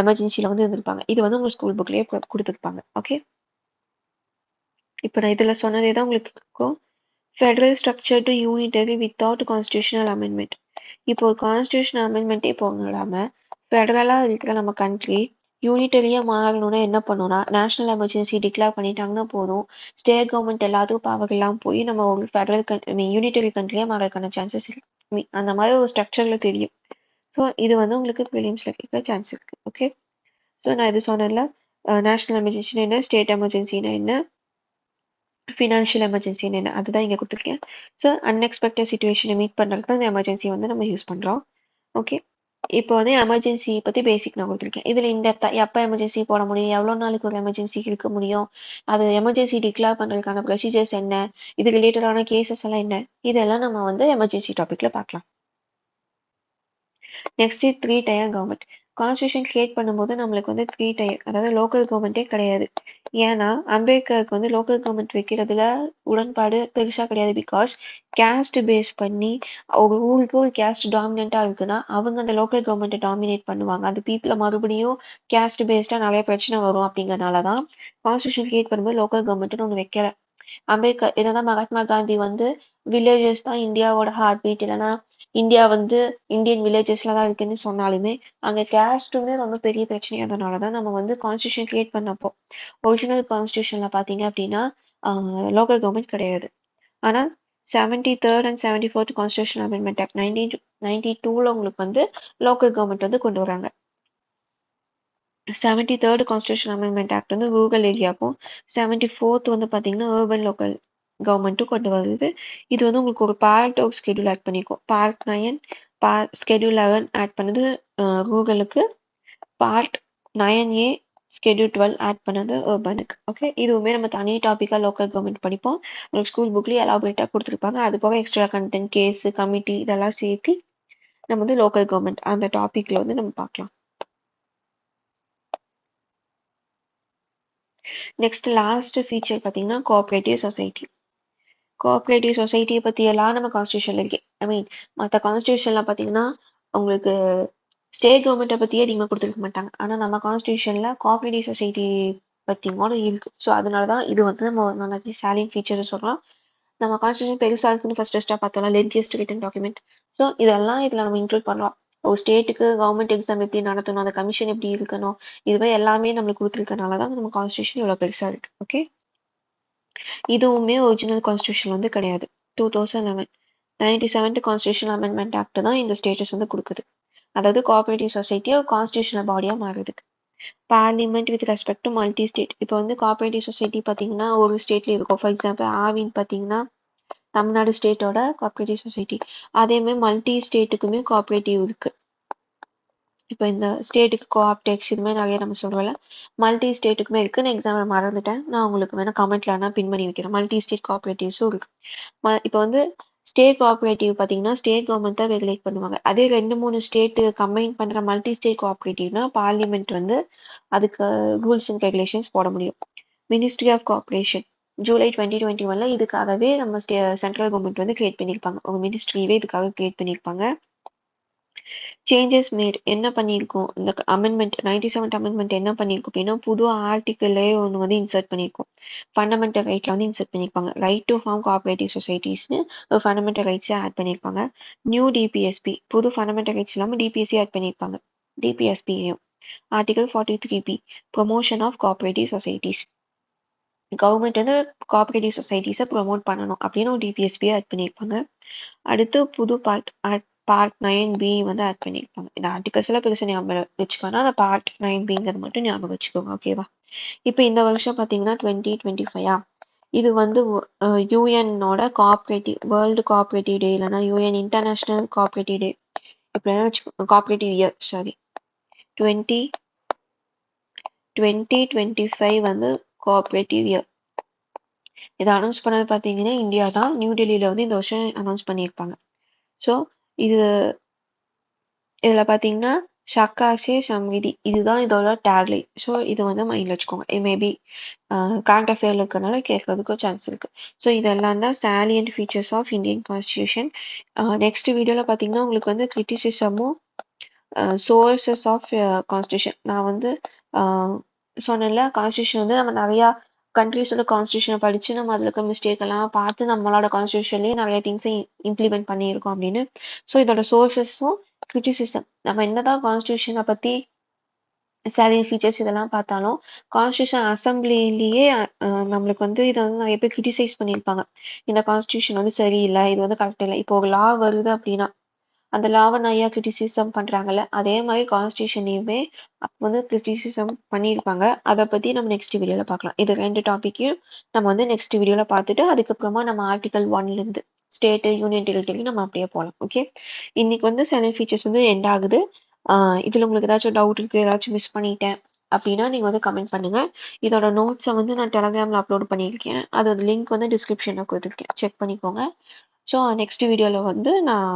எமர்ஜென்சியில் வந்து இருந்திருப்பாங்க. இது வந்து உங்கள் ஸ்கூல் புக்லேயே கொடுத்துருப்பாங்க. ஓகே, இப்போ நான் இதில் சொன்னதே தான் உங்களுக்கு இருக்கும். Federal structure to unitary without constitutional amendment. இப்போ கான்ஸ்டியூஷனல் அமெண்ட்மெண்ட்டே போகாம ஃபெடரலாக இருக்கிற நம்ம கண்ட்ரி யூனிட்டரியாக மாறணும்னா என்ன பண்ணணும்னா நேஷனல் எமர்ஜென்சி டிக்ளேர் பண்ணிட்டாங்கன்னா போதும், ஸ்டேட் கவர்மெண்ட் எல்லாத்துக்கும் பவர் எல்லாம் போய் நம்ம ஒரு ஃபெடரல் கண்ட்ரி யூனிட்டரி கண்ட்ரியாக மாறதுக்கான சான்சஸ் இருக்கு. அந்த மாதிரி ஒரு ஸ்ட்ரக்சரில் தெரியும். ஸோ இது வந்து உங்களுக்கு ப்ரிலிம்ஸில் கேட்க சான்ஸ் இருக்குது. ஓகே, ஸோ நான் இது சொன்னேன்ல, நேஷனல் எமர்ஜென்சினா என்ன, ஸ்டேட் எமர்ஜென்சினா என்ன, ஃபினான்ஷியல் எமர்ஜென்சின்னு என்ன, அதுதான் இங்கே கொடுத்துருக்கேன். ஸோ அன்எக்ஸ்பெக்டட் சுச்சுவேஷனை மீட் பண்ணுறதுக்கு தான் இந்த எமர்ஜென்சி வந்து நம்ம யூஸ் பண்ணுறோம். ஓகே, இப்போ வந்து எமர்ஜென்சி பற்றி பேசிக் நான் கொடுத்துருக்கேன். இதில் இந்த எப்போ எமர்ஜென்சி போட முடியும், எவ்வளோ நாளைக்கு ஒரு எமர்ஜென்சி இருக்க முடியும், அது எமர்ஜென்சி டிக்ளேர் பண்ணுறதுக்கான ப்ரொசீஜர்ஸ் என்ன, இது ரிலேட்டடான கேசஸ் எல்லாம் என்ன, இதெல்லாம் நம்ம வந்து எமர்ஜென்சி டாப்பிக்கில் பார்க்கலாம். Next 3 tier government. Constitution create பண்ணும்போது நம்மளுக்கு வந்து 3 டயர், அதாவது லோக்கல் கவர்மெண்ட்டே கிடையாது. ஏன்னா அம்பேத்கருக்கு வந்து லோக்கல் கவர்மெண்ட் வைக்கிறதுல உடன்பாடு பெருசா கிடையாது. பிகாஸ் கேஸ்ட் பேஸ் பண்ணி ஒரு ஊருக்கு ஒரு கேஸ்ட் டாமினண்டா இருக்குன்னா அவங்க அந்த லோக்கல் கவர்மெண்ட்டை டாமினேட் பண்ணுவாங்க. அந்த பீப்புளை மறுபடியும் கேஸ்ட் பேஸ்டா நிறைய பிரச்சனை வரும். அப்படிங்கறனால தான் கான்ஸ்டியூஷன் கிரியேட் பண்ணும்போது லோக்கல் கவர்மெண்ட்னு ஒன்று வைக்கல. அம்பேத்கர் என்னதான் மகாத்மா காந்தி வந்து வில்லேஜஸ் தான் இந்தியாவோட ஹார்ட் பீட், இல்லைன்னா இந்தியா வந்து இந்தியன் வில்லேஜஸ்ல தான் இருக்குன்னு சொன்னாலுமே அங்க கேஸ்ட்டுமே ரொம்ப பெரிய பிரச்சனையானதுனாலதான் நம்ம வந்து கான்ஸ்டியூஷன் கிரியேட் பண்ணப்போ ஒரிஜினல் கான்ஸ்டியூஷன்ல பாத்தீங்க அப்படின்னா லோக்கல் கவர்மெண்ட் கிடையாது. ஆனா 73rd அண்ட் 74th கான்ஸ்டியூஷன் அமெண்ட்மெண்ட் ஆக்ட் 1992ல உங்களுக்கு வந்து லோக்கல் கவர்மெண்ட் வந்து கொண்டு வராங்க. 73rd கான்ஸ்டியூஷன் அமெண்ட்மெண்ட் ஆக்ட் வந்து ரூரல் ஏரியாவுக்கும், 74th வந்து பாத்தீங்கன்னா urban லோக்கல் கவர்மெண்ட்டும் கொண்டு வருது. இது வந்து உங்களுக்கு ஒரு பார்ட் ஆஃப் ஸ்கெடியூல் ஆட் பண்ணிக்கும். பார்ட் 9 ஸ்கெடியூல் 11 ஆட் பண்ணது ரூரலுக்கு, பார்ட் 9A ஸ்கெடியூல் 12 ஆட் பண்ணது urbanக்கு. ஓகே, இதுவுமே நம்ம தனி டாபிக்கா லோக்கல் கவர்மெண்ட் படிப்போம். உங்களுக்கு ஸ்கூல் புக்லயே எலாபரேட்டா கொடுத்துருப்பாங்க. அது போக எக்ஸ்ட்ரா கண்டென்ட், கேஸ், கமிட்டி இதெல்லாம் சேர்த்து நம்ம வந்து லோக்கல் கவர்மெண்ட் அந்த டாபிக்ல வந்து நம்ம பார்க்கலாம். நெக்ஸ்ட் லாஸ்ட் ஃபீச்சர் பார்த்தீங்கன்னா கோஆப்ரேட்டிவ் சொசைட்டி. கோஆப்ரேட்டிவ் சொசைட்டியை பற்றி எல்லாம் நம்ம கான்ஸ்டியூஷன்ல இருக்கு. ஐ மீன் மற்ற கான்ஸ்டியூஷன்ல பார்த்தீங்கன்னா உங்களுக்கு ஸ்டேட் கவர்மெண்ட்டை பற்றியே அதிகமாக கொடுத்துருக்க மாட்டாங்க. ஆனால் நம்ம கான்ஸ்டியூஷன்ல கோஆப்ரேட்டிவ் சொசைட்டி பற்றி கூட இருக்கு. ஸோ அதனால தான் இது வந்து நம்ம நல்லா சேலிங் ஃபீச்சர் சொல்லலாம். நம்ம கான்ஸ்டியூஷன் பெருசாக இருக்குன்னு ஃபர்ஸ்ட் பார்த்தோம்னா லென்த்தியஸ்ட் ரிட்டன் டாக்குமெண்ட். ஸோ இதெல்லாம் இதில் நம்ம இன்க்ளூட் பண்ணலாம். ஒரு ஸ்டேட்டுக்கு கவர்மெண்ட் எக்ஸாம் எப்படி நடத்தணும், அந்த கமிஷன் எப்படி இருக்கணும், இதுவே எல்லாமே நம்மளுக்கு கொடுத்துருக்கனால தான் நம்ம கான்ஸ்டியூஷன் இவ்வளோ பெருசாக இருக்கு. ஓகே, இதுவுமே ஒரிஜினல் கான்ஸ்டியூஷன் வந்து கிடையாது. 2011 97th கான்ஸ்டியூஷன் அமெண்ட்மெண்ட் ஆக்ட் தான் இந்த ஸ்டேட்டஸ் வந்து கொடுக்குது. அதாவது கோஆபரேட்டிவ் சொசைட்டி ஒரு கான்ஸ்டியூஷனல் பாடியா மாறுதுக்கு. Parliament with respect to multi state. இப்போ வந்து கோஆபரேட்டிவ் சொசைட்டி பார்த்தீங்கன்னா ஒரு ஸ்டேட்ல இருக்கும். ஃபார் எக்ஸாம்பிள் ஆவின் பார்த்தீங்கன்னா தமிழ்நாடு ஸ்டேட்டோட கோஆபரேட்டிவ் சொசைட்டி. அதே மாதிரி மல்டி ஸ்டேட்டுக்குமே கோஆபரேட்டிவ் இருக்கு. இப்போ இந்த ஸ்டேட்டுக்கு கோஆப்டெக்ஸ் இதுமே நிறைய நம்ம சொல்றோம்ல, மல்டி ஸ்டேட்டுக்குமே இருக்கு. நான் எக்ஸாம்பிள் மறந்துட்டேன், நான் உங்களுக்கு வேணா கமெண்ட்ல வேணா பின் பண்ணி வைக்கிறேன். மல்டி ஸ்டேட் கோஆபரேட்டிவ்ஸும் இருக்கு. இப்போ வந்து ஸ்டேட் கோஆபரேட்டிவ் பார்த்தீங்கன்னா ஸ்டேட் கவர்மெண்ட் தான் ரெகுலேட் பண்ணுவாங்க. அதே 2-3 ஸ்டேட் கம்பைன் பண்ற மல்டி ஸ்டேட் கோஆபரேட்டிவ்னா பார்லிமெண்ட் வந்து அதுக்கு ரூல்ஸ் அண்ட் ரெகுலேஷன்ஸ் போட முடியும். மினிஸ்ட்ரி ஆஃப் கோஆபரேஷன் ஜூலை 2021ல இதுக்காகவே நம்ம சென்ட்ரல் கவர்மெண்ட் வந்து கிரியேட் பண்ணியிருப்பாங்க. ஒரு மினிஸ்ட்ரியே இதுக்காக கிரியேட் பண்ணியிருப்பாங்க. சேஞ்சஸ் மேட் என்ன பண்ணியிருக்கோம், இந்த அமெண்ட்மெண்ட் 97th அமெண்ட்மெண்ட் என்ன பண்ணியிருக்கோம் அப்படின்னா புது ஆர்டிக்கிளே ஒன்று வந்து இன்சர்ட் பண்ணியிருக்கோம். ஃபண்டமெண்டல் ரைட்ல வந்து இன்சர்ட் பண்ணியிருப்பாங்க. ரைட் டு ஃபார்ம் கோஆபரேட்டிவ் சொசைட்டிஸ்னு ஒரு ஃபண்டமெண்டல் ரைட்ஸை ஆட் பண்ணியிருப்பாங்க. நியூ டிபிஎஸ்பி புது ஃபண்டமெண்டல் ரைட்ஸ் இல்லாமல் டிபிஎஸ்சி ஆட் பண்ணியிருப்பாங்க. டிபிஎஸ்பியும் article 43B promotion of cooperative societies. Government வந்து கோஆபரேட்டிவ் சொசைட்டிஸை ப்ரொமோட் பண்ணணும் அப்படின்னு ஒரு டிபிஎஸ்பியை ஆட் பண்ணியிருப்பாங்க. அடுத்து புது பார்ட் 9B வந்து ஆட் பண்ணியிருப்பாங்க. இந்த ஆர்டிகல்ஸ் எல்லாம் பெருசாக ஞாபகம் வச்சுக்கோனா அந்த பார்ட் 9Bங்கிறது மட்டும் ஞாபகம் வச்சுக்கோங்க. ஓகேவா? இப்போ இந்த வருஷம் பார்த்தீங்கன்னா 2025 இது வந்து யூஎன்னோட கோஆப்ரேட்டிவ் வேர்ல்டு கோஆப்ரேட்டிவ் டே, இல்லைன்னா யூஎன் இன்டர்நேஷனல் கோஆப்ரேட்டிவ் டே, இப்போ வச்சுக்கோ கோஆப்ரேட்டிவ் இயர் 2025 வந்து கோஆப்ரேட்டிவ் இயர். இதை அனௌன்ஸ் பண்ணது பார்த்தீங்கன்னா இந்தியா தான். நியூ டெல்லியில வந்து இந்த வருஷம் அனௌன்ஸ் பண்ணியிருப்பாங்க. ஸோ இதில் பார்த்தீங்கன்னா ஷக்காஷே சம்விதி இதுதான் இதோட டேக்லைன். ஸோ இது வந்து மைண்டில் வச்சுக்கோங்க. இது மேபி கரண்ட் அஃபேர்ல இருக்கிறனால கேட்கறதுக்கும் சான்ஸ் இருக்கு. ஸோ இதெல்லாம் தான் salient features of Indian constitution. Next வீடியோவில் பார்த்தீங்கன்னா உங்களுக்கு வந்து கிரிட்டிசிசமும் சோர்சஸ் ஆஃப் கான்ஸ்டியூஷன். நான் வந்து சொன்னேன்ல கான்ஸ்டியூஷன் வந்து நம்ம நிறையா கண்ட்ரிஸோட கான்ஸ்டியூஷனை படித்து நம்ம அதில் இருக்க மிஸ்டேக் எல்லாம் பார்த்து நம்மளோட கான்ஸ்டியூஷன்லேயே நிறைய திங்ஸை இம்ப்ளிமெண்ட் பண்ணியிருக்கோம் அப்படின்னு. ஸோ இதோட சோர்சஸும் கிரிட்டிசிசம் நம்ம என்னதான் கான்ஸ்டியூஷனை பற்றி சேலியன்ட் ஃபீச்சர்ஸ் இதெல்லாம் பார்த்தாலும் கான்ஸ்டியூஷன் அசம்பிளிலேயே நம்மளுக்கு வந்து இதை வந்து நிறைய பேர் கிரிட்டிசைஸ் பண்ணியிருப்பாங்க. இந்த கான்ஸ்டியூஷன் வந்து சரியில்லை, இது வந்து கரெக்ட் இல்லை. இப்போ ஒரு லா வருது அப்படின்னா அந்த லாவை நிறையா கிரிட்டிசிசம் பண்றாங்கல்ல, அதே மாதிரி கான்ஸ்டியூஷனையுமே அப்போ வந்து கிரிட்டிசிசம் பண்ணியிருப்பாங்க. அதை பத்தி நம்ம நெக்ஸ்ட் வீடியோல பார்க்கலாம். இது 2 டாபிக்கையும் நம்ம வந்து நெக்ஸ்ட் வீடியோல பார்த்துட்டு அதுக்கப்புறமா நம்ம ஆர்டிகல் 1ல இருந்து ஸ்டேட் யூனியன் டெரிட்டரி நம்ம அப்படியே போகலாம். ஓகே, இன்னைக்கு வந்து சேலியன்ட் ஃபீச்சர்ஸ் வந்து எண்ட் ஆகுது. இதுல உங்களுக்கு ஏதாச்சும் டவுட் இருக்கு, ஏதாச்சும் மிஸ் பண்ணிட்டேன் அப்படின்னா நீங்க வந்து கமெண்ட் பண்ணுங்க. இதோட நோட்ஸை வந்து நான் டெலகிராம்ல அப்லோட் பண்ணியிருக்கேன். அதோட லிங்க் வந்து டிஸ்கிரிப்ஷன்ல கொடுத்துருக்கேன், செக் பண்ணிக்கோங்க. ஸோ நெக்ஸ்ட் வீடியோல வந்து நான்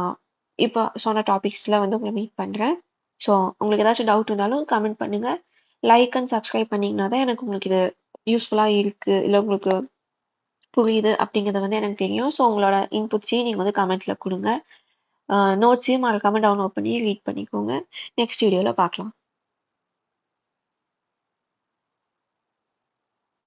இப்போ சொன்ன டாபிக்ஸ்ல வந்து உங்களை மீட் பண்றேன். ஸோ உங்களுக்கு ஏதாச்சும் டவுட் இருந்தாலும் கமெண்ட் பண்ணுங்கள். லைக் அண்ட் சப்ஸ்கிரைப் பண்ணிங்கன்னா தான் எனக்கு உங்களுக்கு இது யூஸ்ஃபுல்லாக இருக்குது இல்லை உங்களுக்கு புரியுது அப்படிங்கிறது வந்து எனக்கு தெரியும். ஸோ உங்களோட இன்புட்ஸையும் நீங்கள் வந்து கமெண்ட்டில் கொடுங்க. நோட்ஸையும் மறக்காமல் டவுன்லோட் பண்ணி ரீட் பண்ணிக்கோங்க. நெக்ஸ்ட் வீடியோவில் பார்க்கலாம்.